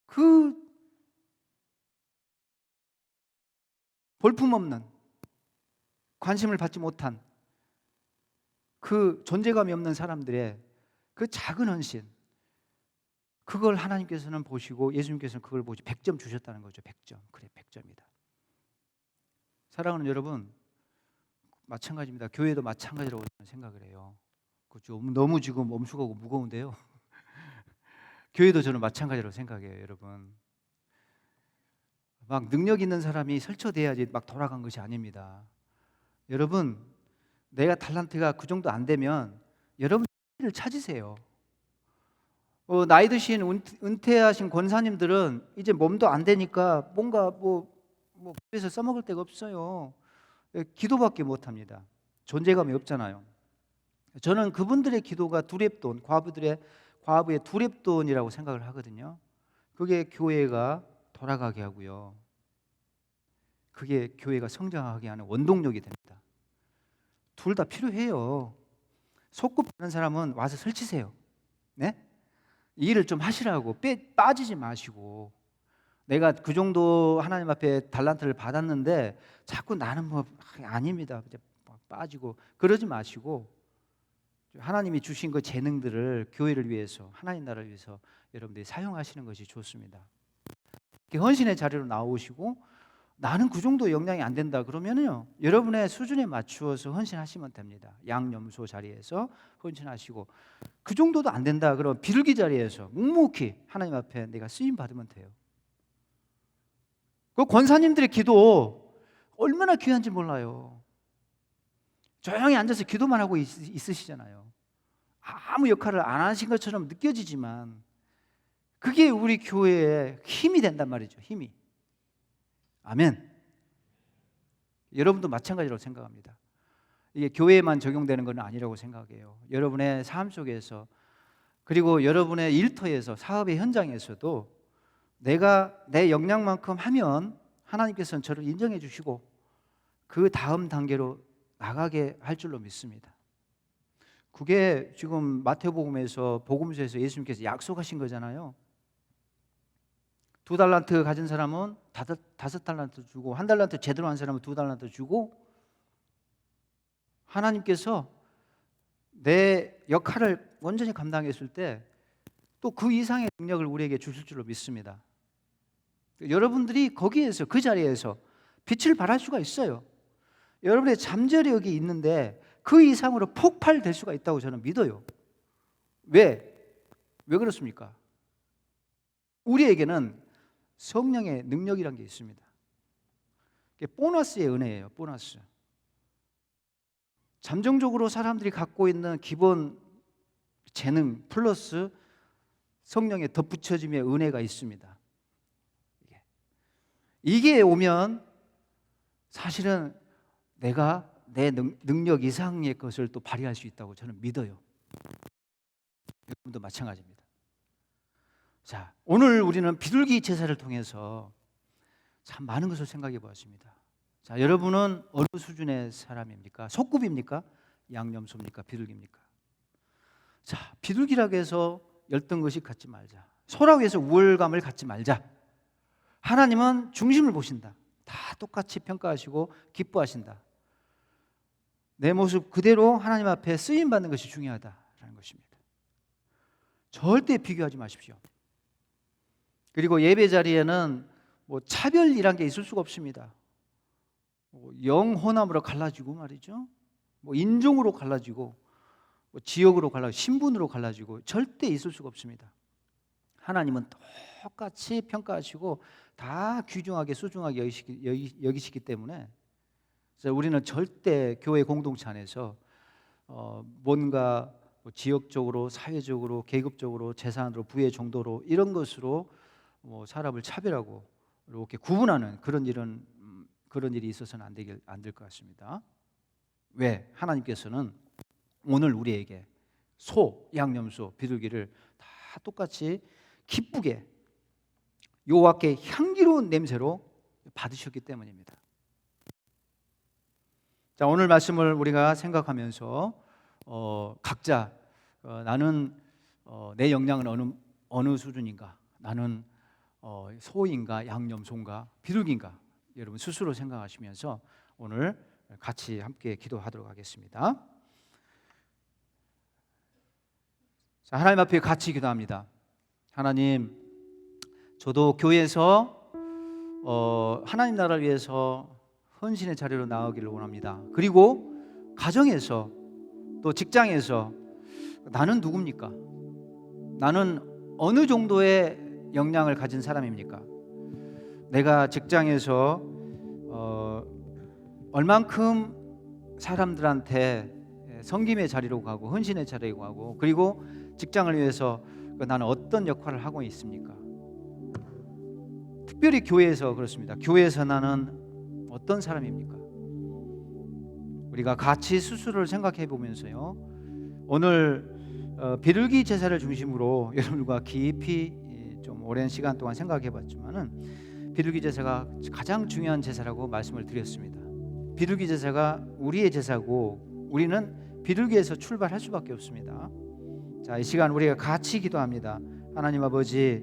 그 볼품없는, 관심을 받지 못한, 그 존재감이 없는 사람들의 그 작은 헌신, 그걸 하나님께서는 보시고 예수님께서는 그걸 보시 100점 주셨다는 거죠. 100점. 그래, 100점이다. 사랑하는 여러분, 마찬가지입니다. 교회도 마찬가지라고 생각을 해요. 그렇죠. 너무 지금 엄숙하고 무거운데요. 교회도 저는 마찬가지라고 생각해요, 여러분. 막 능력 있는 사람이 설쳐돼야지 막 돌아간 것이 아닙니다. 여러분, 내가 달란트가 그 정도 안 되면 여러분 를 찾으세요. 나이 드신 은퇴하신 권사님들은 이제 몸도 안 되니까 뭔가 그래서 써먹을 데가 없어요. 기도밖에 못합니다. 존재감이 없잖아요. 저는 그분들의 기도가 두렙돈, 과부의 두렙돈이라고 생각을 하거든요. 그게 교회가 돌아가게 하고요. 그게 교회가 성장하게 하는 원동력이 됩니다. 둘 다 필요해요. 속급하는 사람은 와서 설치세요. 네? 일을 좀 하시라고 빠지지 마시고, 내가 그 정도 하나님 앞에 달란트를 받았는데 자꾸 나는 아닙니다 빠지고 그러지 마시고, 하나님이 주신 그 재능들을 교회를 위해서, 하나님 나라를 위해서 여러분들이 사용하시는 것이 좋습니다. 헌신의 자리로 나오시고, 나는 그 정도 역량이 안 된다 그러면요, 여러분의 수준에 맞추어서 헌신하시면 됩니다. 양염소 자리에서 헌신하시고, 그 정도도 안 된다 그러면 비둘기 자리에서 묵묵히 하나님 앞에 내가 쓰임 받으면 돼요. 그 권사님들의 기도 얼마나 귀한지 몰라요. 조용히 앉아서 기도만 하고 있으시잖아요. 아무 역할을 안 하신 것처럼 느껴지지만 그게 우리 교회의 힘이 된단 말이죠. 힘이. 아멘. 여러분도 마찬가지라고 생각합니다. 이게 교회에만 적용되는 건 아니라고 생각해요. 여러분의 삶 속에서, 그리고 여러분의 일터에서, 사업의 현장에서도 내가 내 역량만큼 하면 하나님께서는 저를 인정해 주시고 그 다음 단계로 나가게 할 줄로 믿습니다. 그게 지금 마태복음에서, 복음서에서 예수님께서 약속하신 거잖아요. 2달란트 가진 사람은 5달란트 주고, 1달란트 제대로 한 사람은 2달란트 주고, 하나님께서 내 역할을 온전히 감당했을 때 또 그 이상의 능력을 우리에게 주실 줄로 믿습니다. 여러분들이 거기에서, 그 자리에서 빛을 발할 수가 있어요. 여러분의 잠재력이 있는데 그 이상으로 폭발될 수가 있다고 저는 믿어요. 왜 그렇습니까? 우리에게는 성령의 능력이란 게 있습니다. 이게 보너스의 은혜예요. 보너스. 잠정적으로 사람들이 갖고 있는 기본 재능 플러스 성령의 덧붙여짐의 은혜가 있습니다. 이게 오면 사실은 내가 내 능력 이상의 것을 또 발휘할 수 있다고 저는 믿어요. 여러분도 마찬가지입니다. 자, 오늘 우리는 비둘기 제사를 통해서 참 많은 것을 생각해 보았습니다. 자, 여러분은 어느 수준의 사람입니까? 소꿉입니까? 양념소입니까? 비둘기입니까? 자, 비둘기라고 해서 열등의식 갖지 말자. 소라고 해서 우월감을 갖지 말자. 하나님은 중심을 보신다. 다 똑같이 평가하시고 기뻐하신다. 내 모습 그대로 하나님 앞에 쓰임 받는 것이 중요하다라는 것입니다. 절대 비교하지 마십시오. 그리고 예배 자리에는 차별이란 게 있을 수가 없습니다. 영혼함으로 갈라지고 말이죠. 인종으로 갈라지고, 지역으로 갈라지고, 신분으로 갈라지고 절대 있을 수가 없습니다. 하나님은 똑같이 평가하시고 다 귀중하게 소중하게 여기시기 때문에 우리는 절대 교회 공동체 안에서 뭔가 지역적으로, 사회적으로, 계급적으로, 재산으로, 부의 정도로 이런 것으로 사람을 차별하고 이렇게 구분하는 그런 일이 있어서는 안 될 것 같습니다. 왜? 하나님께서는 오늘 우리에게 양념소, 비둘기를 다 똑같이 기쁘게 여호와께 향기로운 냄새로 받으셨기 때문입니다. 자, 오늘 말씀을 우리가 생각하면서 각자 나는 내 역량은 어느 수준인가? 나는 소인가, 양념소인가, 비둘기인가? 여러분 스스로 생각하시면서 오늘 같이 함께 기도하도록 하겠습니다. 자, 하나님 앞에 같이 기도합니다. 하나님, 저도 교회에서 하나님 나라를 위해서 헌신의 자리로 나아가기를 원합니다. 그리고 가정에서, 또 직장에서 나는 누굽니까? 나는 어느 정도의 역량을 가진 사람입니까? 내가 직장에서 얼만큼 사람들한테 섬김의 자리로 가고 헌신의 자리로 가고, 그리고 직장을 위해서 나는 어떤 역할을 하고 있습니까? 특별히 교회에서 그렇습니다. 교회에서 나는 어떤 사람입니까? 우리가 같이 스스로를 생각해 보면서요, 오늘 비둘기 제사를 중심으로 여러분과 깊이 좀 오랜 시간 동안 생각해 봤지만은 비둘기 제사가 가장 중요한 제사라고 말씀을 드렸습니다. 비둘기 제사가 우리의 제사고 우리는 비둘기에서 출발할 수밖에 없습니다. 자, 이 시간 우리가 같이 기도합니다. 하나님 아버지,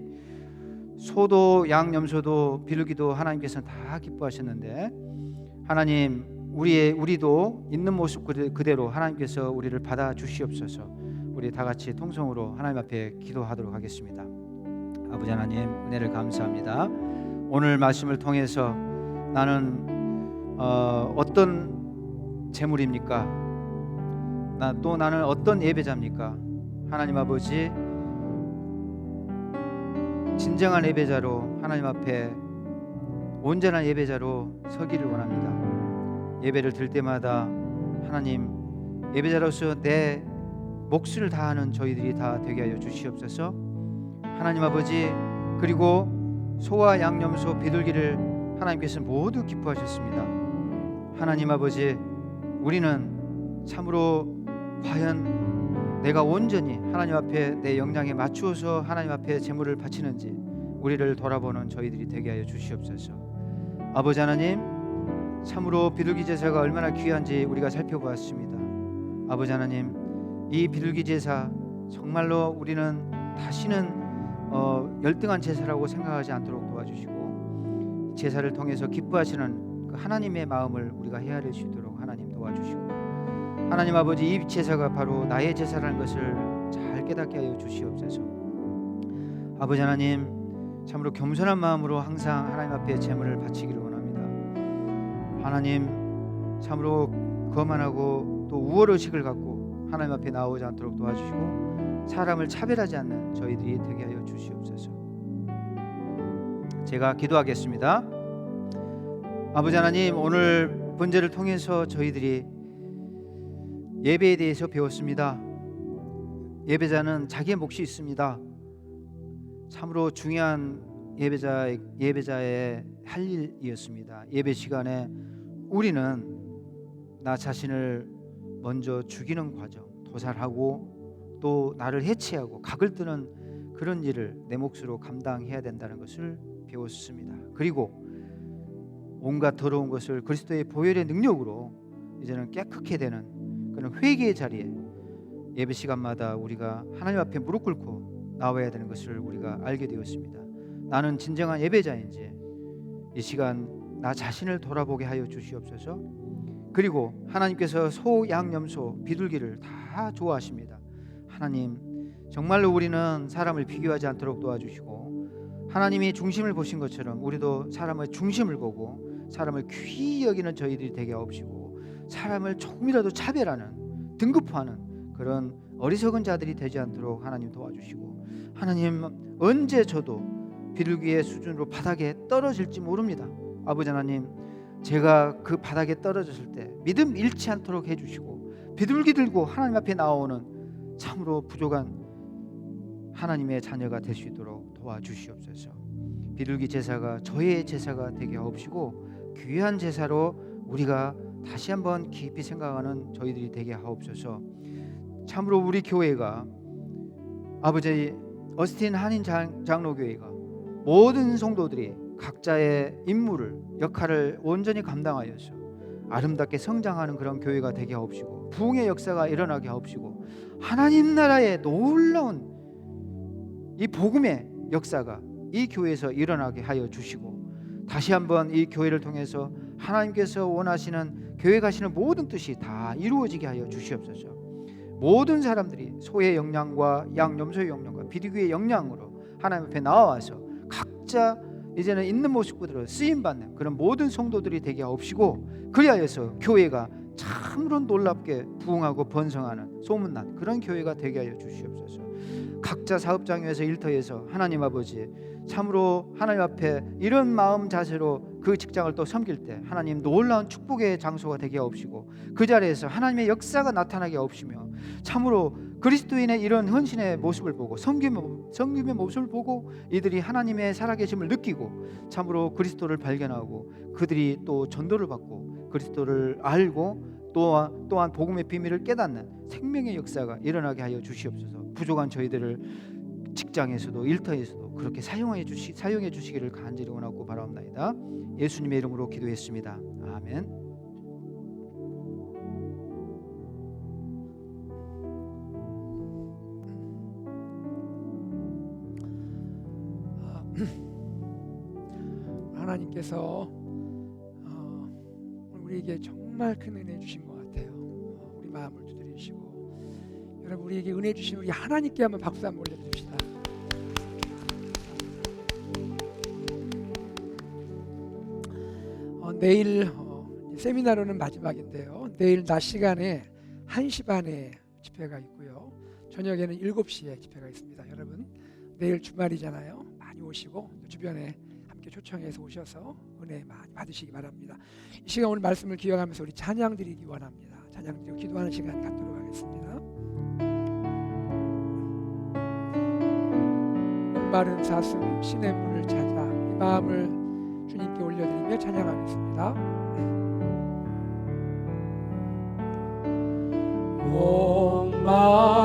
소도 양 염소도 비둘기도 하나님께서는 다 기뻐하셨는데, 하나님 우리도 있는 모습 그대로 하나님께서 우리를 받아 주시옵소서. 우리 다 같이 통성으로 하나님 앞에 기도하도록 하겠습니다. 아버지 하나님, 은혜를 감사합니다. 오늘 말씀을 통해서 나는 어떤 재물입니까? 나는 어떤 예배자입니까? 하나님 아버지, 진정한 예배자로 하나님 앞에 온전한 예배자로 서기를 원합니다. 예배를 드릴 때마다 하나님, 예배자로서 내 몫을 다하는 저희들이 다 되게 하여 주시옵소서. 하나님 아버지, 그리고 소와 양념소 비둘기를 하나님께서 모두 기뻐하셨습니다. 하나님 아버지, 우리는 참으로 과연 내가 온전히 하나님 앞에 내 역량에 맞추어서 하나님 앞에 제물을 바치는지 우리를 돌아보는 저희들이 되게 하여 주시옵소서. 아버지 하나님, 참으로 비둘기 제사가 얼마나 귀한지 우리가 살펴보았습니다. 아버지 하나님, 이 비둘기 제사 정말로 우리는 다시는 열등한 제사라고 생각하지 않도록 도와주시고, 제사를 통해서 기뻐하시는 그 하나님의 마음을 우리가 헤아릴 수 있도록 하나님 도와주시고, 하나님 아버지, 이 제사가 바로 나의 제사라는 것을 잘 깨닫게 하여 주시옵소서. 아버지 하나님, 참으로 겸손한 마음으로 항상 하나님 앞에 제물을 바치기를 원합니다. 하나님, 참으로 거만하고 또 우월의식을 갖고 하나님 앞에 나오지 않도록 도와주시고, 사람을 차별하지 않는 저희들이 되게 하여 주시옵소서. 제가 기도하겠습니다. 아버지 하나님, 오늘 본제를 통해서 저희들이 예배에 대해서 배웠습니다. 예배자는 자기의 몫이 있습니다. 참으로 중요한 예배자의 할 일이었습니다. 예배 시간에 우리는 나 자신을 먼저 죽이는 과정, 도살하고 또 나를 해치하고 각을 뜨는 그런 일을 내 몫으로 감당해야 된다는 것을 배웠습니다. 그리고 온갖 더러운 것을 그리스도의 보혈의 능력으로 이제는 깨끗게 되는 그런 회개의 자리에 예배 시간마다 우리가 하나님 앞에 무릎 꿇고 나와야 되는 것을 우리가 알게 되었습니다. 나는 진정한 예배자인지 이 시간 나 자신을 돌아보게 하여 주시옵소서. 그리고 하나님께서 소, 양, 염소, 비둘기를 다 좋아하십니다. 하나님, 정말로 우리는 사람을 비교하지 않도록 도와주시고, 하나님이 중심을 보신 것처럼 우리도 사람의 중심을 보고 사람을 귀히 여기는 저희들이 되게 하옵시고, 사람을 조금이라도 차별하는, 등급화하는 그런 어리석은 자들이 되지 않도록 하나님 도와주시고, 하나님, 언제 저도 비둘기의 수준으로 바닥에 떨어질지 모릅니다. 아버지 하나님, 제가 그 바닥에 떨어졌을 때 믿음 잃지 않도록 해주시고, 비둘기 들고 하나님 앞에 나오는 참으로 부족한 하나님의 자녀가 될 수 있도록 도와주시옵소서. 비둘기 제사가 저의 제사가 되게 하옵시고, 귀한 제사로 우리가 다시 한번 깊이 생각하는 저희들이 되게 하옵소서. 참으로 우리 교회가, 아버지 어스틴 한인 장로교회가 모든 성도들이 각자의 임무를, 역할을 온전히 감당하여서 아름답게 성장하는 그런 교회가 되게 하옵시고, 부흥의 역사가 일어나게 하옵시고, 하나님 나라의 놀라운 이 복음의 역사가 이 교회에서 일어나게 하여 주시고, 다시 한번 이 교회를 통해서 하나님께서 원하시는 교회 가시는 모든 뜻이 다 이루어지게 하여 주시옵소서. 모든 사람들이 소의 역량과 양 염소의 역량과 비둘기의 역량으로 하나님 앞에 나와서 각자 이제는 있는 모습 그대로 쓰임받는 그런 모든 성도들이 되게 하옵시고, 그리하여서 교회가 참으로 놀랍게 부흥하고 번성하는 소문난 그런 교회가 되게 하여 주시옵소서. 각자 사업장에서 일터에서 하나님 아버지 참으로 하나님 앞에 이런 마음 자세로 그 직장을 또 섬길 때 하나님 놀라운 축복의 장소가 되게 하옵시고, 그 자리에서 하나님의 역사가 나타나게 하옵시며, 참으로 그리스도인의 이런 헌신의 모습을 보고 섬김의 모습을 보고 이들이 하나님의 살아계심을 느끼고 참으로 그리스도를 발견하고 그들이 또 전도를 받고 그리스도를 알고 또한 복음의 비밀을 깨닫는 생명의 역사가 일어나게 하여 주시옵소서. 부족한 저희들을 직장에서도 일터에서도 그렇게 사용해 주시기를 간절히 원하고 바라옵나이다. 예수님의 이름으로 기도했습니다. 아멘. 하나님께서 우리에게 정말 큰 은혜 주신 것 같아요. 우리 마음을 두드리시고, 여러분 우리에게 은혜 주신 우리 하나님께 한번 박수 한번 올려드립시다. 내일 세미나로는 마지막인데요, 내일 낮 시간에 1시 반에 집회가 있고요, 저녁에는 7시에 집회가 있습니다. 여러분 내일 주말이잖아요. 많이 오시고 주변에 함께 초청해서 오셔서 은혜 많이 받으시기 바랍니다. 이 시간 오늘 말씀을 기억하면서 우리 찬양 드리기 원합니다. 찬양 드리고 기도하는 시간 갖도록 하겠습니다. 목마른 사슴 신의 문을 찾아, 이 마음을 주님께 올려드리며 찬양하겠습니다.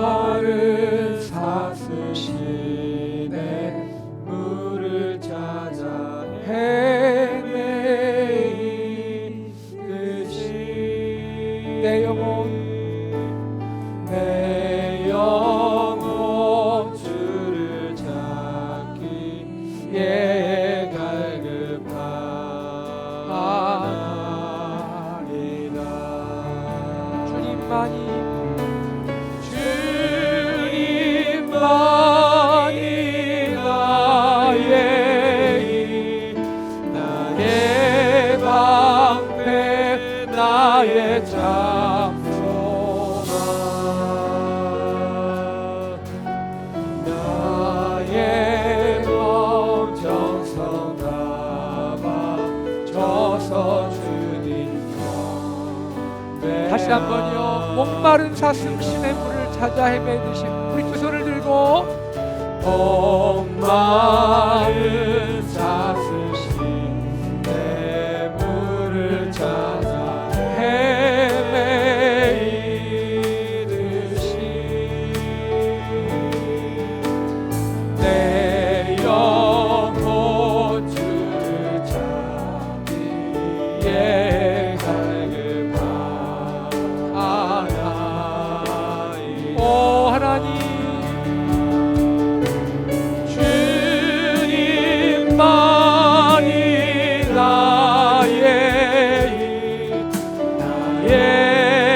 목마른 사슴 신의 물을 찾아 헤매이듯이 내 영혼 주를 찾기에 갈급하나이다. 주님만이 나의 장소가, 나의 몸 정성가봐 져서 주님 곁에. 다시 한번요. 목마른 사슴 신의 물을 찾아 헤매듯이 우리 두 손을 들고, 목마른 사슴 신의 물을 찾아 헤매이듯이 내 영혼 주를 찾기에 갈급하나이다. 오 하나님, 주님만이 나의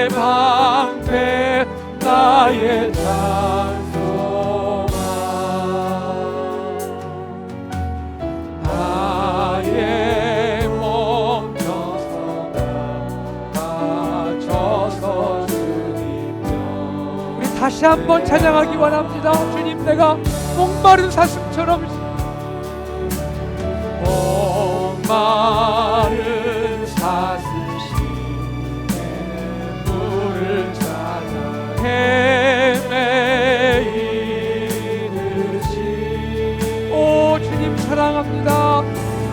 방패, 나의 찬송아, 나의 몸 정성아 져서 주님 곁. 우리 다시 한번 찬양하기 원합니다. 주님, 내가 목마른 사슴처럼, 목마른 사슴 물을 찾아 헤매이듯이. 오 주님 사랑합니다.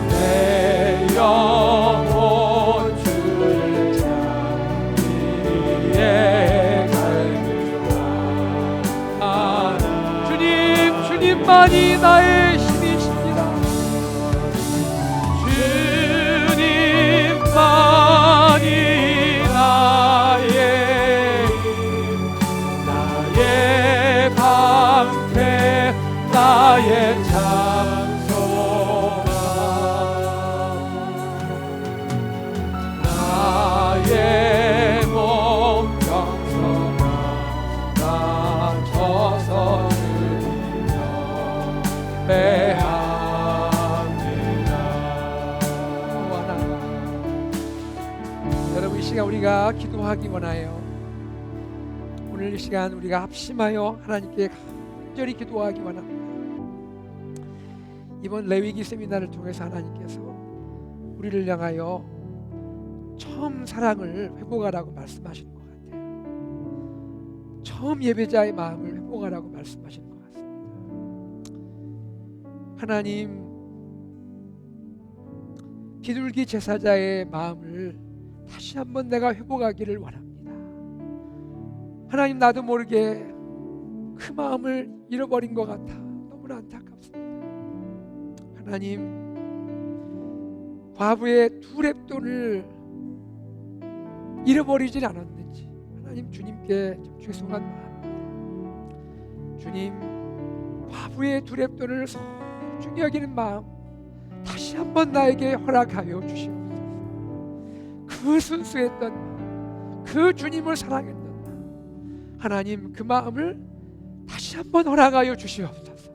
내 영혼 주를 찾기에 갈급하나. 주님만이 나의 힘이십니다. 주님만이 나의 방패, 나의 장소가, 나의 몸 정성아, 나 져서 주님 곁에 합니다. 여러분 이 시간 우리가 기도하기 원해요. 오늘 이 시간 우리가 합심하여 하나님께 간절히 기도하기 원합니다. 이번 레위기 세미나를 통해서 하나님께서 우리를 향하여 처음 사랑을 회복하라고 말씀하시는 것 같아요. 처음 예배자의 마음을 회복하라고 말씀하시는 것 같습니다. 하나님, 비둘기 제사자의 마음을 다시 한번 내가 회복하기를 원합니다. 하나님, 나도 모르게 그 마음을 잃어버린 것 같아 너무나 안타깝습니다. 하나님, 과부의 두 렙돈을 잃어버리진 않았는지 하나님, 주님께 좀 죄송한 마음, 주님, 과부의 두 렙돈을 소중히 여기는 마음 다시 한번 나에게 허락하여 주시옵소서. 그 순수했던 마음, 그 주님을 사랑했던 마음, 하나님, 그 마음을 다시 한번 허락하여 주시옵소서.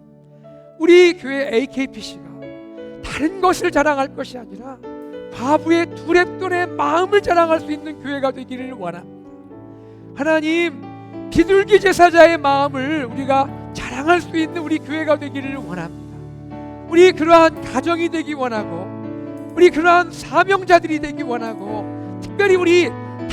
우리 교회 AKPC가 다른 것을 자랑할 것이 아니라 과부의 두 렙돈의 마음을 자랑할 수 있는 교회가 되기를 원합니다. 하나님, 비둘기 제사자의 마음을 우리가 자랑할 수 있는 우리 교회가 되기를 원합니다. 우리 그러한 가정이 되기 원하고, 우리 그러한 사명자들이 되기 원하고, 특별히 우리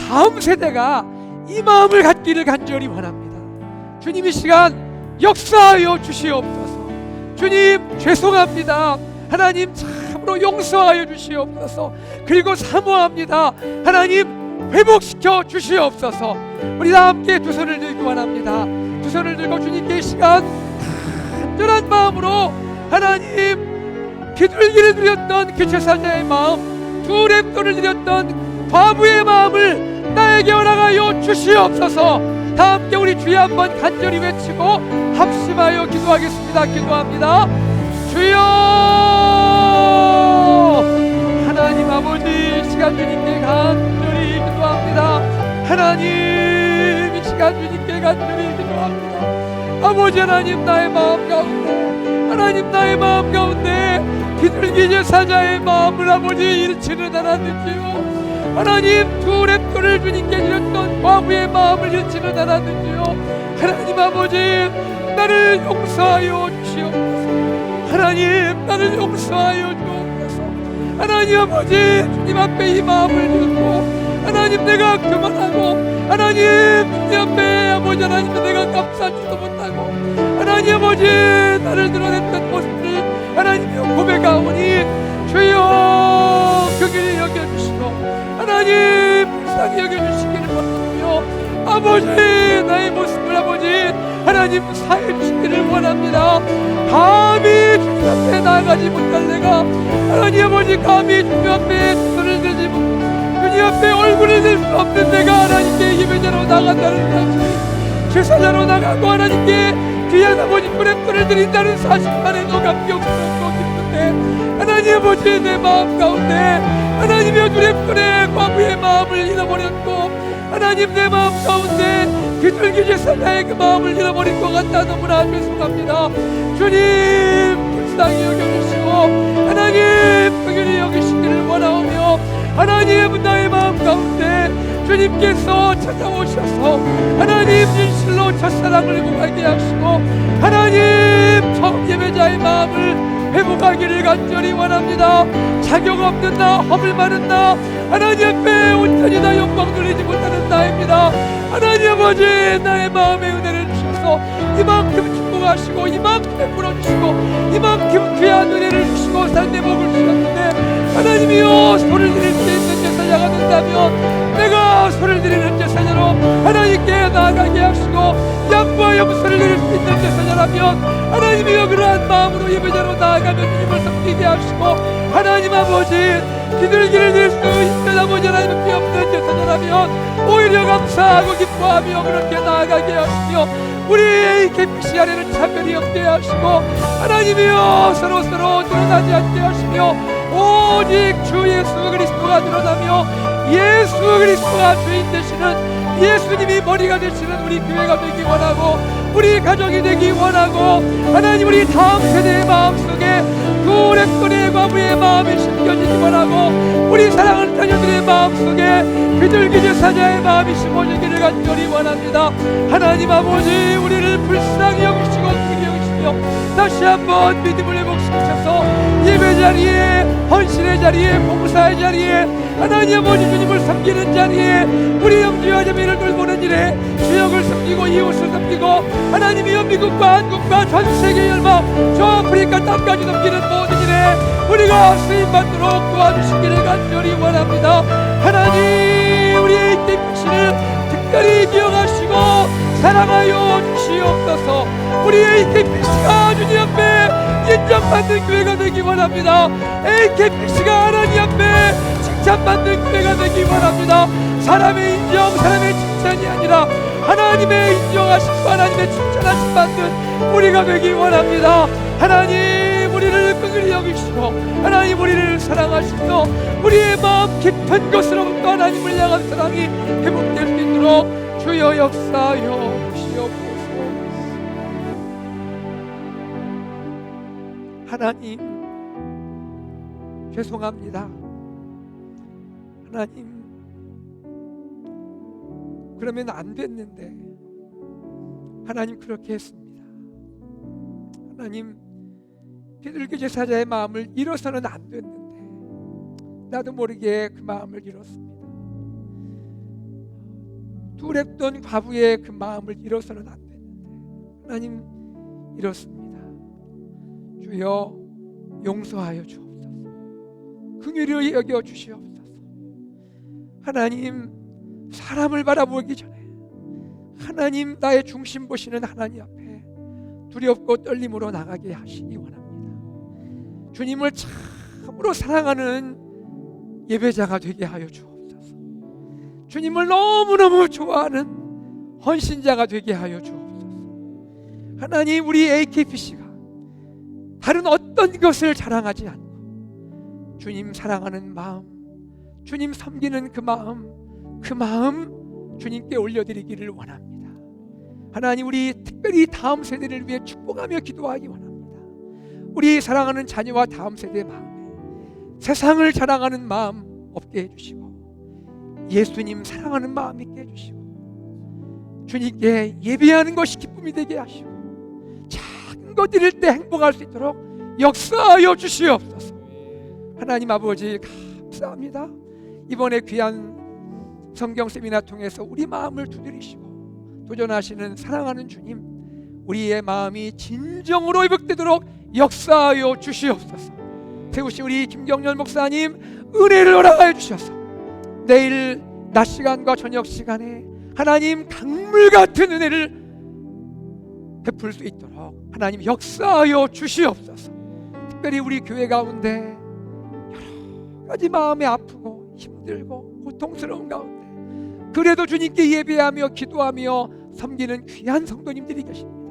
다음 세대가 이 마음을 갖기를 간절히 원합니다. 주님, 이 시간 역사하여 주시옵소서. 주님, 죄송합니다. 하나님, 참으로 용서하여 주시옵소서. 그리고 사모합니다. 하나님, 회복시켜 주시옵소서. 우리 다 함께 두 손을 들기 원합니다. 두 손을 들고 주님께 이 시간 간절한 마음으로 하나님, 비둘기를 드렸던 그 제사자의 마음, 두 렙돈을 드렸던 과부의 마음을 나에게 허락하여 주시옵소서. 다 함께 우리 주여 한번 간절히 외치고 합심하여 기도하겠습니다. 기도합니다. 주여, 하나님 아버지, 이 시간 주님께 간절히 기도합니다. 하나님, 이 시간 주님께 간절히 기도합니다. 아버지 하나님, 나의 마음 가운데, 하나님, 나의 마음 가운데 비둘기 제사자의 마음을 아버지 잃지는 않았는지요. 하나님, 두 렙돈을 주님께 드렸던 과부의 마음을 잃지는 않았는지요. 하나님 아버지, 나를 용서하여 주시옵소서. 하나님, 나를 용서하여 주옵소서. 하나님 아버지, 주님 앞에 이 마음을 들고 하나님, 내가 그만하고, 하나님, 주님 앞에 아버지 하나님, 내가 감싸지도 못하고, 하나님 아버지, 나를 드러냈던 모습을 하나님이 고백하오니 주여 그 길을 여겨주시고 하나님 불쌍히 여겨주시기를 원하며, 아버지, 나의 모습을 아버지 하나님 사해 주시기를 원합니다. 감히 주님 앞에 나아가지 못할 내가 하나님 아버지, 감히 주님 앞에 손을 들지 못, 주님 앞에 얼굴을 들 수 없는 내가 하나님께 예배자로 나간다는 사실, 제사자로 나가고 하나님께 귀한 아버지 뚠뚠을 드린다는 사실만 해도 감격스럽고 기쁜데, 하나님 아버지, 내 마음 가운데 하나님의 뚠뚠의 과부의 마음을 잃어버렸고, 하나님, 내 마음 가운데 비둘기 제사자의 그 마음을 잃어버린 것 같다. 너무나 죄송합니다. 주님, 불쌍히 여겨주시고 하나님 긍휼히 여기시기를 원하오며, 하나님, 나의 마음 가운데 주님께서 찾아오셔서 하나님 진실로 첫사랑을 회복하게 하시고, 하나님 처음 예배자의 마음을 회복하기를 간절히 원합니다. 자격 없는 나, 허물 많은 나, 하나님 앞에 온전히 다 영광 돌리지 못하는 나입니다. 하나님 아버지, 나의 마음에 은혜를 주셔서 이만큼 축복하시고, 이만큼 베풀어 주시고, 이만큼 귀한 은혜를 주시고 삶의 복을 주셨는데, 하나님이여, 소를 드릴 수 있는 제사자가 된다면 내가 소를 드리는 제사자로 하나님께 나아가게 하시고, 양과 염소를 드릴 수 있는 제사자라면 하나님이여, 그러한 마음으로 예배자로 나아가면 주님을 섬기게 하시고, 하나님 아버지, 비둘기를 드릴 수 있는 아버지 하나님의 피 없는 제사자라면 오히려 감사하고 기뻐하며 그렇게 나아가게 하시며, 우리 AKPC 안에는 차별이 없게 하시고, 하나님이여, 서로 드러나지 않게 하시며, 오직 주 예수 그리스도가 드러나며 예수 그리스도가 주인 되시는, 예수님이 머리가 되시는 우리 교회가 되기 원하고, 우리 가정이 되기 원하고, 하나님, 우리 다음 세대의 마음속에 두 렙돈의 과부의 마음이 심겨지기 원하고, 우리 사랑하는 자녀들의 마음속에 비둘기 제사자의 마음이 심어지기를 간절히 원합니다. 하나님 아버지, 우리를 불쌍히 여기시고 긍휼히 여기시며 하시며 다시 한번 믿음을 회복시키셔서 예배 자리에, 헌신의 자리에, 봉사의 자리에, 하나님 아버지 주님을 섬기는 자리에, 우리 형제와 자매를 돌보는 일에 지역을 섬기고 이웃을 섬기고 하나님이여 미국과 한국과 전 세계 열방 저 아프리카 땅까지 섬기는 모든 일에 우리가 쓰임받도록 도와주시기를 간절히 원합니다. 하나님, 우리의 AKPC를 특별히 기억하시고 사랑하여 주시옵소서. 우리의 AKPC가 주님 앞에 인정받는 교회가 되기 원합니다. AKPC가 하나님 앞에 칭찬받는 교회가 되기 원합니다. 사람의 인정, 사람의 칭찬이 아니라 하나님의 인정하심과 하나님의 칭찬하심 받는 우리가 되기 원합니다. 하나님, 우리를 긍휼히 여기시고 하나님 우리를 사랑하시며 우리의 마음 깊은 곳으로부터 하나님을 향한 사랑이 회복될 수 있도록 주여 역사하여 주시옵소서. 하나님, 죄송합니다. 하나님, 그러면 안 됐는데 하나님 그렇게 했습니다. 하나님, 비둘기 제사자의 마음을 잃어서는 안 됐는데 나도 모르게 그 마음을 잃었습니다. 두렵던 과부의 그 마음을 잃어서는 안 됐는데 하나님 잃었습니다. 주여 용서하여 주옵소서. 긍휼히 여겨 주시옵소서. 하나님, 사람을 바라보기 전에 하나님, 나의 중심 보시는 하나님 앞에 두렵고 떨림으로 나가게 하시기 원합니다. 주님을 참으로 사랑하는 예배자가 되게 하여 주옵소서. 주님을 너무너무 좋아하는 헌신자가 되게 하여 주옵소서. 하나님, 우리 AKPC가 다른 어떤 것을 자랑하지 않고 주님 사랑하는 마음, 주님 섬기는 그 마음 주님께 올려드리기를 원합니다. 하나님, 우리 특별히 다음 세대를 위해 축복하며 기도하기 원합니다. 우리 사랑하는 자녀와 다음 세대의 마음에 세상을 자랑하는 마음 없게 해주시고 예수님 사랑하는 마음 있게 해주시고 주님께 예배하는 것이 기쁨이 되게 하시고 작은 것 드릴 때 행복할 수 있도록 역사하여 주시옵소서. 하나님 아버지, 감사합니다. 이번에 귀한 성경 세미나 통해서 우리 마음을 두드리시고 도전하시는 사랑하는 주님, 우리의 마음이 진정으로 회복되도록 역사하여 주시옵소서. 세우신 우리 김경렬 목사님 은혜를 허락하여 주셔서 내일 낮 시간과 저녁 시간에 하나님 강물 같은 은혜를 베풀 수 있도록 하나님 역사하여 주시옵소서. 특별히 우리 교회 가운데 여러 가지 마음이 아프고 힘들고 고통스러운 가운데 그래도 주님께 예배하며 기도하며 섬기는 귀한 성도님들이 계십니다.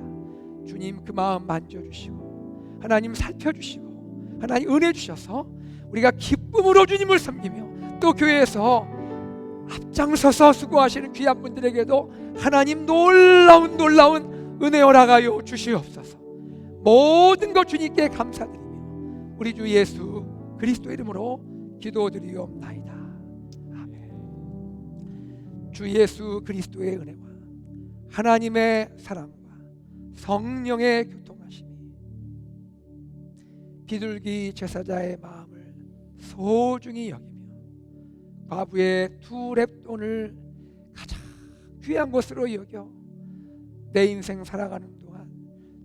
주님, 그 마음 만져주시고 하나님 살펴주시고 하나님 은혜 주셔서 우리가 기쁨으로 주님을 섬기며 또 교회에서 앞장서서 수고하시는 귀한 분들에게도 하나님 놀라운 은혜 허락하여 주시옵소서. 모든 것 주님께 감사드리며 우리 주 예수 그리스도 이름으로 기도드리옵나이다. 아멘. 주 예수 그리스도의 은혜와 하나님의 사랑과 성령의 교통하심이 비둘기 제사자의 마음을 소중히 여기며 과부의 두 렙돈을 가장 귀한 것으로 여겨 내 인생 살아가는 동안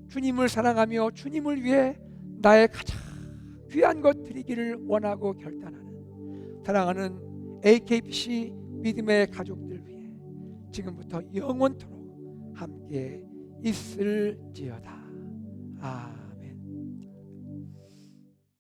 주님을 사랑하며 주님을 위해 나의 가장 귀한 것 드리기를 원하고 결단하는 사랑하는 AKPC 믿음의 가족들 위해 지금부터 영원토록 함께 있을지어다. 아멘.